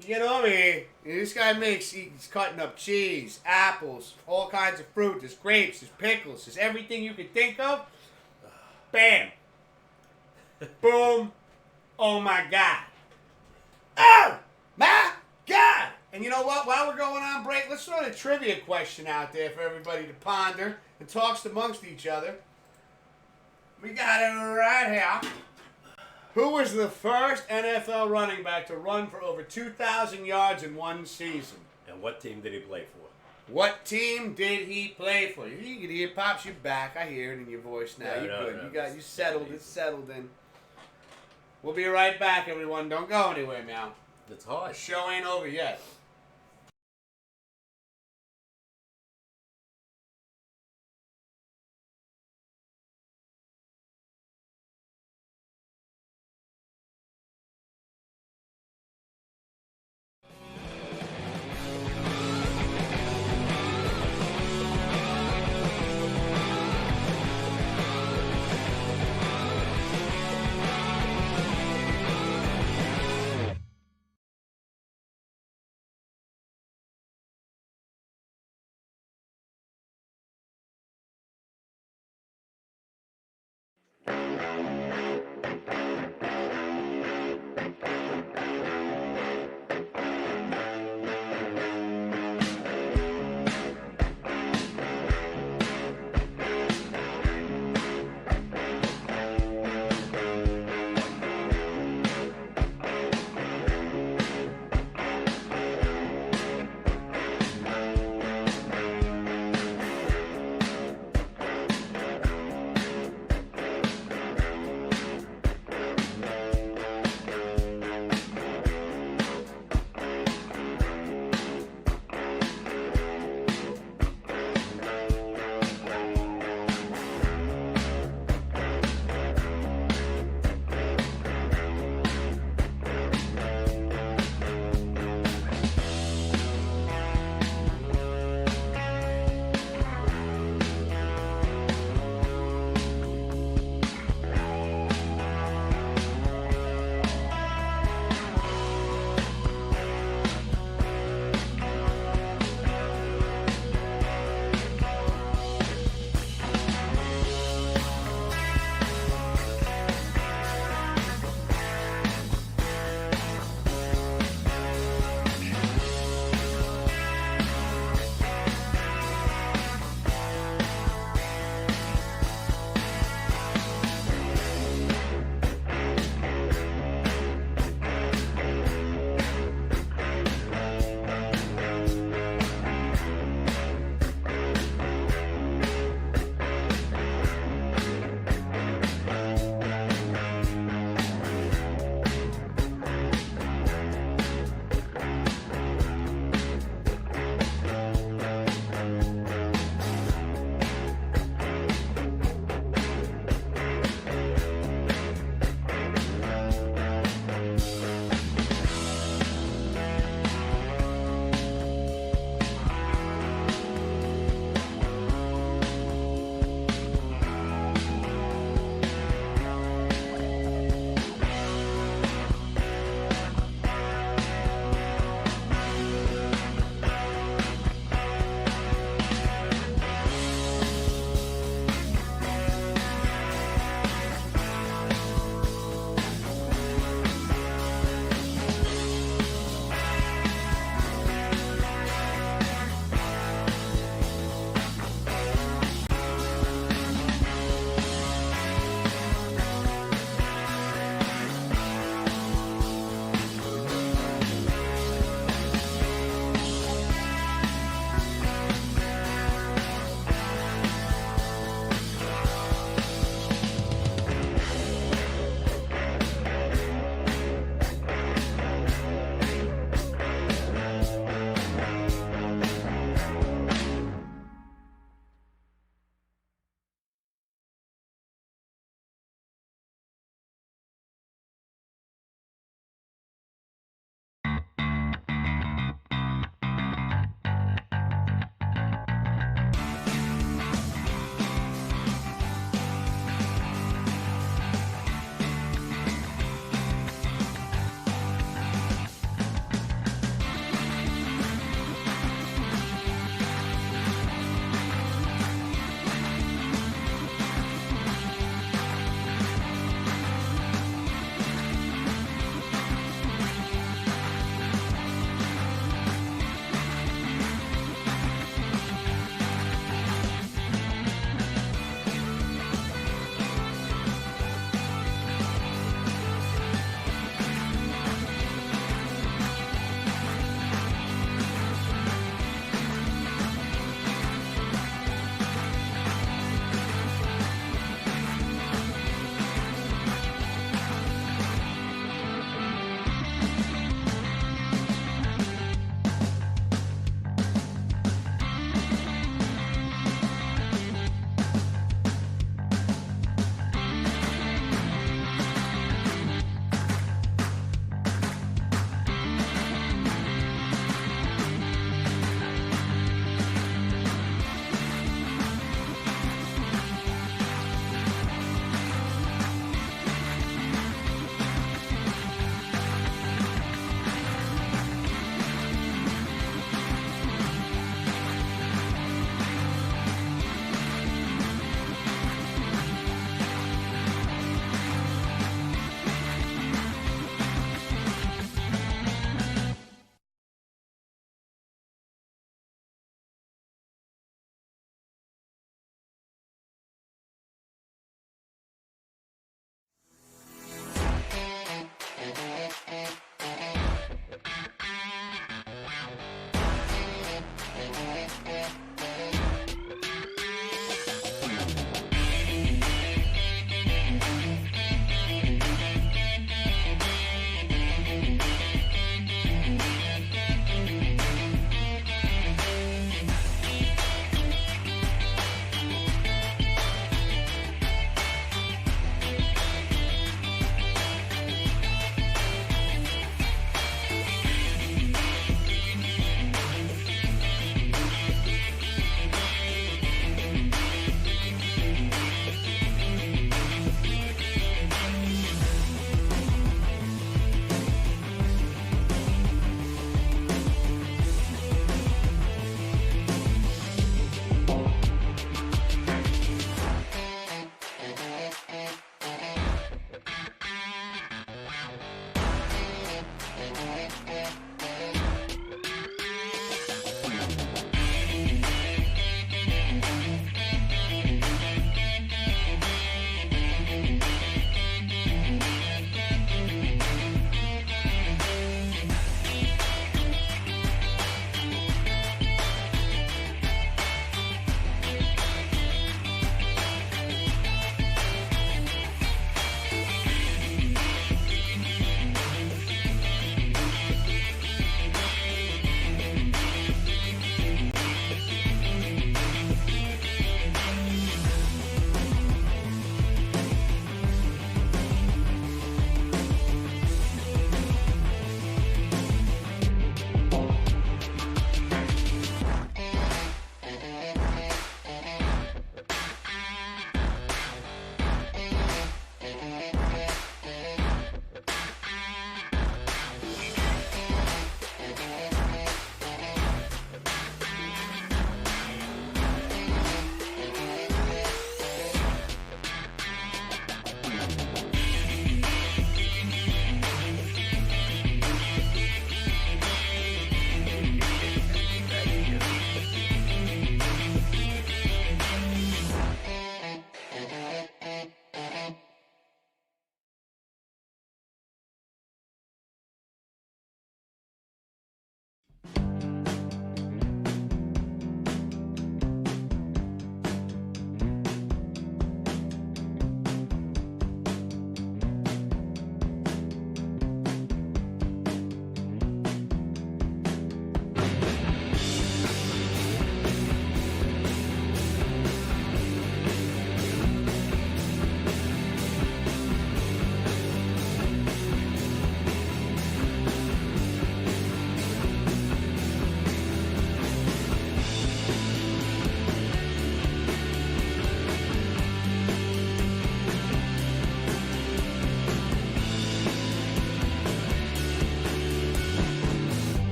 Speaker 2: You get over here, and this guy he's cutting up cheese, apples, all kinds of fruit. There's grapes, there's pickles, there's everything you could think of. Bam. Boom. Oh my God. Oh my God. And you know what? While we're going on break, let's throw a trivia question out there for everybody to ponder and talk amongst each other. We got it right here. Who was the first NFL running back to run for over 2,000 yards in one season?
Speaker 1: And what team did he play for?
Speaker 2: What team did he play for? You can hear Pops, you back. I hear it in your voice now.
Speaker 1: Yeah,
Speaker 2: You're
Speaker 1: no,
Speaker 2: good. You settled. It's settled in. We'll be right back, everyone. Don't go anywhere now.
Speaker 1: It's
Speaker 2: The
Speaker 1: hard.
Speaker 2: show ain't over yet.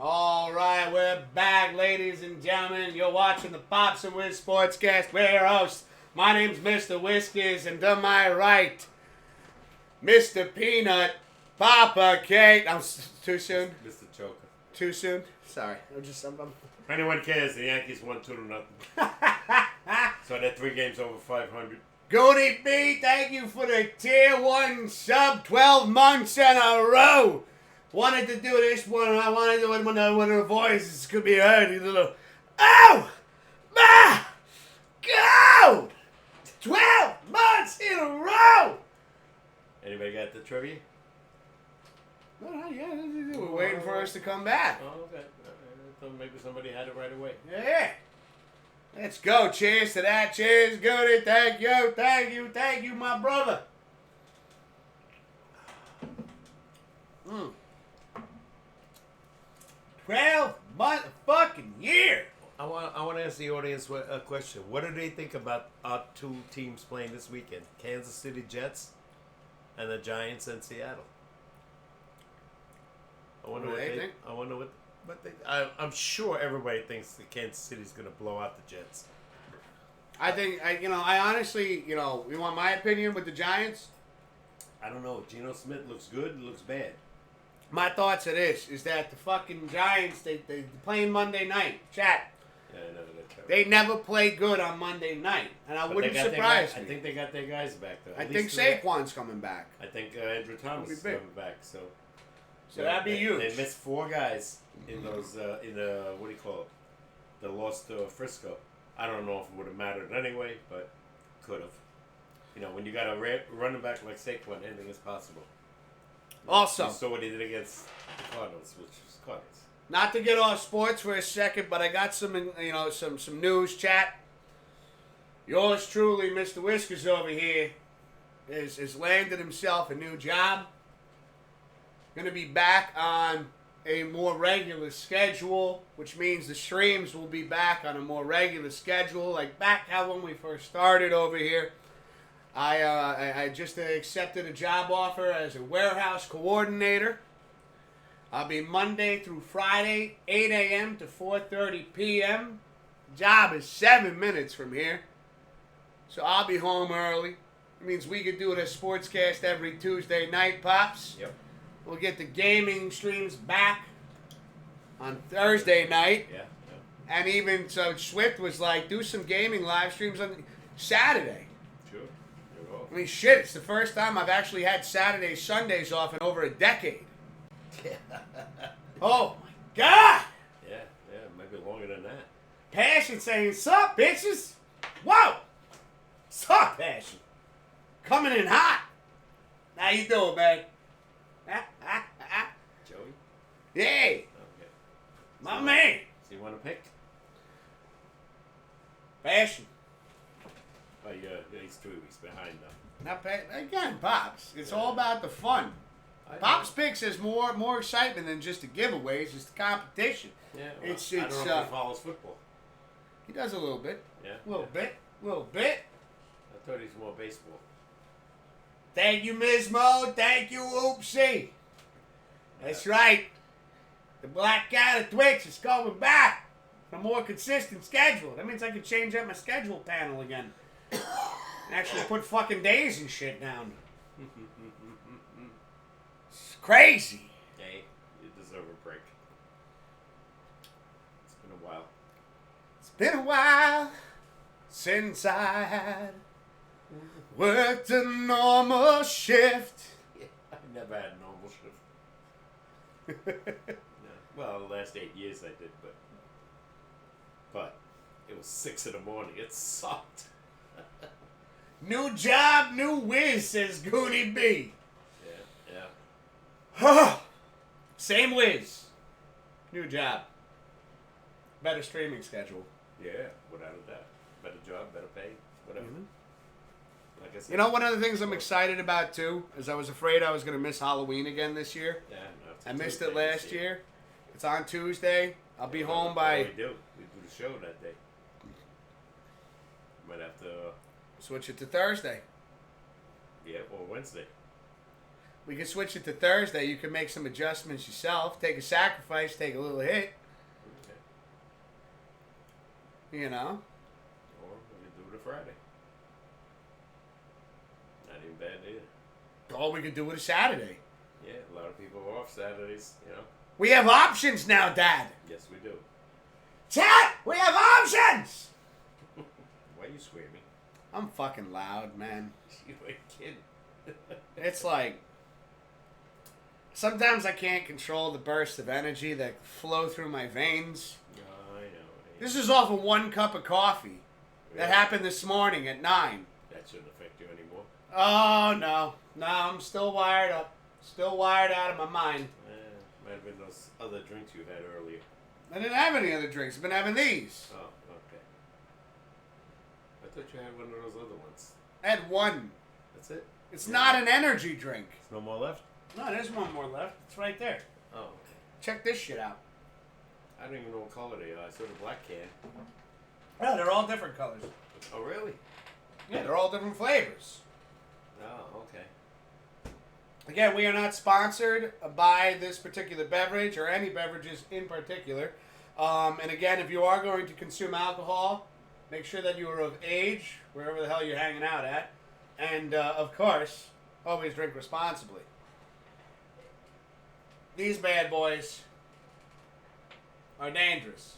Speaker 2: All right, we're back, ladies and gentlemen. You're watching the Pops and Wiz Sportscast. We're your hosts. My name's Mr. Whiskers, and to my right, Mr. Peanut, Papa K. Too soon?
Speaker 1: Mr. Choker.
Speaker 2: Too soon? Sorry. I'm
Speaker 1: If anyone cares, the Yankees won 2-0. So they're 3 games over 500.
Speaker 2: Goody B, thank you for the tier 1 sub 12 months in a row. Wanted to do this one, and I wanted to do it when the voices could be heard. You little, oh my God! 12 months in a row!
Speaker 1: Anybody got the trivia?
Speaker 2: No, yeah, we're waiting for us to come back.
Speaker 1: Oh, okay. I thought maybe somebody had it right away.
Speaker 2: Yeah. Let's go. Cheers to that. Cheers, Goody. Thank you, my brother. 12 motherfucking year.
Speaker 1: I want to ask the audience a question. What do they think about our 2 teams playing this weekend? Kansas City Jets and the Giants in Seattle. I wonder
Speaker 2: What
Speaker 1: what
Speaker 2: do they
Speaker 1: they
Speaker 2: think?
Speaker 1: I wonder what they. I'm sure everybody thinks that Kansas City's going to blow out the Jets.
Speaker 2: I think, I honestly, you want my opinion with the Giants?
Speaker 1: I don't know. Geno Smith looks good. Looks bad.
Speaker 2: My thoughts are this, is that the fucking Giants, they playing Monday night. Chat.
Speaker 1: Yeah, I know they're terrible.
Speaker 2: They never play good on Monday night. And I
Speaker 1: But
Speaker 2: wouldn't
Speaker 1: they got their
Speaker 2: surprise
Speaker 1: guys-
Speaker 2: me.
Speaker 1: I think they got their guys back though.
Speaker 2: I
Speaker 1: At
Speaker 2: think
Speaker 1: least 2.
Speaker 2: Saquon's coming back.
Speaker 1: I think Andrew Thomas
Speaker 2: That'd
Speaker 1: is
Speaker 2: be big.
Speaker 1: coming back. So
Speaker 2: That'd be huge.
Speaker 1: They missed 4 guys in those what do you call it? The loss to Frisco. I don't know if it would have mattered anyway, but could have. When you got a running back like Saquon, anything is possible.
Speaker 2: Also,
Speaker 1: You saw what he did against the Cardinals, which was Cardinals.
Speaker 2: not to get off sports for a second, but I got some news, chat. Yours truly, Mr. Whiskers over here, is landed himself a new job. Going to be back on a more regular schedule, which means the streams will be back on a more regular schedule, like back how when we first started over here. I just accepted a job offer as a warehouse coordinator. I'll be Monday through Friday, 8 a.m. to 4:30 p.m. Job is 7 minutes from here. So I'll be home early. It means we could do a sportscast every Tuesday night, Pops.
Speaker 1: Yep.
Speaker 2: We'll get the gaming streams back on Thursday night.
Speaker 1: Yeah.
Speaker 2: And even so, Swift was like, do some gaming live streams on Saturday.
Speaker 1: Sure. You're off.
Speaker 2: I mean, shit, it's the first time I've actually had Saturdays, Sundays off in over a decade. Oh, my God!
Speaker 1: Yeah, maybe longer than that.
Speaker 2: Passion saying, sup, bitches? Whoa! Sup, Passion? Coming in hot. How you doing, man?
Speaker 1: Joey?
Speaker 2: Yay!
Speaker 1: Okay.
Speaker 2: My
Speaker 1: So-
Speaker 2: man.
Speaker 1: So you want to pick?
Speaker 2: Passion.
Speaker 1: Oh, yeah, he's 2 weeks behind though.
Speaker 2: Not again, Pops. It's all about the fun. Pops Picks has more excitement than just the giveaways. It's the competition.
Speaker 1: Yeah, well,
Speaker 2: It's
Speaker 1: I don't know if he follows football.
Speaker 2: He does a little bit.
Speaker 1: Yeah.
Speaker 2: A little bit.
Speaker 1: I thought he's more baseball.
Speaker 2: Thank you, Ms. Mo. Thank you, Oopsie. That's right. The Black Cat of Twitch is coming back on a more consistent schedule. That means I can change up my schedule panel again. And actually put fucking days and shit down. It's crazy.
Speaker 1: Hey, you deserve a break. It's been a while.
Speaker 2: It's been a while since I had worked a normal shift.
Speaker 1: Yeah, I never had a normal shift. Yeah. Well, the last 8 years I did, but it was 6 in the morning. It sucked.
Speaker 2: New job, new whiz, says Goody B.
Speaker 1: Yeah.
Speaker 2: Same whiz. New job. Better streaming schedule.
Speaker 1: Yeah, without a doubt. Better job, better pay, whatever. Like I said.
Speaker 2: You know, one of the things I'm excited about too is I was afraid I was going to miss Halloween again this year.
Speaker 1: Yeah, no, it's
Speaker 2: I missed
Speaker 1: Tuesday
Speaker 2: it last
Speaker 1: this
Speaker 2: year. It's on Tuesday. I'll be home
Speaker 1: What
Speaker 2: by.
Speaker 1: do we do? We do the show that day. Might have to,
Speaker 2: Switch it to Thursday.
Speaker 1: yeah, or Wednesday.
Speaker 2: We can switch it to Thursday. You can make some adjustments yourself. Take a sacrifice. Take a little hit.
Speaker 1: Okay.
Speaker 2: You know.
Speaker 1: Or we could do it a Friday. Not even bad either.
Speaker 2: Or we could do it a Saturday.
Speaker 1: Yeah, a lot of people are off Saturdays, you know.
Speaker 2: We have options now, Dad.
Speaker 1: Yes, we do.
Speaker 2: Chat! We have options!
Speaker 1: Why are you screaming?
Speaker 2: I'm fucking loud, man.
Speaker 1: You a kid.
Speaker 2: It's like... Sometimes I can't control the bursts of energy that flow through my veins.
Speaker 1: Oh, I know.
Speaker 2: This is off of 1 cup of coffee. That
Speaker 1: Really?
Speaker 2: happened this morning at 9.
Speaker 1: That shouldn't affect you anymore.
Speaker 2: Oh, no. No, I'm still wired up. Still wired out of my mind.
Speaker 1: Might have been those other drinks you had earlier.
Speaker 2: I didn't have any other drinks. I've been having these.
Speaker 1: Oh, okay. I thought you had one of those other ones.
Speaker 2: I had 1.
Speaker 1: That's it?
Speaker 2: It's not an energy drink.
Speaker 1: There's no more left?
Speaker 2: No, there's one more left. It's right there.
Speaker 1: Oh, okay.
Speaker 2: Check this shit out.
Speaker 1: I don't even know what color they are. I saw the black can.
Speaker 2: Yeah, they're all different colors.
Speaker 1: Oh, really?
Speaker 2: Yeah, they're all different flavors.
Speaker 1: Oh, okay.
Speaker 2: Again, we are not sponsored by this particular beverage or any beverages in particular. And again, if you are going to consume alcohol, make sure that you are of age, wherever the hell you're hanging out at. And, of course, always drink responsibly. These bad boys are dangerous.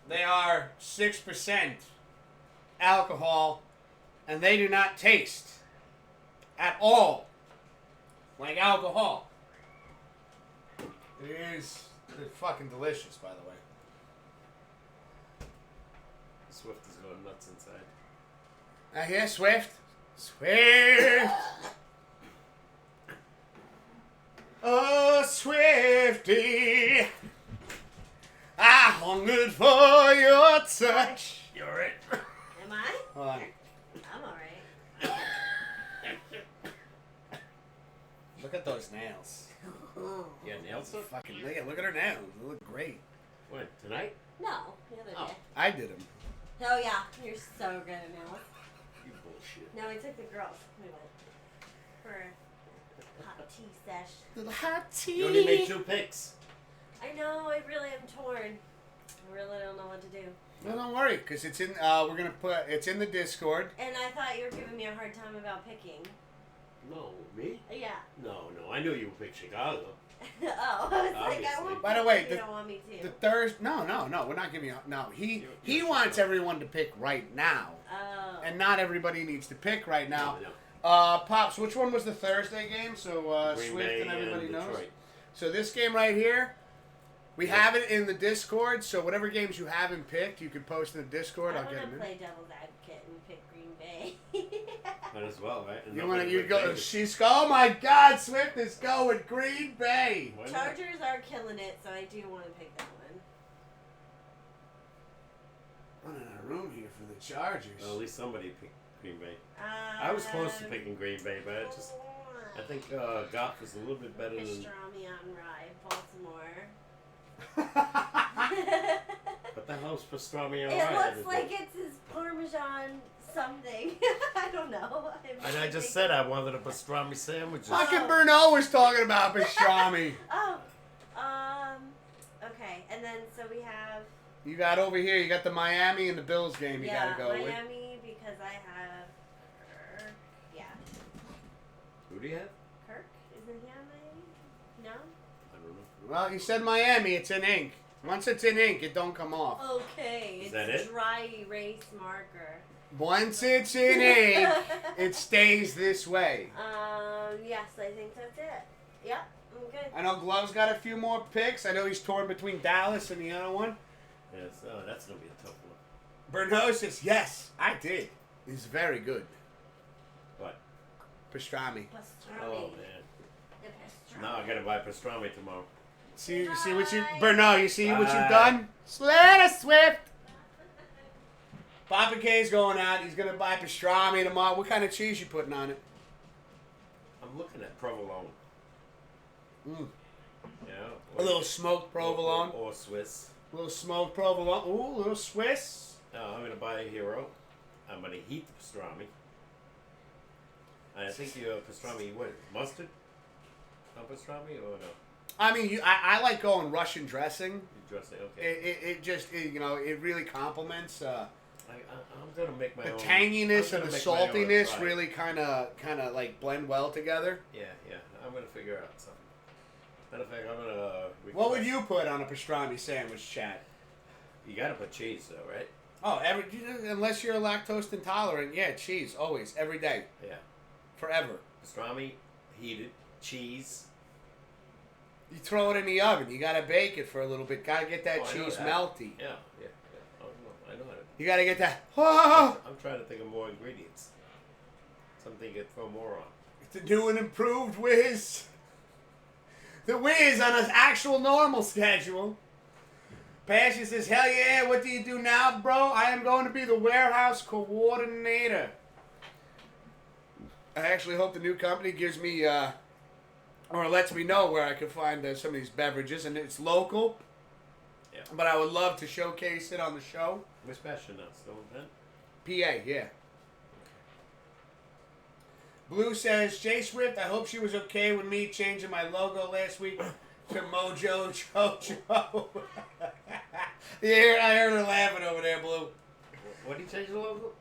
Speaker 2: They are 6% alcohol, and they do not taste at all like alcohol. They're fucking delicious, by the way.
Speaker 1: Swift is going nuts inside.
Speaker 2: I hear Swift. Swift. Oh, Swifty. I hungered for your touch.
Speaker 1: You're right.
Speaker 4: Am I?
Speaker 2: Hold on.
Speaker 4: I'm alright.
Speaker 2: Look at those nails.
Speaker 1: Yeah, nails up?
Speaker 2: Fucking look at her nails. They look great.
Speaker 1: When? Tonight?
Speaker 4: No, the other
Speaker 1: Oh.
Speaker 4: day.
Speaker 2: I did them.
Speaker 4: Oh yeah, you're so good at nails.
Speaker 1: You bullshit.
Speaker 4: No, we took the girls. We went for a hot tea sesh.
Speaker 2: Little hot tea.
Speaker 1: You only made 2 picks.
Speaker 4: I know, I really am torn. I really don't know what to do.
Speaker 2: No, don't worry, because it's in. It's in the Discord.
Speaker 4: And I thought you were giving me a hard time about picking.
Speaker 1: No, me?
Speaker 4: Yeah.
Speaker 1: No, I knew you picked Chicago.
Speaker 4: Oh, I was like, I
Speaker 1: Obviously.
Speaker 4: won't
Speaker 2: By the
Speaker 4: pick
Speaker 2: way,
Speaker 4: if you don't want me to.
Speaker 2: The Thursday. No, we're not giving you. No, he
Speaker 1: You're
Speaker 2: wants
Speaker 1: sure.
Speaker 2: everyone to pick right now,
Speaker 4: Oh.
Speaker 2: and not everybody needs to pick right now.
Speaker 1: No.
Speaker 2: Pops, which one was the Thursday game? So
Speaker 1: Green
Speaker 2: Swift
Speaker 1: Bay
Speaker 2: and everybody knows.
Speaker 1: Detroit.
Speaker 2: So this game right here, we have it in the Discord. So whatever games you haven't picked, you can post in the Discord.
Speaker 4: I
Speaker 2: I'll
Speaker 4: want
Speaker 2: get
Speaker 4: to
Speaker 2: them in.
Speaker 4: play devil's advocate and pick Green Bay.
Speaker 1: Might as well, right? And
Speaker 2: You
Speaker 1: nobody
Speaker 2: want to? You
Speaker 1: would
Speaker 2: go?
Speaker 1: make it.
Speaker 2: She's go. Oh my God! Swift is going Green Bay.
Speaker 1: Why not?
Speaker 4: Chargers are killing it, so I do want to pick that one.
Speaker 2: Running out of room here for the Chargers.
Speaker 1: Well, at least somebody picked Green Bay. I was close to picking Green Bay, but I think Goff is a little bit better than.
Speaker 4: Pastrami on rye, Baltimore.
Speaker 1: What the hell's pastrami on
Speaker 4: It
Speaker 1: rye?
Speaker 4: looks like it's his Parmesan something. I don't know.
Speaker 1: And I just said I wanted a pastrami sandwich.
Speaker 2: Fucking Bruno was talking about pastrami.
Speaker 4: Oh, okay. And then so we have
Speaker 2: You got over here. You got the Miami and the Bills game. You gotta go with.
Speaker 4: Miami because I have Kirk. Yeah,
Speaker 1: Who do you have?
Speaker 4: Kirk. Isn't he on Miami? No.
Speaker 1: I don't know.
Speaker 2: Well, you said Miami. It's in ink. Once it's in ink, it don't come off.
Speaker 4: Okay.
Speaker 1: Is
Speaker 4: It's
Speaker 1: that it?
Speaker 4: dry erase marker.
Speaker 2: Once it's in ink, it stays this way.
Speaker 4: Yes, I think that's it. Yep, I'm good.
Speaker 2: I know Glove's got a few more picks. I know he's torn between Dallas and the other one.
Speaker 1: Yes. Oh, that's gonna be a tough one.
Speaker 2: Bruno says, yes, I did. He's very good.
Speaker 1: What?
Speaker 2: Pastrami.
Speaker 4: Pastrami.
Speaker 1: Oh man.
Speaker 4: The pastrami.
Speaker 1: Now I gotta buy pastrami tomorrow.
Speaker 2: See what you,
Speaker 4: Bye.
Speaker 2: Bruno, you see what you've
Speaker 1: Bye.
Speaker 2: done? Sled a Swift. Papa K's going out. He's going to buy pastrami tomorrow. What kind of cheese you putting on it?
Speaker 1: I'm looking at provolone.
Speaker 2: Mm.
Speaker 1: Yeah.
Speaker 2: A little smoked provolone.
Speaker 1: Or Swiss.
Speaker 2: A little smoked provolone. Ooh, a little Swiss.
Speaker 1: No, I'm gonna buy a hero. I'm gonna heat the pastrami. I think your pastrami, what, mustard on pastrami or no?
Speaker 2: I mean, I like going Russian dressing.
Speaker 1: You dress it, okay.
Speaker 2: It just, it really complements
Speaker 1: I'm gonna make my
Speaker 2: the
Speaker 1: own.
Speaker 2: tanginess
Speaker 1: I'm
Speaker 2: and the
Speaker 1: gonna make my own
Speaker 2: saltiness
Speaker 1: fry.
Speaker 2: really kind of like blend well together.
Speaker 1: Yeah. I'm gonna figure out something. Matter of fact, I'm gonna.
Speaker 2: What would you put on a pastrami sandwich, Chad?
Speaker 1: You gotta put cheese though, right?
Speaker 2: Oh, unless you're lactose intolerant, yeah, cheese always, every day,
Speaker 1: Yeah.
Speaker 2: forever.
Speaker 1: Pastrami, heated, cheese.
Speaker 2: You throw it in the oven. You gotta bake it for a little bit. Gotta get that
Speaker 1: Oh, I know
Speaker 2: cheese
Speaker 1: that.
Speaker 2: melty.
Speaker 1: Yeah. Oh, no, I know it.
Speaker 2: You gotta get that. Oh,
Speaker 1: I'm trying to think of more ingredients. Something you could throw more on.
Speaker 2: to do an improved whiz. The whiz on an actual normal schedule. Passion says, "Hell yeah! What do you do now, bro? I am going to be the warehouse coordinator." I actually hope the new company gives me, or lets me know where I can find some of these beverages, and it's local.
Speaker 1: Yeah.
Speaker 2: But I would love to showcase it on the show.
Speaker 1: Where's Passion now? Still in bed?
Speaker 2: PA, yeah. Blue says, Jay Swift, I hope she was okay with me changing my logo last week to Mojo Jojo. Yeah, I heard her laughing over there, Blue.
Speaker 1: What did you change the logo?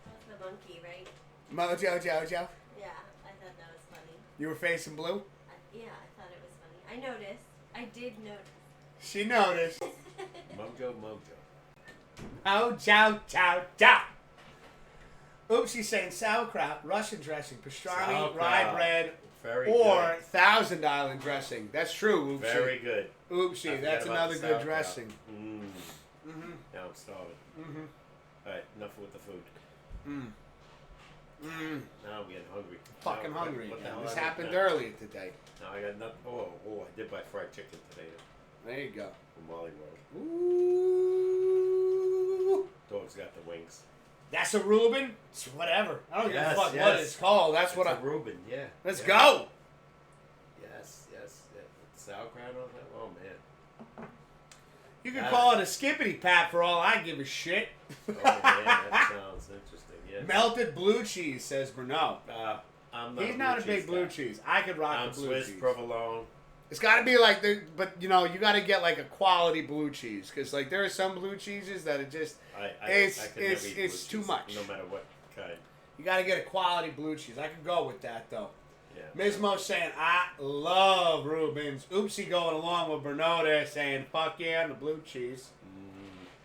Speaker 4: That's the monkey, right?
Speaker 2: Mojo Jojo.
Speaker 4: Yeah, I thought that was funny.
Speaker 2: You were facing Blue?
Speaker 4: Yeah, I thought it was funny. I noticed. I did notice.
Speaker 2: She noticed.
Speaker 1: Mojo.
Speaker 2: Mojo Jojo. Oops, she's saying sauerkraut, Russian dressing, pastrami,
Speaker 1: Sauerkraut.
Speaker 2: rye bread,
Speaker 1: Very
Speaker 2: or
Speaker 1: good.
Speaker 2: Thousand Island dressing. That's true, Oopsie.
Speaker 1: Very good. I
Speaker 2: Oopsie,
Speaker 1: forgot
Speaker 2: that's
Speaker 1: about
Speaker 2: another
Speaker 1: the
Speaker 2: good
Speaker 1: sauerkraut.
Speaker 2: dressing.
Speaker 1: Mm-hmm. Now I'm starving.
Speaker 2: Mm-hmm.
Speaker 1: All right, enough with the food. Now I'm getting hungry.
Speaker 2: Fucking
Speaker 1: Now,
Speaker 2: hungry
Speaker 1: what the
Speaker 2: again.
Speaker 1: hell
Speaker 2: This
Speaker 1: I
Speaker 2: happened
Speaker 1: got now?
Speaker 2: earlier today.
Speaker 1: Now I got nothing. Oh, I did buy fried chicken today
Speaker 2: There you go.
Speaker 1: from Wally World.
Speaker 2: Ooh.
Speaker 1: Dog's got the wings.
Speaker 2: That's a Reuben? It's whatever. I don't give a
Speaker 1: Yes,
Speaker 2: fuck what
Speaker 1: yes.
Speaker 2: it's called. That's what
Speaker 1: It's
Speaker 2: I...
Speaker 1: a Reuben, yeah.
Speaker 2: Let's
Speaker 1: yeah.
Speaker 2: go!
Speaker 1: Yes. Sauerkraut on that? Oh, man.
Speaker 2: You can call it a skippity pap for all I give a shit.
Speaker 1: Oh, man, that sounds interesting, yeah.
Speaker 2: Melted blue cheese, says Bruno.
Speaker 1: I'm not
Speaker 2: He's not a big
Speaker 1: cheese
Speaker 2: blue
Speaker 1: guy.
Speaker 2: cheese. I could rock
Speaker 1: I'm
Speaker 2: the blue
Speaker 1: Swiss
Speaker 2: cheese.
Speaker 1: provolone.
Speaker 2: It's got to be like the, but you know, you got to get like a quality blue cheese because like there are some blue cheeses that it just
Speaker 1: I
Speaker 2: It's-
Speaker 1: could never
Speaker 2: it's-
Speaker 1: eat blue
Speaker 2: it's too
Speaker 1: cheese,
Speaker 2: much.
Speaker 1: No matter what kind.
Speaker 2: you got to get a quality blue cheese. I could go with that though.
Speaker 1: Yeah.
Speaker 2: Mismo saying I love Reuben's. Oopsie going along with Bruno there saying fuck yeah on the blue cheese.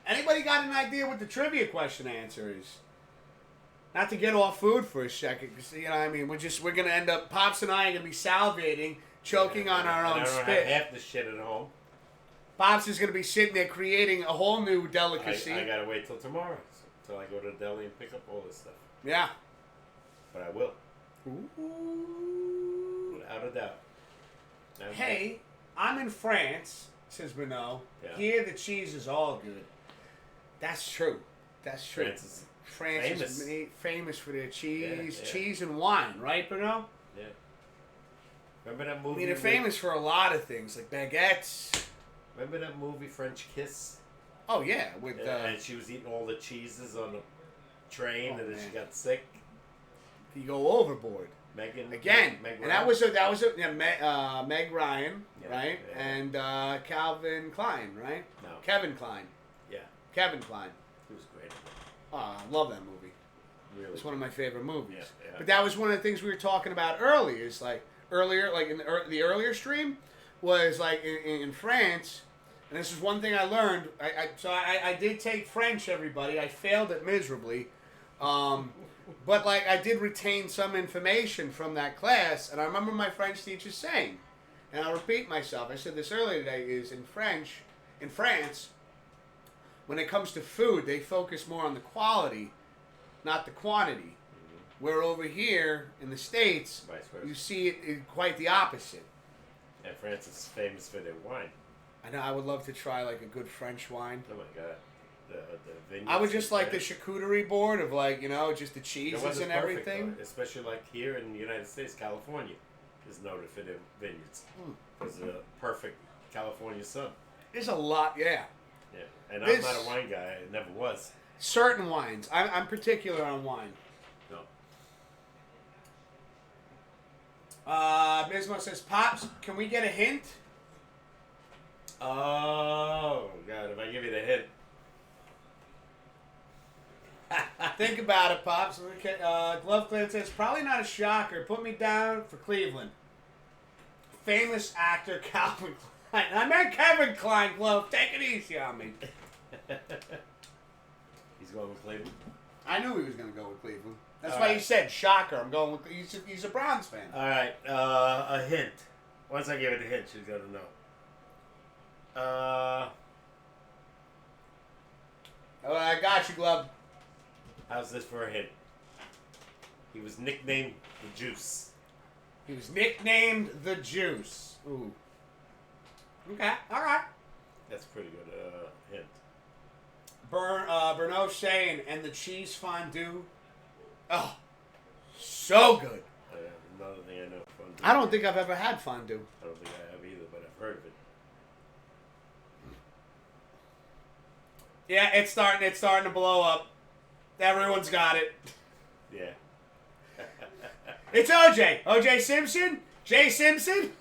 Speaker 2: Anybody got an idea what the trivia question answer is? Not to get off food for a second, 'cause, you know what I mean. We're gonna end up. Pops and I are gonna be salivating, choking on our
Speaker 1: And
Speaker 2: own
Speaker 1: I don't
Speaker 2: spit.
Speaker 1: have half the shit at home.
Speaker 2: Pops is gonna be sitting there creating a whole new delicacy.
Speaker 1: I gotta wait till tomorrow, till I go to the deli and pick up all this stuff.
Speaker 2: Yeah.
Speaker 1: But I will,
Speaker 2: Ooh.
Speaker 1: without a doubt.
Speaker 2: Hey, I'm in France, says Bruno.
Speaker 1: Yeah.
Speaker 2: Here the cheese is all good. That's true. That's true.
Speaker 1: France is
Speaker 2: France is famous for their cheese,
Speaker 1: Yeah.
Speaker 2: cheese and wine, right, Bruno?
Speaker 1: yeah. Remember that
Speaker 2: I
Speaker 1: movie?
Speaker 2: mean, they're famous for a lot of things, like baguettes.
Speaker 1: Remember that movie French Kiss?
Speaker 2: Oh yeah, with
Speaker 1: And she was eating all the cheeses on the train,
Speaker 2: Oh,
Speaker 1: and then she
Speaker 2: man.
Speaker 1: got sick.
Speaker 2: you go overboard
Speaker 1: Megan
Speaker 2: again,
Speaker 1: Meg
Speaker 2: and that was yeah, Meg Ryan,
Speaker 1: Yeah,
Speaker 2: right,
Speaker 1: yeah.
Speaker 2: and Calvin Klein, right?
Speaker 1: No.
Speaker 2: Kevin Klein,
Speaker 1: Yeah,
Speaker 2: Kevin Klein.
Speaker 1: he was great.
Speaker 2: Oh, I love that movie.
Speaker 1: Really.
Speaker 2: It's one of my favorite movies.
Speaker 1: Yeah, yeah.
Speaker 2: But that was one of the things we were talking about earlier. Is like earlier, like in the earlier stream, was like in France. And this is one thing I learned. I did take French, everybody. I failed it miserably. But like I did retain some information from that class. And I remember my French teacher saying, and I'll repeat myself, I said this earlier today, is in France, when it comes to food, they focus more on the quality, not the quantity. Where over here in the States,
Speaker 1: Vice versa.
Speaker 2: you see it in quite the opposite.
Speaker 1: And France is famous for their wine.
Speaker 2: I know I would love to try like a good French wine.
Speaker 1: Oh my god. The vineyards
Speaker 2: I would just
Speaker 1: in
Speaker 2: like the
Speaker 1: France.
Speaker 2: charcuterie board of like, you know, just the
Speaker 1: It
Speaker 2: cheeses
Speaker 1: wasn't
Speaker 2: and
Speaker 1: perfect,
Speaker 2: everything.
Speaker 1: though, especially like here in the United States, California is noted for their vineyards. Because of the perfect California sun.
Speaker 2: There's a lot, yeah.
Speaker 1: Yeah. And
Speaker 2: This-
Speaker 1: I'm not a wine guy. I never was.
Speaker 2: Certain wines. I'm particular on wine.
Speaker 1: No.
Speaker 2: Bismo says, Pops, can we get a hint?
Speaker 1: Oh, God, if I give you the hint.
Speaker 2: Think about it, Pops. Okay, Glove Clan says, probably not a shocker. Put me down for Cleveland. Famous actor Calvin Klein. I meant Kevin Klein, Glove. Take it easy on me.
Speaker 1: He's going with Cleveland.
Speaker 2: I knew he was going to go with Cleveland. That's
Speaker 1: All
Speaker 2: why
Speaker 1: right.
Speaker 2: he said shocker. I'm going with. He's a Browns fan.
Speaker 1: All right, a hint. Once I give it a hint, she's got to know.
Speaker 2: Oh, I got you, Glove.
Speaker 1: How's this for a hint? He was nicknamed the Juice.
Speaker 2: He was nicknamed the Juice. Ooh. Okay. All right.
Speaker 1: That's a pretty good hint.
Speaker 2: Bernard saying, and the cheese fondue. Oh, so good.
Speaker 1: Another thing I know. Fondue.
Speaker 2: I don't think I've ever had fondue.
Speaker 1: I don't think I have either, but I've heard of it.
Speaker 2: Yeah, it's starting to blow up. Everyone's got it.
Speaker 1: Yeah.
Speaker 2: It's OJ. OJ Simpson? Jay Simpson?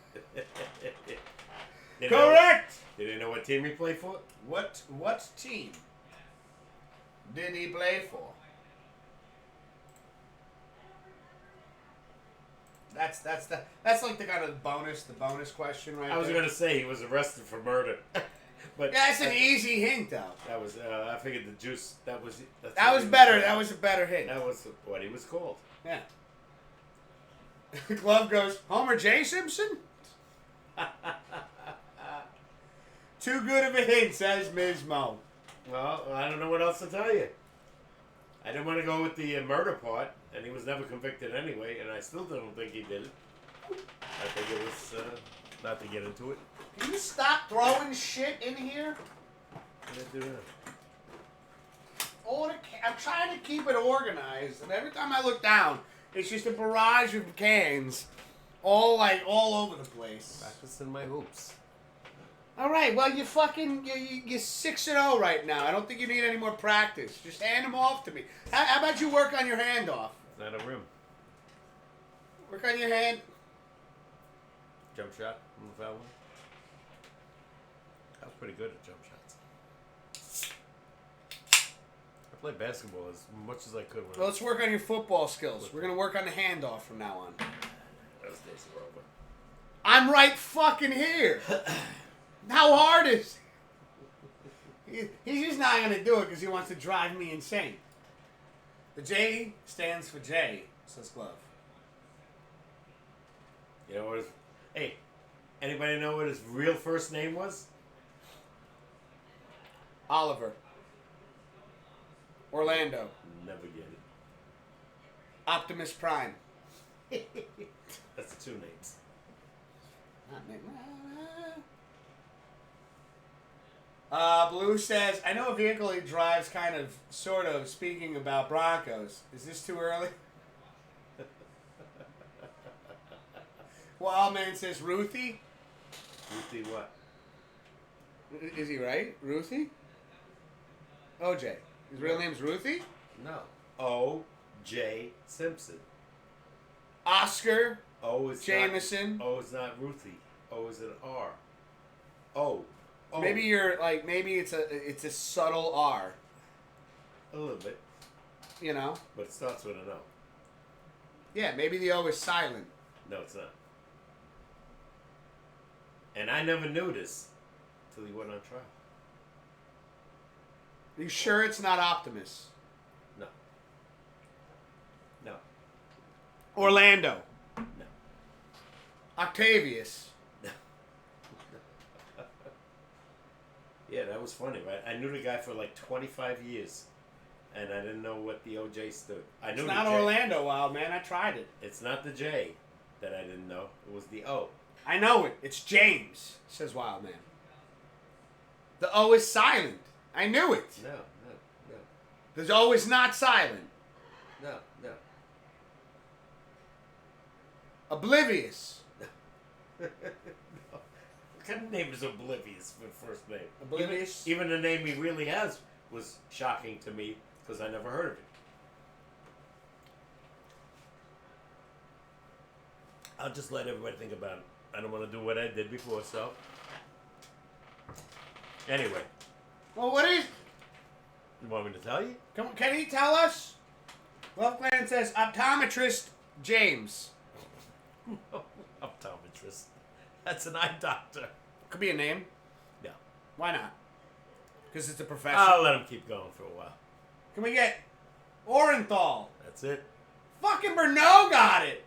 Speaker 1: Did
Speaker 2: Correct.
Speaker 1: Did he know what team he played for?
Speaker 2: What team did he play for? That's like the kind of bonus question right
Speaker 1: I was
Speaker 2: there.
Speaker 1: gonna say he was arrested for murder, but
Speaker 2: Yeah, that's an easy hint though.
Speaker 1: that was I figured the Juice. That was
Speaker 2: That was better. That was a better hint.
Speaker 1: That was what he was called.
Speaker 2: Yeah. Glove goes, Homer J. Simpson? Too good of a hint, says Ms. Mo.
Speaker 1: Well, I don't know what else to tell you. I didn't want to go with the murder part, and he was never convicted anyway, and I still don't think he did it. I think it was not to get into it.
Speaker 2: Can you stop throwing shit in here?
Speaker 1: I didn't do that.
Speaker 2: I'm trying to keep it organized, and every time I look down, it's just a barrage of cans, all over the place.
Speaker 1: Practicing my hoops.
Speaker 2: All right, well you're 6-0 right now. I don't think you need any more practice. Just hand them off to me. How about you work on your handoff?
Speaker 1: Not a rim.
Speaker 2: Work on your hand.
Speaker 1: Jump shot on the foul line. I was pretty good at jump shots. I played basketball as much as I could.
Speaker 2: Well, let's work on your football skills. We're gonna work on the handoff from now on.
Speaker 1: Those days are over.
Speaker 2: I'm right fucking here. How hard is it? He's just not going to do it because he wants to drive me insane. The J stands for J, says Glove.
Speaker 1: You know what his... Hey, anybody know what his real first name was?
Speaker 2: Oliver. Orlando.
Speaker 1: Never get it.
Speaker 2: Optimus Prime.
Speaker 1: That's the two names.
Speaker 2: Blue says, I know a vehicle he drives sort of, speaking about Broncos. Is this too early? Wild Man says, Ruthie?
Speaker 1: Ruthie what?
Speaker 2: Is he right? Ruthie? OJ. His real name's Ruthie?
Speaker 1: No. O.J. Simpson.
Speaker 2: Oscar
Speaker 1: O is
Speaker 2: Jameson.
Speaker 1: Not, O is not Ruthie. O is an R. O. O.
Speaker 2: Maybe it's a subtle R.
Speaker 1: A little bit,
Speaker 2: You know?
Speaker 1: but it starts with an O.
Speaker 2: Yeah, maybe the O is silent.
Speaker 1: No, it's not. And I never knew this till he went on trial.
Speaker 2: Are you sure it's not Optimus?
Speaker 1: No. No.
Speaker 2: Orlando.
Speaker 1: No.
Speaker 2: Octavius.
Speaker 1: No. Yeah, that was funny, right? I knew the guy for like 25 years, and I didn't know what the OJ stood. I knew
Speaker 2: It's
Speaker 1: the
Speaker 2: not
Speaker 1: J.
Speaker 2: Orlando, Wild Man. I tried it.
Speaker 1: It's not the J that I didn't know. It was the O.
Speaker 2: I know it. It's James, says Wild Man. The O is silent. I knew it.
Speaker 1: No.
Speaker 2: The O is not silent.
Speaker 1: No.
Speaker 2: Oblivious.
Speaker 1: No. What kind of name is Oblivious for first name?
Speaker 2: Oblivious?
Speaker 1: Even the name he really has was shocking to me because I never heard of it. I'll just let everybody think about it. I don't want to do what I did before, so. Anyway,
Speaker 2: Well, what is?
Speaker 1: you want me to tell you?
Speaker 2: Can he tell us? Love Clan says optometrist James.
Speaker 1: Optometrist. That's an eye doctor.
Speaker 2: Could be a name.
Speaker 1: Yeah.
Speaker 2: Why not? Because it's a profession.
Speaker 1: I'll let him keep going for a while.
Speaker 2: Can we get Orenthal?
Speaker 1: That's it.
Speaker 2: Fucking Bruno got it.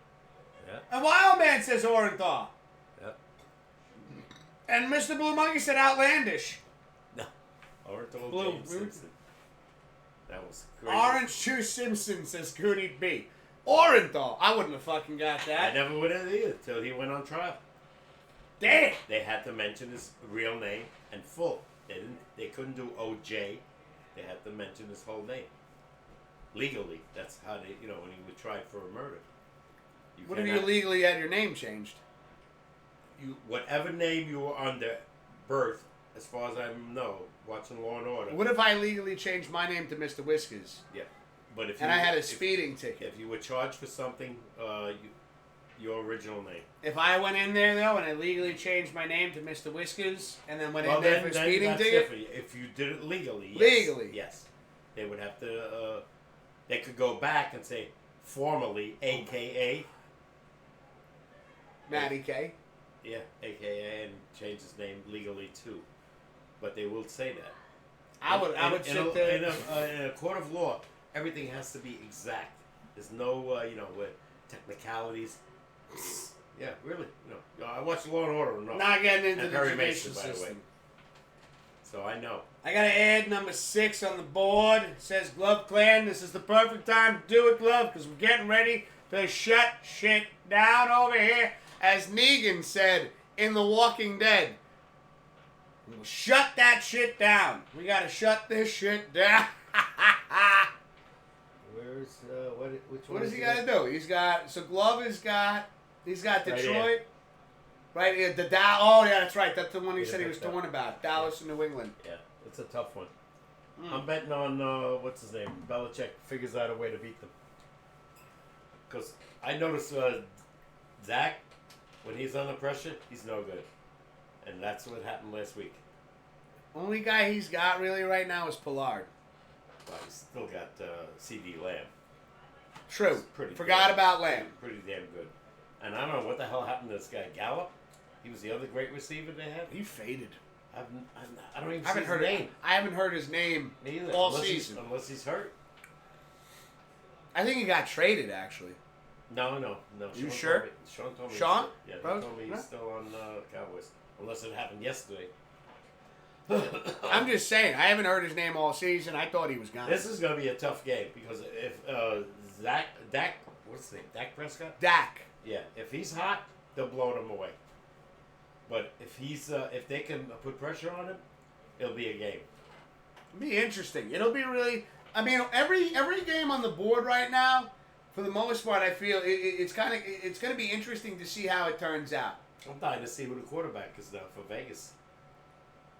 Speaker 1: Yeah.
Speaker 2: And Wildman says Orenthal.
Speaker 1: Yep.
Speaker 2: And Mr. Blue Monkey said outlandish.
Speaker 1: No. Orton
Speaker 2: Blue.
Speaker 1: James Simpson. That was crazy.
Speaker 2: Orange Juice Simpson says Cooney B. Orenthal. I wouldn't have fucking got
Speaker 1: I
Speaker 2: that.
Speaker 1: never would have either till he went on trial.
Speaker 2: Damn.
Speaker 1: They had to mention his real name and full. They couldn't do OJ. They had to mention his whole name. Legally, that's how they, when he was tried for a murder.
Speaker 2: What if you legally had your name changed?
Speaker 1: Whatever name you were under birth, as far as I know, watching Law and Order.
Speaker 2: What if I legally changed my name to Mr. Whiskers?
Speaker 1: Yeah, but if
Speaker 2: And I had a speeding ticket.
Speaker 1: if you were charged for something, your original name.
Speaker 2: If I went in there though and I legally changed my name to Mr. Whiskers and then went in
Speaker 1: Well,
Speaker 2: there
Speaker 1: then,
Speaker 2: for a
Speaker 1: then
Speaker 2: speeding
Speaker 1: that's
Speaker 2: ticket,
Speaker 1: different. If you did it legally, yes.
Speaker 2: Legally.
Speaker 1: Yes. They would have to, they could go back and say, formally, AKA,
Speaker 2: Matty K.
Speaker 1: yeah, AKA, and change his name legally too. But they will say that.
Speaker 2: I would sit there.
Speaker 1: In a court of law, everything has to be exact. There's no, technicalities. Yeah, really. I watch Law and Order enough.
Speaker 2: Not getting into
Speaker 1: And
Speaker 2: the
Speaker 1: Perry
Speaker 2: judicial
Speaker 1: Mason, by the way.
Speaker 2: system.
Speaker 1: So I know.
Speaker 2: I gotta add number 6 on the board. It says Glove Clan. This is the perfect time to do it, Glove, because we're getting ready to shut shit down over here. As Negan said in The Walking Dead, we'll shut that shit down. We gotta shut this shit down.
Speaker 1: Where's which one?
Speaker 2: What does he gotta do? Glove has got Detroit.
Speaker 1: Right
Speaker 2: Right, yeah, the Dallas. Oh, yeah, that's right. That's the one he
Speaker 1: Yeah,
Speaker 2: said he was
Speaker 1: that's that.
Speaker 2: torn about. Dallas and New England.
Speaker 1: Yeah, it's a tough one.
Speaker 2: Mm.
Speaker 1: I'm betting on what's his name? Belichick figures out a way to beat them. Because I noticed Zach, when he's under pressure, he's no good, and that's what happened last week.
Speaker 2: Only guy he's got really right now is Pollard.
Speaker 1: But he's still got C.D. Lamb.
Speaker 2: True.
Speaker 1: He's pretty
Speaker 2: Forgot
Speaker 1: good.
Speaker 2: about Lamb.
Speaker 1: Pretty damn good. And I don't know what the hell happened to this guy Gallup. He was the other great receiver they had.
Speaker 2: He faded.
Speaker 1: I don't even see his name.
Speaker 2: I haven't heard his name
Speaker 1: Me either,
Speaker 2: all
Speaker 1: unless
Speaker 2: season.
Speaker 1: Unless he's hurt.
Speaker 2: I think he got traded, actually.
Speaker 1: No.
Speaker 2: You
Speaker 1: Sean
Speaker 2: sure?
Speaker 1: Told me, Sean told me.
Speaker 2: Sean?
Speaker 1: Yeah, he
Speaker 2: Bro?
Speaker 1: told me he's
Speaker 2: Huh?
Speaker 1: still on Cowboys. Unless it happened yesterday.
Speaker 2: I'm just saying. I haven't heard his name all season. I thought he was gone.
Speaker 1: This is going to be a tough game because if Dak, what's his name? Dak Prescott?
Speaker 2: Dak.
Speaker 1: Yeah, if he's hot, they'll blow him away. But if they can put pressure on him, it'll be a game.
Speaker 2: It'll be interesting. It'll be really. I mean, every game on the board right now, for the most part, I feel it's going to be interesting to see how it turns out.
Speaker 1: I'm dying to see who the quarterback is now for Vegas.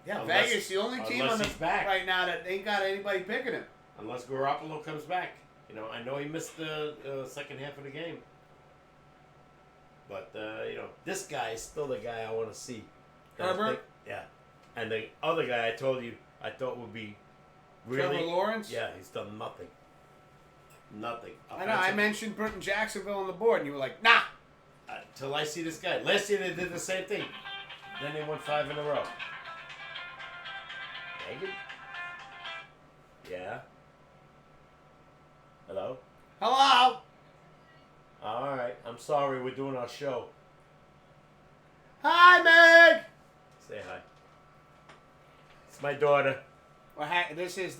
Speaker 2: Yeah,
Speaker 1: Unless-
Speaker 2: Vegas, the only team
Speaker 1: unless
Speaker 2: on the
Speaker 1: he's back.
Speaker 2: right now that ain't got anybody picking him.
Speaker 1: Unless Garoppolo comes back. I know he missed the second half of the game. But, this guy is still the guy I want to see.
Speaker 2: Herbert?
Speaker 1: Yeah. And the other guy I told you I thought would be really...
Speaker 2: Trevor Lawrence?
Speaker 1: Yeah, he's done nothing. Nothing.
Speaker 2: I know, I mentioned Burton Jacksonville on the board, and you were like, nah.
Speaker 1: Till I see this guy. Last year they did the same thing. Then they won 5 in a row. Megan? Yeah? Hello?
Speaker 2: Hello?
Speaker 1: All right. I'm sorry. We're doing our show.
Speaker 2: Hi, Meg!
Speaker 1: Say hi. It's my daughter.
Speaker 2: Well, this is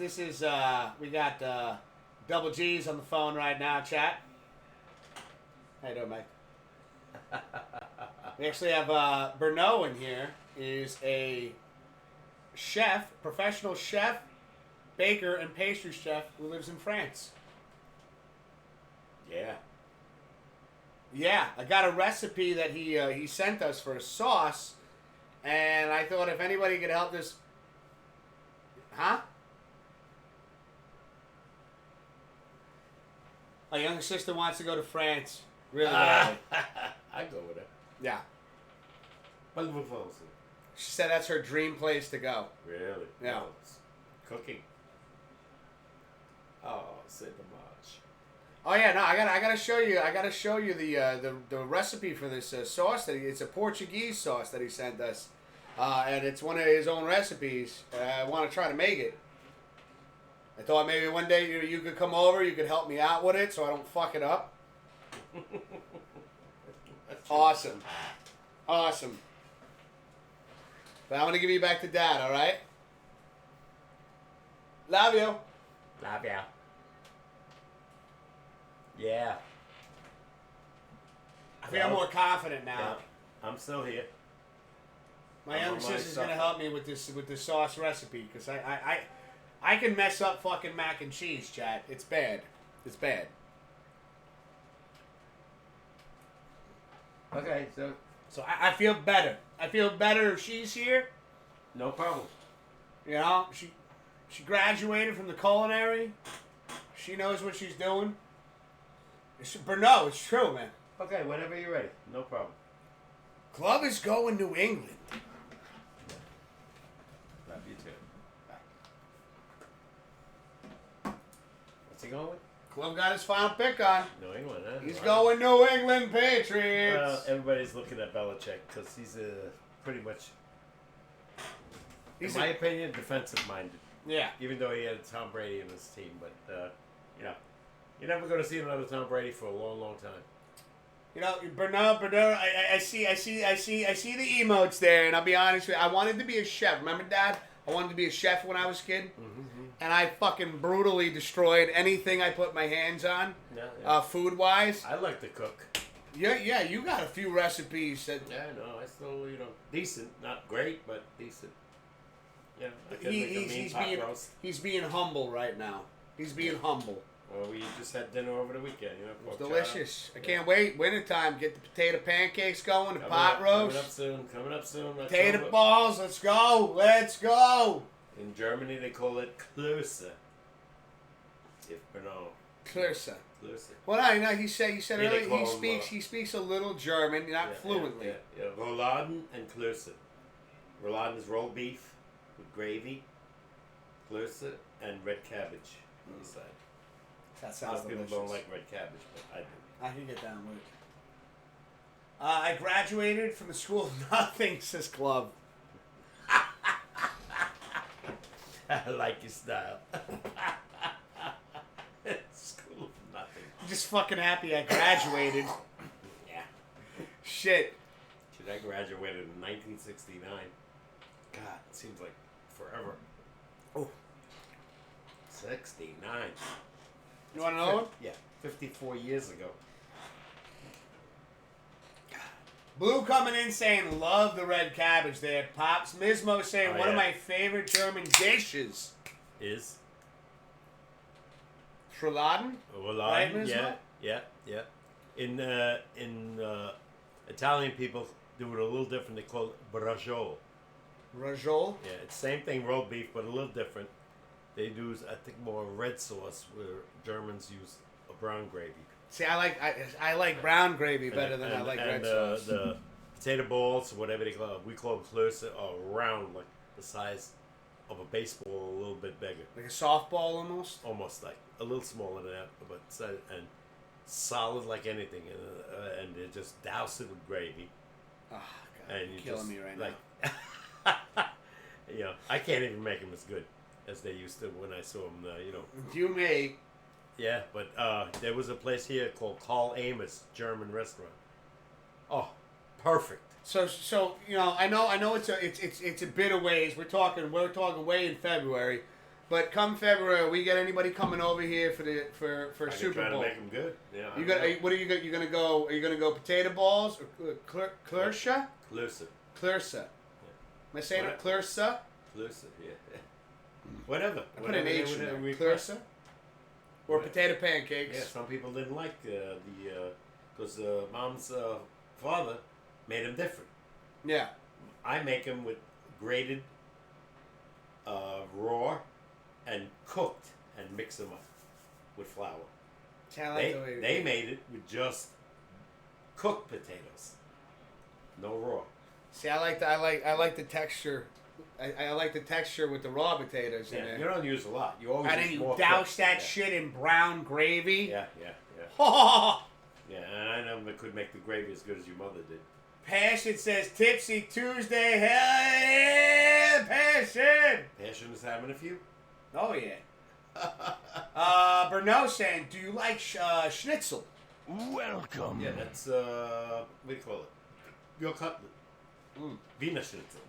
Speaker 2: we got Double G's on the phone right now, chat. How you doing, Mike? We actually have Bruno in here. Is a chef, professional chef, baker, and pastry chef who lives in France.
Speaker 1: Yeah.
Speaker 2: Yeah, I got a recipe that he sent us for a sauce, and I thought if anybody could help this, huh? My younger sister wants to go to France really badly.
Speaker 1: I I'd go with it.
Speaker 2: Yeah.
Speaker 1: Wonderful.
Speaker 2: She said that's her dream place to go.
Speaker 1: Really?
Speaker 2: Yeah.
Speaker 1: Well, it's cooking. Oh, c'est dommage.
Speaker 2: Oh yeah, no, I gotta show you. I gotta show you the recipe for this sauce. It's a Portuguese sauce that he sent us, and it's one of his own recipes. I want to try to make it. I thought maybe one day you could come over, you could help me out with it, so I don't fuck it up. Awesome. But I'm gonna give you back to Dad. All right. Love you.
Speaker 1: Love ya. Yeah.
Speaker 2: I feel more confident now.
Speaker 1: Yeah. I'm still here.
Speaker 2: My
Speaker 1: I'm
Speaker 2: younger
Speaker 1: on my
Speaker 2: sister's gonna
Speaker 1: supper.
Speaker 2: help me with this sauce recipe because I can mess up fucking mac and cheese, chat. It's bad. It's bad.
Speaker 1: Okay, so
Speaker 2: So I feel better. I feel better if she's here.
Speaker 1: no problem.
Speaker 2: You know, she graduated from the culinary. She knows what she's doing. But no, it's true, man.
Speaker 1: Okay, whenever you're ready. No problem.
Speaker 2: Club is going New England.
Speaker 1: Love you too. What's he going with?
Speaker 2: Club got his final pick on.
Speaker 1: New England, huh?
Speaker 2: He's
Speaker 1: Wow.
Speaker 2: going New England Patriots.
Speaker 1: Well, everybody's looking at Belichick because he's pretty much,
Speaker 2: He's
Speaker 1: in my opinion, defensive-minded.
Speaker 2: yeah.
Speaker 1: Even though he had Tom Brady in his team, but you know, you're never going to see another Tom Brady for a long, long time.
Speaker 2: You know, Bernard, I see the emotes there, and I'll be honest with you, I wanted to be a chef. Remember, Dad? I wanted to be a chef when I was a kid, and I fucking brutally destroyed anything I put my hands on,
Speaker 1: Yeah.
Speaker 2: food-wise.
Speaker 1: I like to cook.
Speaker 2: Yeah, you got a few recipes that
Speaker 1: Yeah, no, I still, decent, not great, but decent. Yeah, I can make a mean pot roast.
Speaker 2: he's being humble right now. He's being humble.
Speaker 1: Well, we just had dinner over the weekend,
Speaker 2: It's
Speaker 1: pork
Speaker 2: delicious.
Speaker 1: chop.
Speaker 2: I can't wait. Wintertime, get the potato pancakes going, the
Speaker 1: Coming
Speaker 2: pot
Speaker 1: up-
Speaker 2: roast,
Speaker 1: Coming up soon.
Speaker 2: potato
Speaker 1: October.
Speaker 2: balls. Let's go.
Speaker 1: In Germany, they call it Klöße. If you know,
Speaker 2: Klöße.
Speaker 1: Klöße.
Speaker 2: Well, I know he said
Speaker 1: Yeah, they
Speaker 2: earlier
Speaker 1: call
Speaker 2: he speaks a little German, not fluently.
Speaker 1: Yeah. Rouladen and Klöße. Rouladen is rolled beef with gravy, Klöße, and red cabbage on the side.
Speaker 2: That sounds
Speaker 1: Most people
Speaker 2: delicious.
Speaker 1: don't like red cabbage, but I do.
Speaker 2: I can get down with it. I graduated from the School of Nothing, says Club.
Speaker 1: I like your style. School of nothing.
Speaker 2: I'm just fucking happy I graduated.
Speaker 1: Yeah.
Speaker 2: Shit.
Speaker 1: Shit, I graduated in 1969. God, it seems like forever.
Speaker 2: Oh.
Speaker 1: 69.
Speaker 2: You want to know?
Speaker 1: Yeah, 54 years ago.
Speaker 2: Blue coming in saying, love the red cabbage there. Pops Mismo saying,
Speaker 1: Oh,
Speaker 2: one of
Speaker 1: yeah.
Speaker 2: my favorite German dishes.
Speaker 1: Is?
Speaker 2: Rouladen? Right,
Speaker 1: Rouladen,
Speaker 2: Mismo?
Speaker 1: yeah. In Italian people do it a little different. They call it braciole.
Speaker 2: Rajol?
Speaker 1: Yeah, it's same thing, rolled beef, but a little different. They do, I think, more red sauce, where Germans use a brown gravy.
Speaker 2: See, I like brown gravy better than I like red sauce.
Speaker 1: The potato balls, whatever they call it, we call them klöße, are round, like the size of a baseball, a little bit bigger.
Speaker 2: Like a softball almost?
Speaker 1: Almost like a little smaller than that, but and solid like anything, and they just douse it with gravy.
Speaker 2: Oh, God,
Speaker 1: And
Speaker 2: you're
Speaker 1: you
Speaker 2: killing
Speaker 1: just,
Speaker 2: me right
Speaker 1: now. I can't even make them as good as they used to when I saw them.
Speaker 2: now. You may.
Speaker 1: Yeah, but there was a place here called Carl Amos German restaurant. Oh, perfect.
Speaker 2: So I know it's a bit of ways. We're talking way in February, but come February, we get anybody coming over here for
Speaker 1: I
Speaker 2: Super
Speaker 1: can try
Speaker 2: Bowl.
Speaker 1: to make them good. Yeah.
Speaker 2: You got what are you going? You gonna go? Are you gonna go potato balls or Klörsche?
Speaker 1: Klöße.
Speaker 2: Klörsche. Am I saying it? Klörsche?
Speaker 1: Klöße, yeah. Whatever.
Speaker 2: I put an H in there.
Speaker 1: Klöße.
Speaker 2: Klörsche. Or
Speaker 1: Yeah.
Speaker 2: potato pancakes.
Speaker 1: Yeah, some people didn't like because mom's father made them different.
Speaker 2: Yeah.
Speaker 1: I make them with grated, raw, and cooked, and mix them up with flour.
Speaker 2: See, I like the way
Speaker 1: They made it with just cooked potatoes. No raw.
Speaker 2: See, I like the texture. I like the texture with the raw potatoes in
Speaker 1: Yeah,
Speaker 2: there.
Speaker 1: you don't use a lot. You always
Speaker 2: And
Speaker 1: use
Speaker 2: then you
Speaker 1: more
Speaker 2: douse
Speaker 1: cooked.
Speaker 2: that
Speaker 1: Yeah.
Speaker 2: shit in brown gravy.
Speaker 1: Yeah.
Speaker 2: Oh,
Speaker 1: Yeah, and I never could make the gravy as good as your mother did.
Speaker 2: Passion says Tipsy Tuesday. Hell yeah, Passion.
Speaker 1: Passion is having a few.
Speaker 2: Oh yeah. Berno saying, do you like schnitzel?
Speaker 5: Welcome.
Speaker 1: Yeah, that's what do you call it? Your cutlet. Wiener Schnitzel.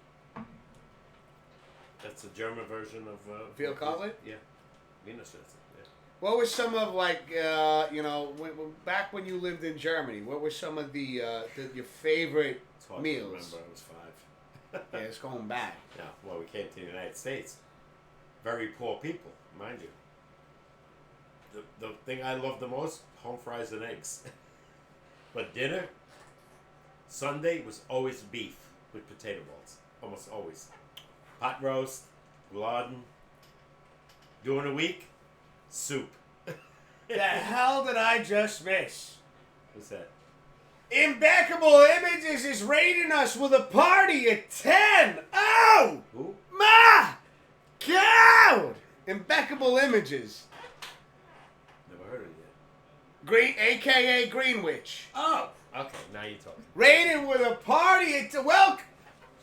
Speaker 1: That's a German version of
Speaker 2: Veal cutlet?
Speaker 1: Yeah, Wiener Schnitzel. Yeah.
Speaker 2: What was some of like back when you lived in Germany? What were some of your favorite
Speaker 1: It's hard
Speaker 2: meals?
Speaker 1: to remember. I was 5.
Speaker 2: Yeah, it's going back.
Speaker 1: Yeah, well, we came to the United States. Very poor people, mind you. The thing I love the most, home fries and eggs. But dinner, Sunday was always beef with potato balls. Almost always. Pot roast, Guladen. During the week, soup.
Speaker 2: The hell did I just miss?
Speaker 1: What's that?
Speaker 2: Impeccable Images is rating us with a party at 10. Oh,
Speaker 1: Who?
Speaker 2: my God! Impeccable Images.
Speaker 1: Never heard of it yet.
Speaker 2: Green, a.k.a. Greenwich.
Speaker 1: Oh! Okay, now you're talking.
Speaker 2: Rated with a party at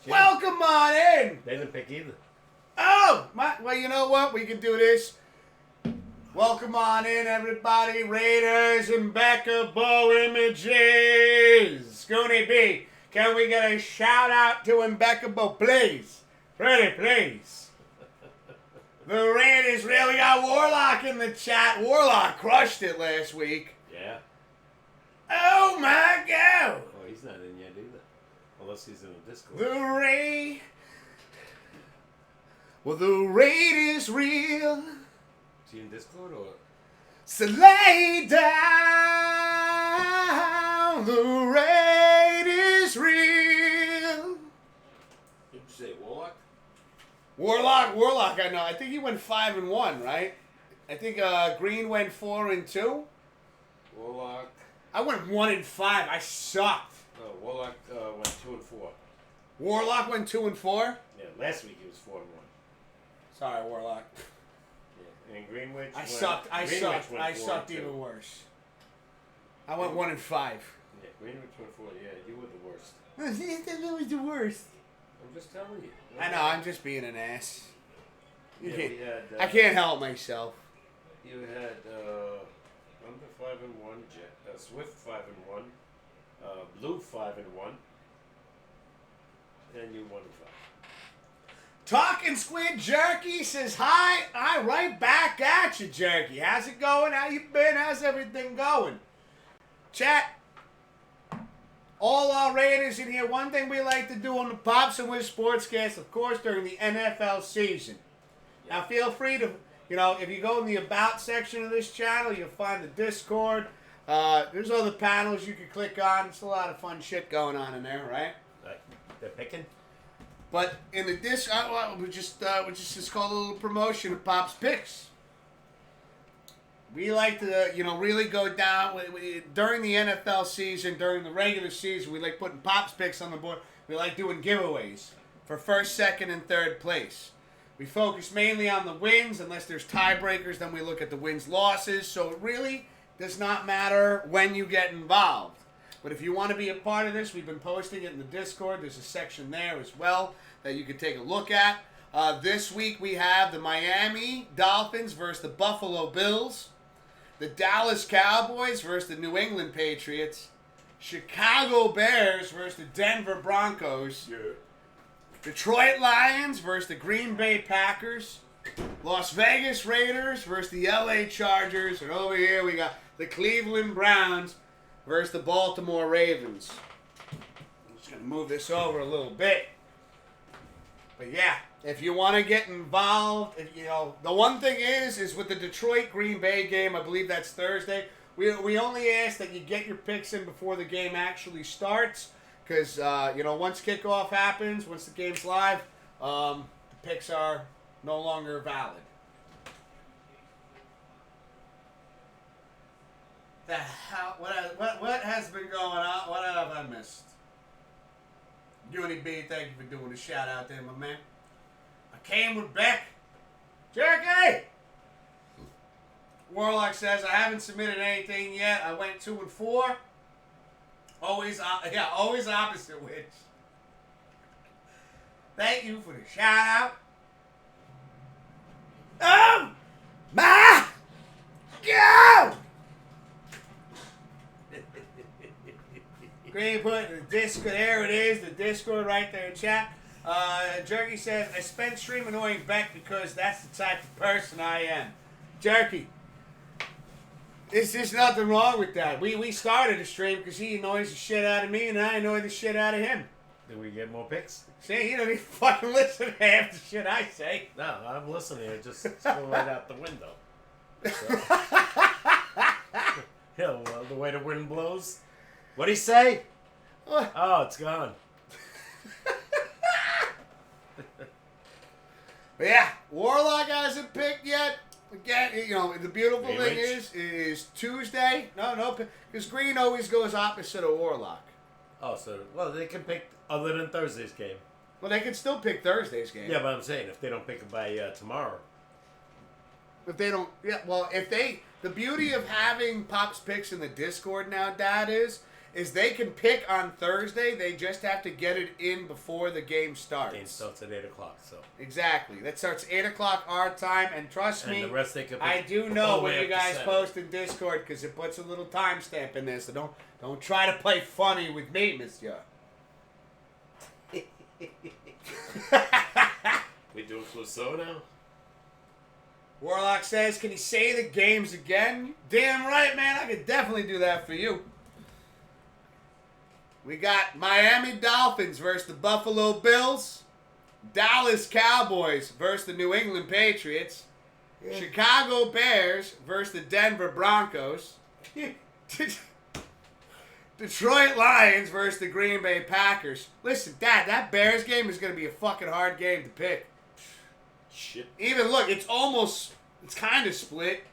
Speaker 2: welcome on in.
Speaker 1: They didn't pick either.
Speaker 2: Oh, well, you know what? We can do this. Welcome on in, everybody. Raiders, Impeccable Images. Goonie B, can we get a shout out to Impeccable, please? Pretty, please. The Raiders really got Warlock in the chat. Warlock crushed it last week.
Speaker 1: Yeah.
Speaker 2: Oh, my God.
Speaker 1: Oh, he's not in yet either. Unless he's in a Discord.
Speaker 2: The raid is real.
Speaker 1: Is he in Discord or?
Speaker 2: So lay down, the raid is real.
Speaker 1: Did you say Warlock?
Speaker 2: Warlock, I know. I think he went 5-1, right? I think Green went 4-2.
Speaker 1: Warlock.
Speaker 2: I went 1-5. I sucked.
Speaker 1: No, Warlock went 2-4.
Speaker 2: Warlock went 2-4.
Speaker 1: Yeah, last week he was 4-1.
Speaker 2: Sorry, Warlock.
Speaker 1: Yeah, and Greenwich.
Speaker 2: I
Speaker 1: went,
Speaker 2: sucked. I
Speaker 1: Greenwich
Speaker 2: sucked.
Speaker 1: went
Speaker 2: I
Speaker 1: 4-2.
Speaker 2: sucked even worse. I went 1-5.
Speaker 1: Yeah, Greenwich went 4. Yeah, you were the worst.
Speaker 2: That was the worst.
Speaker 1: I'm just telling you.
Speaker 2: I know. I'm just being an ass. You
Speaker 1: Yeah,
Speaker 2: can't,
Speaker 1: we had,
Speaker 2: I can't help myself.
Speaker 1: You had Under 5-1, Swift 5-1, Blue 5-1, and you 1-5.
Speaker 2: Talking Squid Jerky says hi. I right back at you, Jerky. How's it going? How you been? How's everything going? Chat. All our Raiders in here. One thing we like to do on the Pops and Wiz Sportscast, of course, during the NFL season. Now, feel free to, if you go in the About section of this channel, you'll find the Discord. There's other panels you can click on. It's a lot of fun shit going on in there, right?
Speaker 1: They're picking?
Speaker 2: But in the disc, we just called a little promotion of Pop's Picks. We like to, really go down during the NFL season, during the regular season. We like putting Pop's Picks on the board. We like doing giveaways for first, second, and third place. We focus mainly on the wins. Unless there's tiebreakers, then we look at the wins, losses. So it really does not matter when you get involved. But if you want to be a part of this, we've been posting it in the Discord. There's a section there as well that you can take a look at. This week we have the Miami Dolphins versus the Buffalo Bills, the Dallas Cowboys versus the New England Patriots, Chicago Bears versus the Denver Broncos, Detroit Lions versus the Green Bay Packers, Las Vegas Raiders versus the LA Chargers, and over here we got the Cleveland Browns versus the Baltimore Ravens. I'm just going to move this over a little bit. But yeah, if you want to get involved, the one thing is with the Detroit Green Bay game, I believe that's Thursday, we only ask that you get your picks in before the game actually starts. Because, once kickoff happens, once the game's live, the picks are no longer valid. The hell? What has been going on? What have I missed? Uni B, thank you for doing the shout out there, my man. I came with Beck. Jerky! Warlock says, I haven't submitted anything yet. I went 2 and 4. Always opposite which. Thank you for the shout out. Oh my God! Green put the Discord. There it is, the Discord right there in chat. Jerky says, I spent stream annoying Beck because that's the type of person I am. Jerky, there's just nothing wrong with that. We started a stream because he annoys the shit out of me and I annoy the shit out of him.
Speaker 1: Do we get more picks?
Speaker 2: See, you don't even fucking listen to half the shit I say.
Speaker 1: No, I'm listening. It just going right out the window. So. Yeah, well, the way the wind blows. What'd he say?
Speaker 2: What?
Speaker 1: Oh, it's gone.
Speaker 2: But yeah, Warlock hasn't picked yet. Again, you know, the beautiful thing is Tuesday. No, because Green always goes opposite of Warlock.
Speaker 1: Oh, so, well, they can pick other than Thursday's game.
Speaker 2: Well, they can still pick Thursday's game.
Speaker 1: Yeah, but I'm saying if they don't pick it by tomorrow.
Speaker 2: If they don't, yeah, well, the beauty of having Pop's picks in the Discord now, Dad, is they can pick on Thursday. They just have to get it in before the game starts.
Speaker 1: Game starts at 8 o'clock, so.
Speaker 2: Exactly. That starts 8 o'clock our time, and trust me,
Speaker 1: the rest they can pick
Speaker 2: I do
Speaker 1: all
Speaker 2: know
Speaker 1: the
Speaker 2: when
Speaker 1: way
Speaker 2: you
Speaker 1: up to
Speaker 2: guys
Speaker 1: 7.
Speaker 2: post in Discord because it puts a little timestamp in there, so don't try to play funny with me, monsieur.
Speaker 1: We doing Clouseau now?
Speaker 2: Warlock says, can you say the games again? Damn right, man. I could definitely do that for you. We got Miami Dolphins versus the Buffalo Bills. Dallas Cowboys versus the New England Patriots. Yeah. Chicago Bears versus the Denver Broncos. Detroit Lions versus the Green Bay Packers. Listen, Dad, that Bears game is going to be a fucking hard game to pick.
Speaker 1: Shit.
Speaker 2: Even look, it's kind of split.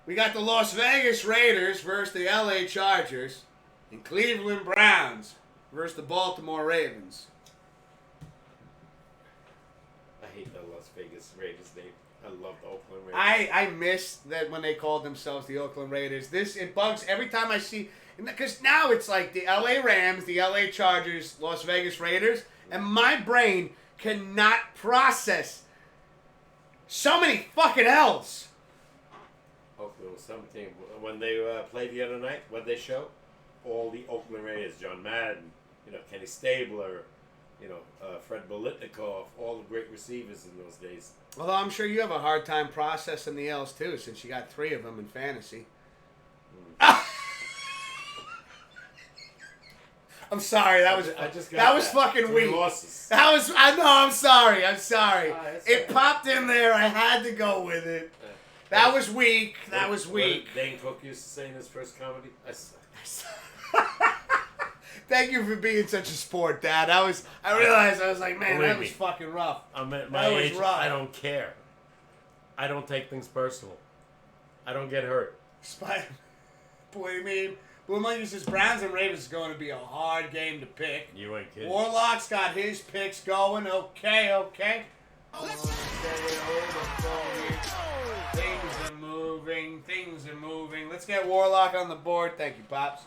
Speaker 2: We got the Las Vegas Raiders versus the LA Chargers. And Cleveland Browns versus the Baltimore Ravens.
Speaker 1: I hate the Las Vegas Raiders name. I love the Oakland Raiders.
Speaker 2: I miss that when they called themselves the Oakland Raiders. It bugs every time I see, because now it's like the LA Rams, the LA Chargers, Las Vegas Raiders, and my brain cannot process so many fucking L's.
Speaker 1: Oakland was 17. When they played the other night, what they show? All the Oakland Raiders, John Madden, Kenny Stabler, Fred Bolitnikoff, all the great receivers in those days.
Speaker 2: Although I'm sure you have a hard time processing the L's too, since you got 3 of them in fantasy. I'm sorry, that was fucking
Speaker 1: 3
Speaker 2: weak.
Speaker 1: losses.
Speaker 2: I'm sorry. It
Speaker 1: Okay.
Speaker 2: popped in there. I had to go with it. That was weak. That was weak.
Speaker 1: What Dane Cook used to say in his first comedy? I suck.
Speaker 2: Thank you for being such a sport, Dad. I realized I was like, man,
Speaker 1: Believe
Speaker 2: that was
Speaker 1: me.
Speaker 2: fucking rough.
Speaker 1: I'm at my
Speaker 2: That was
Speaker 1: age.
Speaker 2: rough.
Speaker 1: I don't care. I don't take things personal. I don't get hurt.
Speaker 2: Spider. What do you mean? Blue Monkey says Browns and Ravens is going to be a hard game to pick.
Speaker 1: You ain't kidding.
Speaker 2: Warlock's got his picks going. Okay. Things are moving. Let's get Warlock on the board. Thank you, Pops.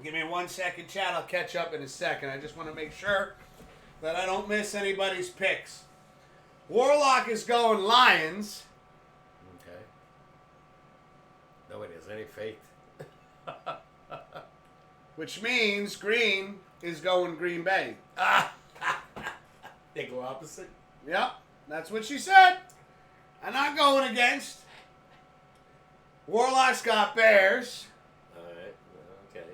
Speaker 2: Give me 1 second, chat. I'll catch up in a second. I just want to make sure that I don't miss anybody's picks. Warlock is going Lions.
Speaker 1: Okay. Nobody has any faith.
Speaker 2: Which means Green is going Green Bay.
Speaker 1: They go opposite?
Speaker 2: Yep, that's what she said. I'm not going against. Warlock's got Bears.
Speaker 1: Alright. Okay.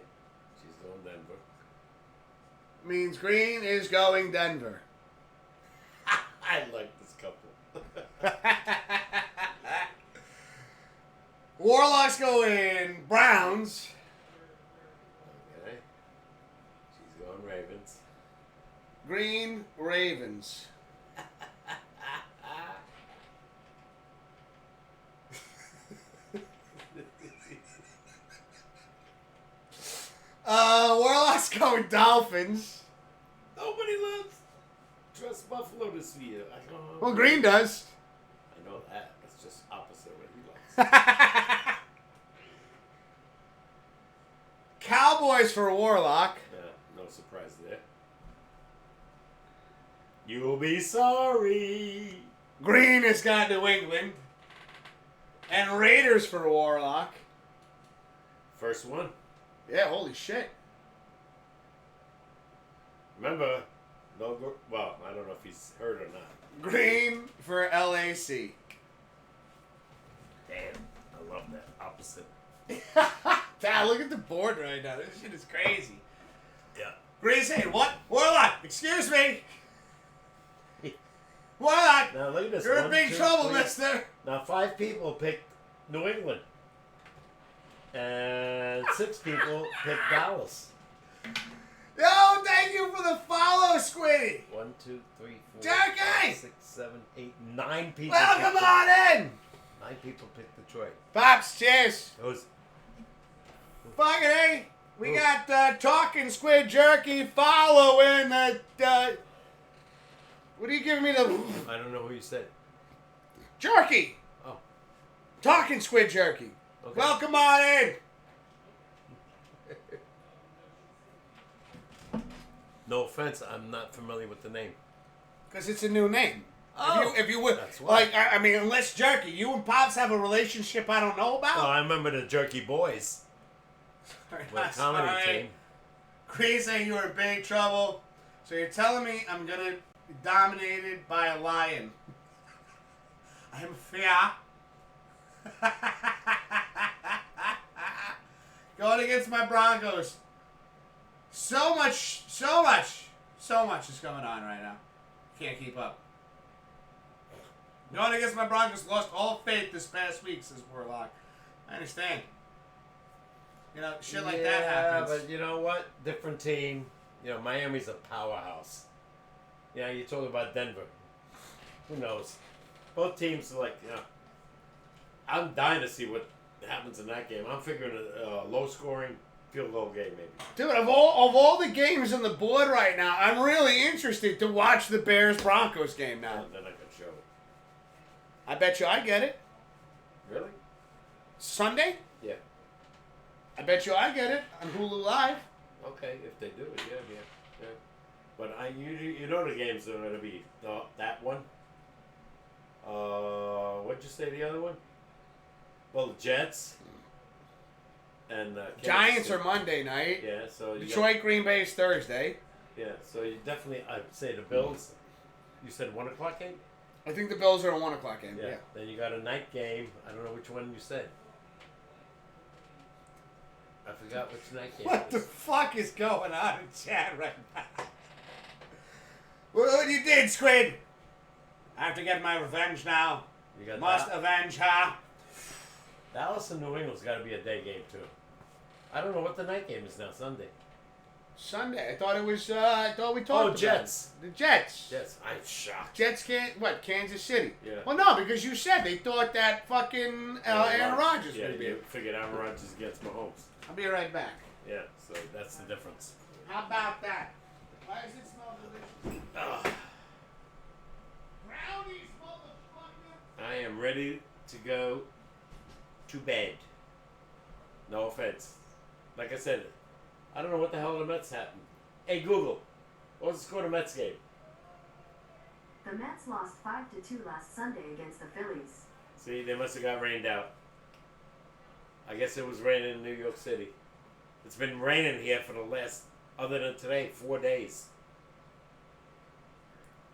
Speaker 1: She's going Denver.
Speaker 2: Means Green is going Denver.
Speaker 1: I like this couple.
Speaker 2: Warlock's going Browns.
Speaker 1: Okay. She's going Ravens.
Speaker 2: Green Ravens. going Dolphins.
Speaker 1: Nobody trusts Buffalo this year. I don't know.
Speaker 2: Well, Green does.
Speaker 1: I know that. That's just opposite what he likes.
Speaker 2: Cowboys for Warlock.
Speaker 1: Yeah, no surprise there. You'll be sorry.
Speaker 2: Green has got New England. And Raiders for Warlock.
Speaker 1: First one.
Speaker 2: Yeah, holy shit.
Speaker 1: Remember, well, I don't know if he's heard or not.
Speaker 2: Green for LAC.
Speaker 1: Damn, I love that. Opposite.
Speaker 2: Dad, look at the board right now. This shit is crazy.
Speaker 1: Yeah.
Speaker 2: Green saying, what? Warlock, excuse me. Warlock,
Speaker 1: Now look at this.
Speaker 2: you're in
Speaker 1: 1,
Speaker 2: big
Speaker 1: 2,
Speaker 2: trouble,
Speaker 1: 3.
Speaker 2: mister.
Speaker 1: Now 5 people picked New England. And 6 people picked Dallas.
Speaker 2: Yo, thank you for the follow, Squiddy.
Speaker 1: 1, 2, 3, 4,
Speaker 2: Jackie!
Speaker 1: 5, 6, 7, 8, 9 people.
Speaker 2: Welcome
Speaker 1: picked
Speaker 2: on in.
Speaker 1: 9 people picked Detroit.
Speaker 2: Pops, cheers.
Speaker 1: Those.
Speaker 2: Fucking hey. We
Speaker 1: Who?
Speaker 2: got Talking Squid Jerky following what are you giving me the
Speaker 1: I don't know who you said.
Speaker 2: jerky?
Speaker 1: Oh.
Speaker 2: Talking Squid Jerky.
Speaker 1: Okay.
Speaker 2: Welcome on in.
Speaker 1: No offense, I'm not familiar with the name.
Speaker 2: Because it's a new name.
Speaker 1: Oh,
Speaker 2: if you would,
Speaker 1: that's why.
Speaker 2: like, I mean, unless Jerky, you and Pops have a relationship I don't know about.
Speaker 1: Oh, I remember the Jerky Boys. With a comedy team.
Speaker 2: Chris saying you were in big trouble. So you're telling me I'm going to be dominated by a lion. I'm fear. Going against my Broncos. So much is going on right now. Can't keep up. Going against my Broncos, lost all faith this past week, says Warlock. I understand. You know, shit like that happens.
Speaker 1: Yeah, but you know what? Different team. You know, Miami's a powerhouse. Yeah, you talking about Denver. Who knows? Both teams are like, you know, I'm dying to see what happens in that game. I'm figuring a low-scoring field goal game, maybe.
Speaker 2: Dude, of all the games on the board right now, I'm really interested to watch the Bears-Broncos game now.
Speaker 1: Then I can show it.
Speaker 2: I bet you I get it.
Speaker 1: Really?
Speaker 2: Sunday?
Speaker 1: Yeah.
Speaker 2: I bet you I get it on Hulu Live.
Speaker 1: Okay, if they do it, yeah. But you know the games are going to be that one. What'd you say the other one? Well, the Jets and
Speaker 2: Giants are Monday night.
Speaker 1: Yeah, so you
Speaker 2: Detroit, Green Bay is Thursday.
Speaker 1: yeah, so you definitely I'd say the Bills. You said 1 o'clock game.
Speaker 2: I think the Bills are a 1 o'clock game. Yeah.
Speaker 1: Then you got a night game. I don't know which one you said. I forgot which night game.
Speaker 2: What
Speaker 1: it
Speaker 2: the
Speaker 1: was.
Speaker 2: fuck is going on in chat right now? What you did, Squid? I have to get my revenge now.
Speaker 1: You got
Speaker 2: Must avenge her.
Speaker 1: Dallas and New England's got to be a day game too. I don't know what the night game is now. Sunday.
Speaker 2: Sunday. I thought it was. I thought we talked about
Speaker 1: Jets.
Speaker 2: it. The Jets.
Speaker 1: Jets. I'm shocked.
Speaker 2: Jets can't. What? Kansas City.
Speaker 1: Yeah.
Speaker 2: Well, no, because you said they thought that fucking Aaron Rodgers
Speaker 1: Yeah,
Speaker 2: would be.
Speaker 1: you figured Aaron Rodgers against Mahomes.
Speaker 2: I'll be right back.
Speaker 1: Yeah, so that's the difference.
Speaker 2: How about that? Why does it smell delicious?
Speaker 1: Ugh.
Speaker 2: Brownies, motherfucker.
Speaker 1: I am ready to go to bed. No offense. Like I said, I don't know what the hell the Mets happened. Hey Google, what was the score of the Mets game?
Speaker 5: The Mets lost 5-2 last Sunday against the Phillies.
Speaker 1: See, they must have got rained out. I guess it was raining in New York City. It's been raining here for the last, other than today, 4 days.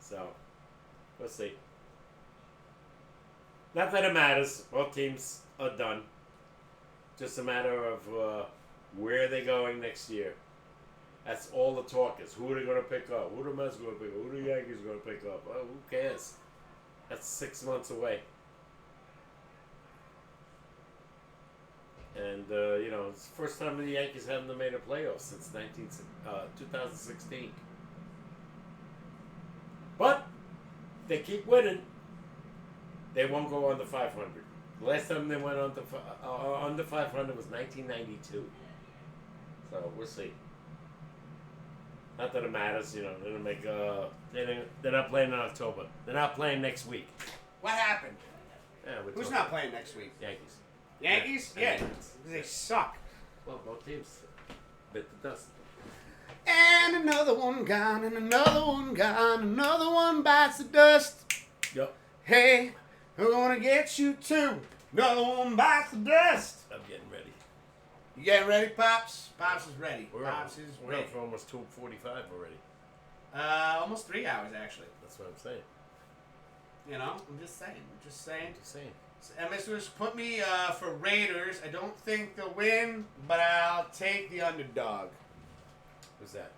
Speaker 1: So, we'll see. Not that it matters. Both teams are done. Just a matter of where they're going next year. That's all the talk is. Who are they going to pick up? Who are the Mets going to pick up? Who are the Yankees going to pick up? Well, who cares? That's 6 months away. And, you know, it's the first time the Yankees haven't made a playoff since 2016. But they keep winning. They won't go under 500. The last time they went under 500 was 1992. So we'll see. Not that it matters, you know. They didn't make. They're not playing in October. They're not playing next week.
Speaker 2: What happened?
Speaker 1: Yeah,
Speaker 2: Who's not playing next week?
Speaker 1: Yankees.
Speaker 2: Yankees?
Speaker 1: Yeah.
Speaker 2: Yeah. They suck.
Speaker 1: Well, both teams bit the dust.
Speaker 2: And another one gone, and another one gone, another one bites the dust.
Speaker 1: Yep.
Speaker 2: Hey, we're gonna get you too. Another one bites the dust.
Speaker 1: I'm getting ready.
Speaker 2: You getting ready, Pops? Pops is ready.
Speaker 1: We're
Speaker 2: Pops is
Speaker 1: We're
Speaker 2: ready.
Speaker 1: up for almost 2:45 already.
Speaker 2: Almost 3 hours actually.
Speaker 1: That's what I'm saying.
Speaker 2: You know, I'm just saying.
Speaker 1: Just saying.
Speaker 2: And Mr. Put me for Raiders. I don't think they'll win, but I'll take the underdog.
Speaker 1: Who's that?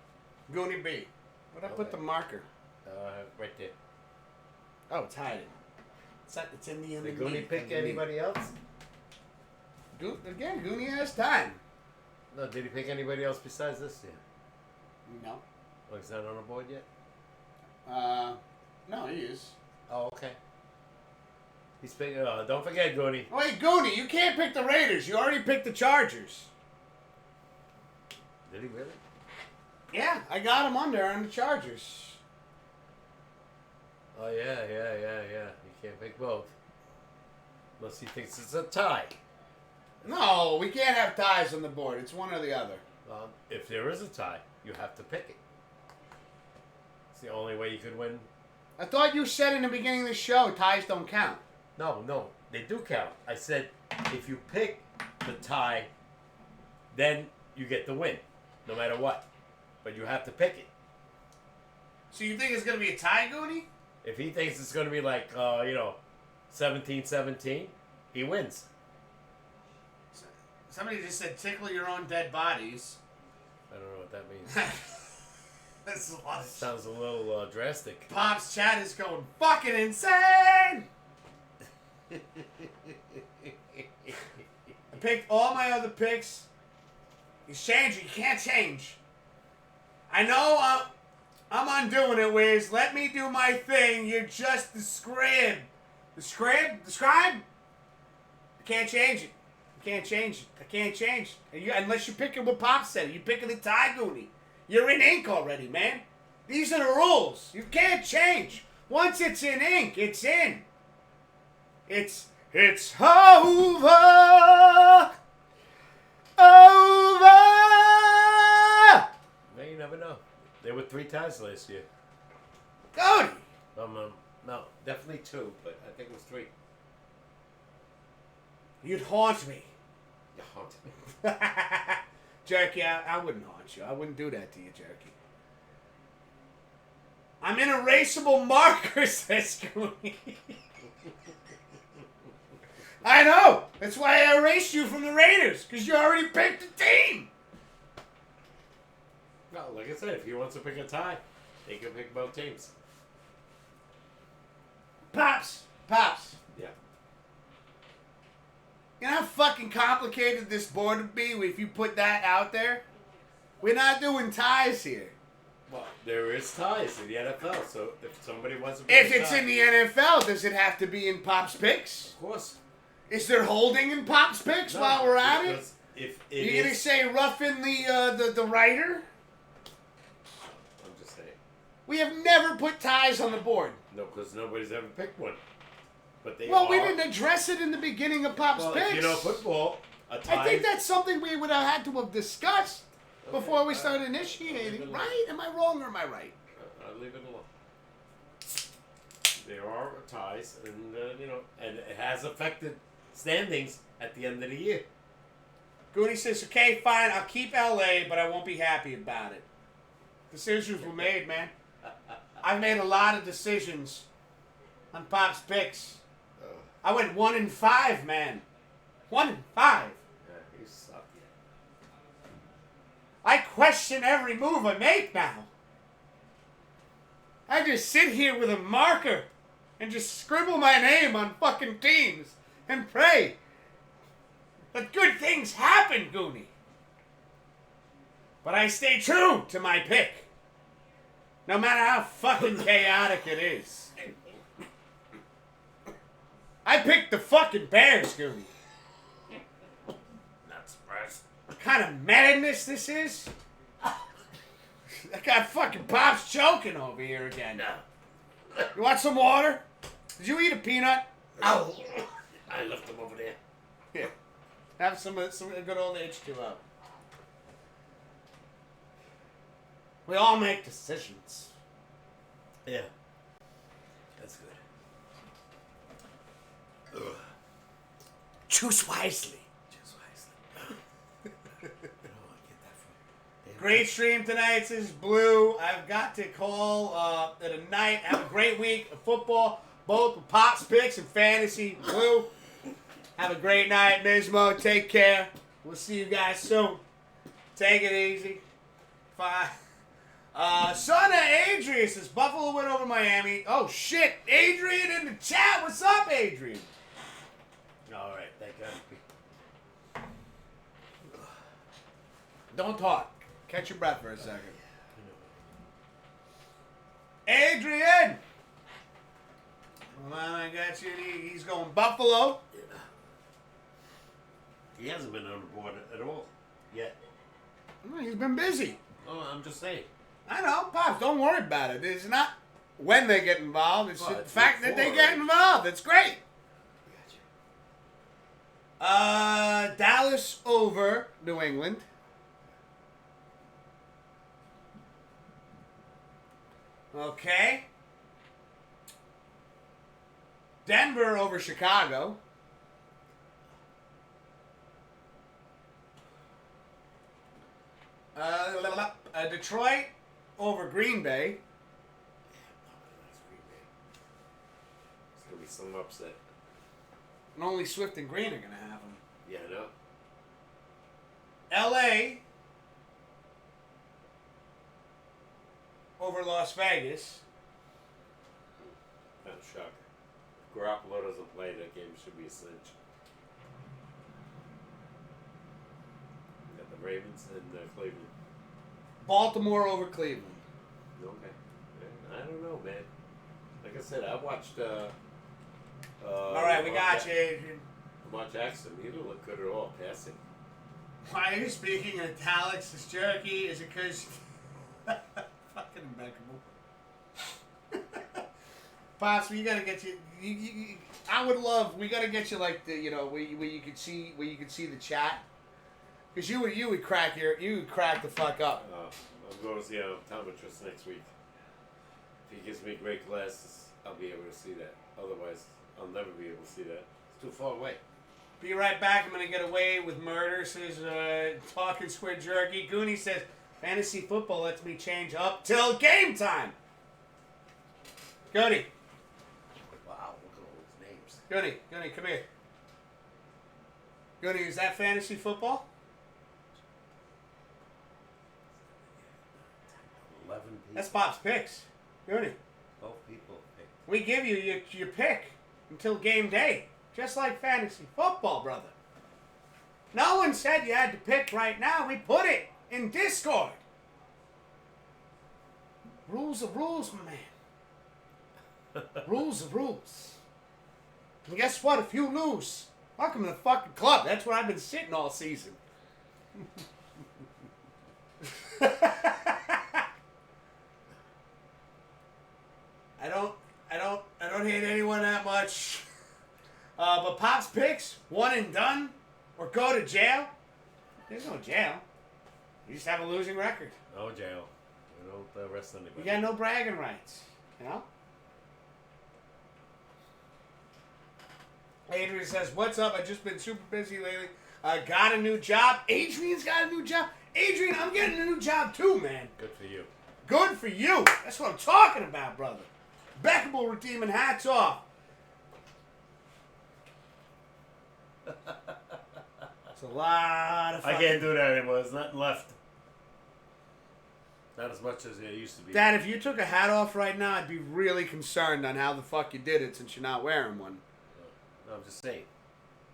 Speaker 2: Goonie B. Where'd I put
Speaker 1: Okay.
Speaker 2: the marker?
Speaker 1: Right there.
Speaker 2: Oh, it's hiding. It's in the
Speaker 1: Did
Speaker 2: underneath.
Speaker 1: Goonie pick anybody else?
Speaker 2: Again, Goonie has time.
Speaker 1: No, did he pick anybody else besides this year?
Speaker 2: No.
Speaker 1: Oh, he's not on the board yet?
Speaker 2: No, he is.
Speaker 1: Oh, okay. He's picking. Don't forget, Goonie.
Speaker 2: Wait, Goonie, you can't pick the Raiders. You already picked the Chargers.
Speaker 1: Did he really?
Speaker 2: Yeah, I got him under on the Chargers.
Speaker 1: Oh, yeah. He can't pick both. Unless he thinks it's a tie.
Speaker 2: No, we can't have ties on the board. It's one or the other.
Speaker 1: If there is a tie, you have to pick it. It's the only way you could win.
Speaker 2: I thought you said in the beginning of the show ties don't count.
Speaker 1: No, they do count. I said if you pick the tie, then you get the win, no matter what. But you have to pick it.
Speaker 2: So you think it's going to be a tie, Goonie?
Speaker 1: If he thinks it's going to be like, 17-17, he wins.
Speaker 2: Somebody just said tickle your own dead bodies.
Speaker 1: I don't know what that means.
Speaker 2: This is a lot of
Speaker 1: Sounds a little drastic.
Speaker 2: Pop's chat is going fucking insane! I picked all my other picks. He's changing. You can't change. I know I'm undoing it, Wiz. Let me do my thing. You're just the scrib. The scribe? I can't change it. I can't change it. Unless you're picking what Pop said. You're picking the tie, Goonie. You're in ink already, man. These are the rules. You can't change. Once it's in ink, it's in. It's over. Over.
Speaker 1: No, you never know. There were 3 ties last year.
Speaker 2: Cody.
Speaker 1: No, definitely 2, but I think it was 3.
Speaker 2: You'd haunt me.
Speaker 1: You haunted me.
Speaker 2: Jerky, I wouldn't haunt you. I wouldn't do that to you, Jerky. I'm in erasable markers, says Goonie. I know. That's why I erased you from the Raiders, because you already picked the team.
Speaker 1: No, like I said, if he wants to pick a tie, he can pick both teams.
Speaker 2: Pops.
Speaker 1: Yeah.
Speaker 2: You know how fucking complicated this board would be if you put that out there? We're not doing ties here.
Speaker 1: Well, there is ties in the NFL, so if somebody wants to pick
Speaker 2: If
Speaker 1: a
Speaker 2: it's
Speaker 1: tie,
Speaker 2: in the NFL, does it have to be in Pop's picks?
Speaker 1: of course.
Speaker 2: Is there holding in Pop's picks
Speaker 1: No,
Speaker 2: while we're at it?
Speaker 1: because If it
Speaker 2: You gonna
Speaker 1: is-
Speaker 2: say roughing the writer?
Speaker 1: I'm just saying.
Speaker 2: We have never put ties on the board.
Speaker 1: No, because nobody's ever picked one. But they
Speaker 2: Well,
Speaker 1: are.
Speaker 2: we didn't address it in the beginning of Pop's
Speaker 1: Well,
Speaker 2: picks.
Speaker 1: if you know football, a tie.
Speaker 2: I think that's something we would have had to have discussed before we started
Speaker 1: I'll leave
Speaker 2: initiating.
Speaker 1: it
Speaker 2: Right? Am I wrong or am I right?
Speaker 1: I'll leave it alone. There are ties, and and it has affected standings at the end of the year.
Speaker 2: Goody says, okay, fine, I'll keep LA, but I won't be happy about it. Decisions were made, man. I've made a lot of decisions on Pop's picks. I went 1-5, man. 1-5.
Speaker 1: Yeah, you suck.
Speaker 2: I question every move I make now. I just sit here with a marker and just scribble my name on fucking teams and pray that good things happen, Goonie. But I stay true to my pick, no matter how fucking chaotic it is. I picked the fucking Bears, Goonie.
Speaker 1: Not surprised.
Speaker 2: What kind of madness this is? That guy fucking Pop's choking over here again.
Speaker 1: No.
Speaker 2: You want some water? Did you eat a peanut?
Speaker 1: Ow. I left them over there.
Speaker 2: Yeah. Have some good old H2O. We all make decisions.
Speaker 1: Yeah. That's good. Ugh.
Speaker 2: Choose wisely.
Speaker 1: Choose wisely. I don't want to get that from you.
Speaker 2: Great stream tonight. This is Blue. I've got to call it a night. Have a great week of football, both with Pops picks and fantasy. Blue. Have a great night, Mismo. Take care. We'll see you guys soon. Take it easy. Bye. Son of Adrian says Buffalo went over Miami. Oh shit, Adrian in the chat. What's up, Adrian?
Speaker 1: All right, that got me.
Speaker 2: Don't talk. Catch your breath for a second. Adrian! Well, I got you. He's going Buffalo.
Speaker 1: He hasn't been on the board at all yet.
Speaker 2: Well, he's been busy.
Speaker 1: Oh, I'm just saying.
Speaker 2: I know, Pops. Don't worry about it. It's not when they get involved. It's
Speaker 1: Well,
Speaker 2: the
Speaker 1: it's
Speaker 2: fact that they
Speaker 1: before,
Speaker 2: get
Speaker 1: right?
Speaker 2: involved. It's great.
Speaker 1: Gotcha.
Speaker 2: Dallas over New England. Okay. Denver over Chicago. Detroit over Green Bay.
Speaker 1: It's gonna be some upset.
Speaker 2: And only Swift and Green are going to have them.
Speaker 1: Yeah, I know.
Speaker 2: L.A. over Las Vegas.
Speaker 1: Kind of shocker. If Garoppolo doesn't play, that game should be a cinch. We got the Ravens and Cleveland.
Speaker 2: Baltimore over Cleveland.
Speaker 1: Okay. Yeah, I don't know, man. Like I said, I watched.
Speaker 2: All right, we got you, Adrian.
Speaker 1: Lamar Jackson. He didn't look good at all passing.
Speaker 2: Why are you speaking in italics as jerky? Is it because... Fucking impeccable. Pops, we gotta get you, I would love, we gotta get you like the, you know, where you could see the chat. Because you would crack the fuck up.
Speaker 1: I'm going to see an optometrist next week. If he gives me great glasses, I'll be able to see that. Otherwise, I'll never be able to see that. It's too far away.
Speaker 2: Be right back. I'm going to get away with murder, says Talking Squid Jerky. Goonie says, fantasy football lets me change up till game time. Goody.
Speaker 1: Wow, look at all those names.
Speaker 2: Goody, come here. Goody, is that fantasy football?
Speaker 1: 11 people.
Speaker 2: That's Pop's picks. Goody.
Speaker 1: 12 people picked.
Speaker 2: We give you your pick until game day. Just like fantasy football, brother. No one said you had to pick right now. We put it in Discord. Rules are rules, my man. Rules are rules. And guess what? If you lose, welcome to the fucking club. That's where I've been sitting all season. I don't hate anyone that much. But Pop's picks, one and done, or go to jail. There's no jail. You just have a losing record.
Speaker 1: No jail. We don't arrest anybody.
Speaker 2: You got no bragging rights. You know? Adrian says, what's up? I've just been super busy lately. Got a new job. Adrian's got a new job. Adrian, I'm getting a new job too, man.
Speaker 1: Good for you.
Speaker 2: Good for you. That's what I'm talking about, brother. Beckable redeeming hats off. It's a lot of
Speaker 1: I
Speaker 2: fucking...
Speaker 1: can't do that anymore. There's nothing left. Not as much as there used to be.
Speaker 2: Dad, if you took a hat off right now, I'd be really concerned on how the fuck you did it since you're not wearing one.
Speaker 1: No, I'm just saying.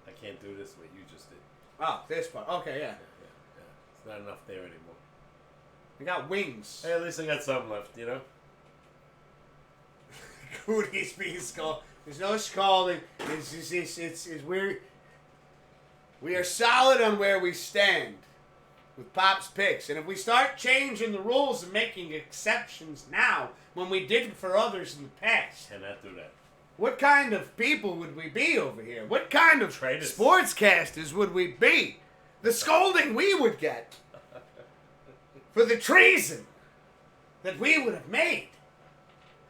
Speaker 1: I can't do this what you just did.
Speaker 2: Oh, this part. Okay, yeah.
Speaker 1: It's not enough there anymore.
Speaker 2: We got wings.
Speaker 1: Hey, at least I got some left, you know?
Speaker 2: Cooties being scalded. There's no scalding. We are solid on where we stand. with Pop's picks. And if we start changing the rules and making exceptions now when we didn't for others in the past,
Speaker 1: Cannot do that.
Speaker 2: what kind of people would we be over here? What kind of
Speaker 1: Traitors.
Speaker 2: sportscasters would we be? The scolding we would get for the treason that we would have made.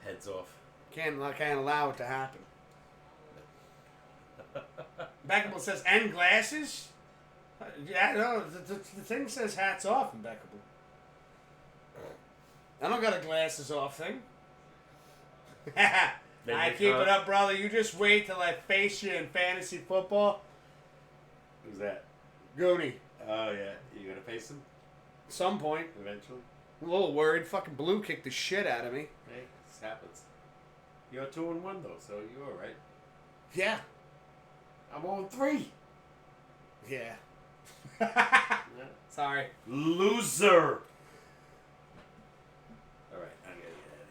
Speaker 1: Heads off.
Speaker 2: Can't allow it to happen. Beckable says, and glasses? Yeah, no, the thing says hats off in Beckable. I don't got a glasses off thing. I keep it up, brother. You just wait till I face you in fantasy football.
Speaker 1: Who's that?
Speaker 2: Goonie.
Speaker 1: Oh, yeah. You going to face him
Speaker 2: At some point.
Speaker 1: eventually?
Speaker 2: I'm a little worried. Fucking Blue kicked the shit out of me.
Speaker 1: Hey, this happens. You're 2-1, though, so you're all right.
Speaker 2: Yeah.
Speaker 1: I'm on 3.
Speaker 2: Yeah.
Speaker 1: Yeah.
Speaker 2: Sorry.
Speaker 1: Loser. All right, I gotta get out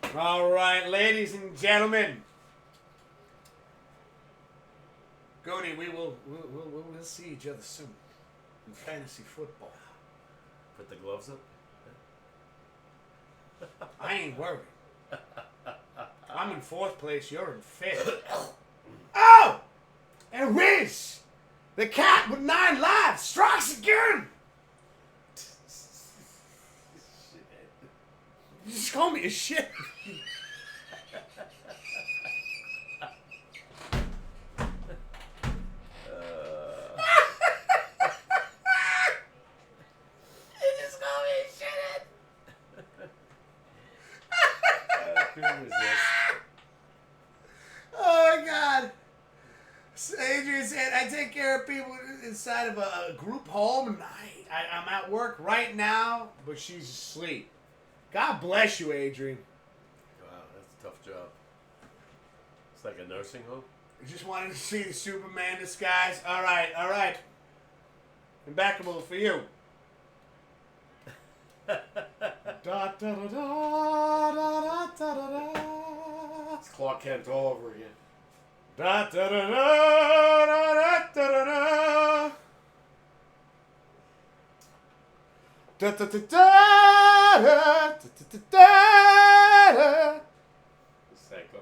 Speaker 1: of here.
Speaker 2: All right, ladies and gentlemen. Goonie, we'll see each other soon in fantasy football.
Speaker 1: Put the gloves up.
Speaker 2: I ain't worried. I'm in 4th place. You're in 5th. Oh! And Riz, the cat with 9 lives, strikes again. You just call me a shit. You just call me a shit.
Speaker 1: Couldn't resist.
Speaker 2: Oh my God. So Adrian said, I take care of people inside of a group home, and I'm at work right now, but she's asleep. God bless you, Adrian.
Speaker 1: Wow, that's a tough job. It's like a nursing home.
Speaker 2: I just wanted to see the Superman disguise. All right. Impeccable for you. Da, da, da, da, da, da, da, da.
Speaker 1: It's Clark Kent all over again.
Speaker 2: Da, da, da, da, da, da, da, da. Da, da, da, da, da, da, da.
Speaker 1: Psycho.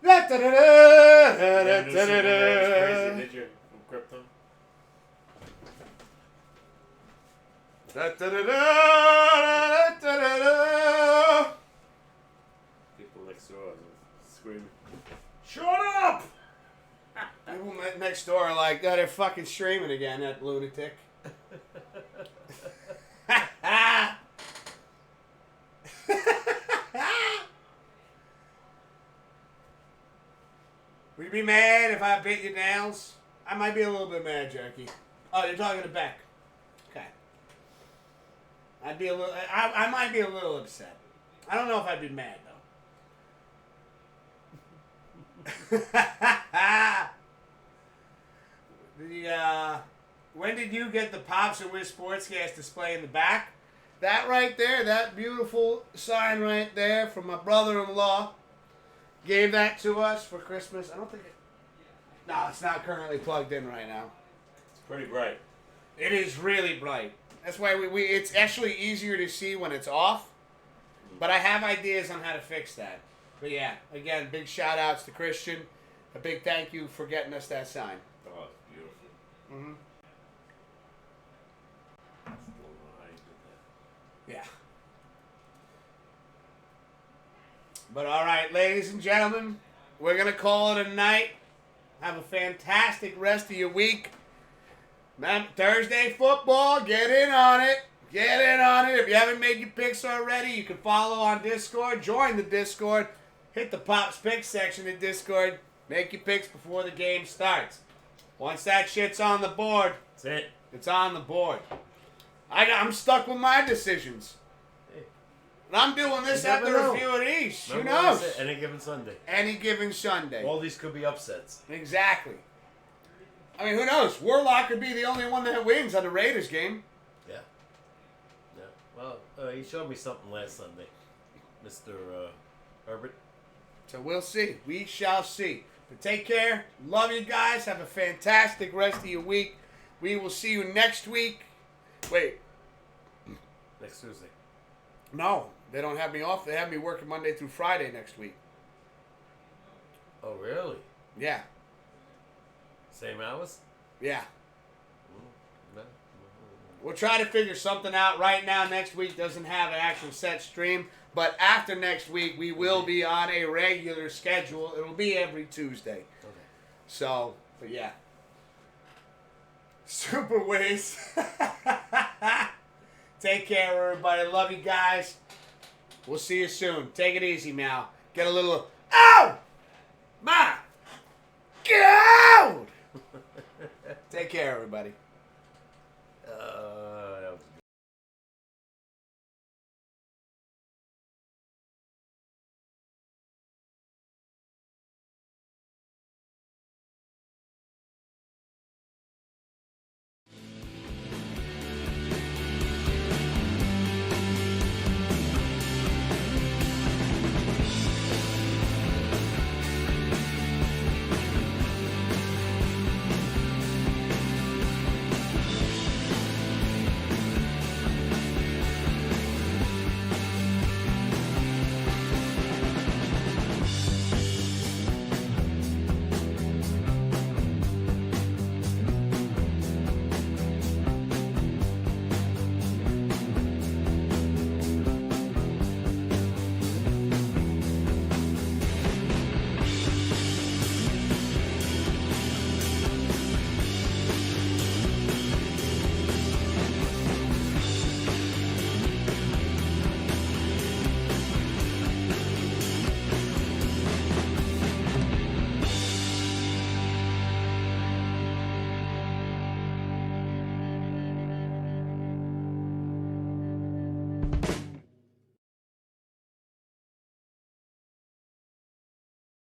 Speaker 2: Da, da, da, da,
Speaker 1: You
Speaker 2: da,
Speaker 1: never knew
Speaker 2: da, da,
Speaker 1: Superman was crazy,
Speaker 2: da.
Speaker 1: did you? From Krypton?
Speaker 2: Da, da, da, da, da, da, da.
Speaker 1: People next door are screaming.
Speaker 2: Shut up! People next door are like, oh, they're fucking streaming again, that lunatic. Would you be mad if I bit your nails? I might be a little bit mad, Jerky. Oh, you're talking to Beck. Okay. I'd be a little. I might be a little upset. I don't know if I'd be mad though. When did you get the Pops and Wiz Sportscast display in the back? That right there, that beautiful sign right there from my brother-in-law, gave that to us for Christmas. I don't think it. No, it's not currently plugged in right now.
Speaker 1: It's pretty bright.
Speaker 2: It is really bright. That's why we it's actually easier to see when it's off. But I have ideas on how to fix that. But yeah, again, big shout outs to Christian. A big thank you for getting us that sign.
Speaker 1: Oh, it's beautiful.
Speaker 2: Mm-hmm.
Speaker 1: I don't know how you did that.
Speaker 2: Yeah. But all right, ladies and gentlemen, we're going to call it a night. Have a fantastic rest of your week. Man, Thursday football, get in on it. Get in on it. If you haven't made your picks already, you can follow on Discord. Join the Discord. Hit the Pops Picks section of Discord. Make your picks before the game starts. Once that shit's on the board,
Speaker 1: That's it.
Speaker 2: it's on the board. I'm stuck with my decisions.
Speaker 1: Hey,
Speaker 2: And I'm doing this
Speaker 1: You never
Speaker 2: after
Speaker 1: know.
Speaker 2: a few of these. Who
Speaker 1: remember what I
Speaker 2: knows?
Speaker 1: said? Any given Sunday.
Speaker 2: Any given Sunday.
Speaker 1: All these could be upsets.
Speaker 2: Exactly. I mean, who knows? Warlock could be the only one that wins on the Raiders game.
Speaker 1: Yeah. Yeah. Well, he showed me something last Sunday, Mr. Herbert.
Speaker 2: So we'll see. We shall see. But take care. Love you guys. Have a fantastic rest of your week. We will see you next week Wait,
Speaker 1: Next Tuesday.
Speaker 2: no, they don't have me off. They have me working Monday through Friday next week.
Speaker 1: Oh, really?
Speaker 2: Yeah,
Speaker 1: Same hours?
Speaker 2: yeah.
Speaker 1: No.
Speaker 2: We'll try to figure something out. Right now, next week doesn't have an actual set stream. But after next week, we will be on a regular schedule. It'll be every Tuesday.
Speaker 1: Okay.
Speaker 2: So, but yeah. Super Waste. Take care, everybody. Love you guys. We'll see you soon. Take it easy, Mal. Get a little... Ow! Ma! Get out! Take care, everybody.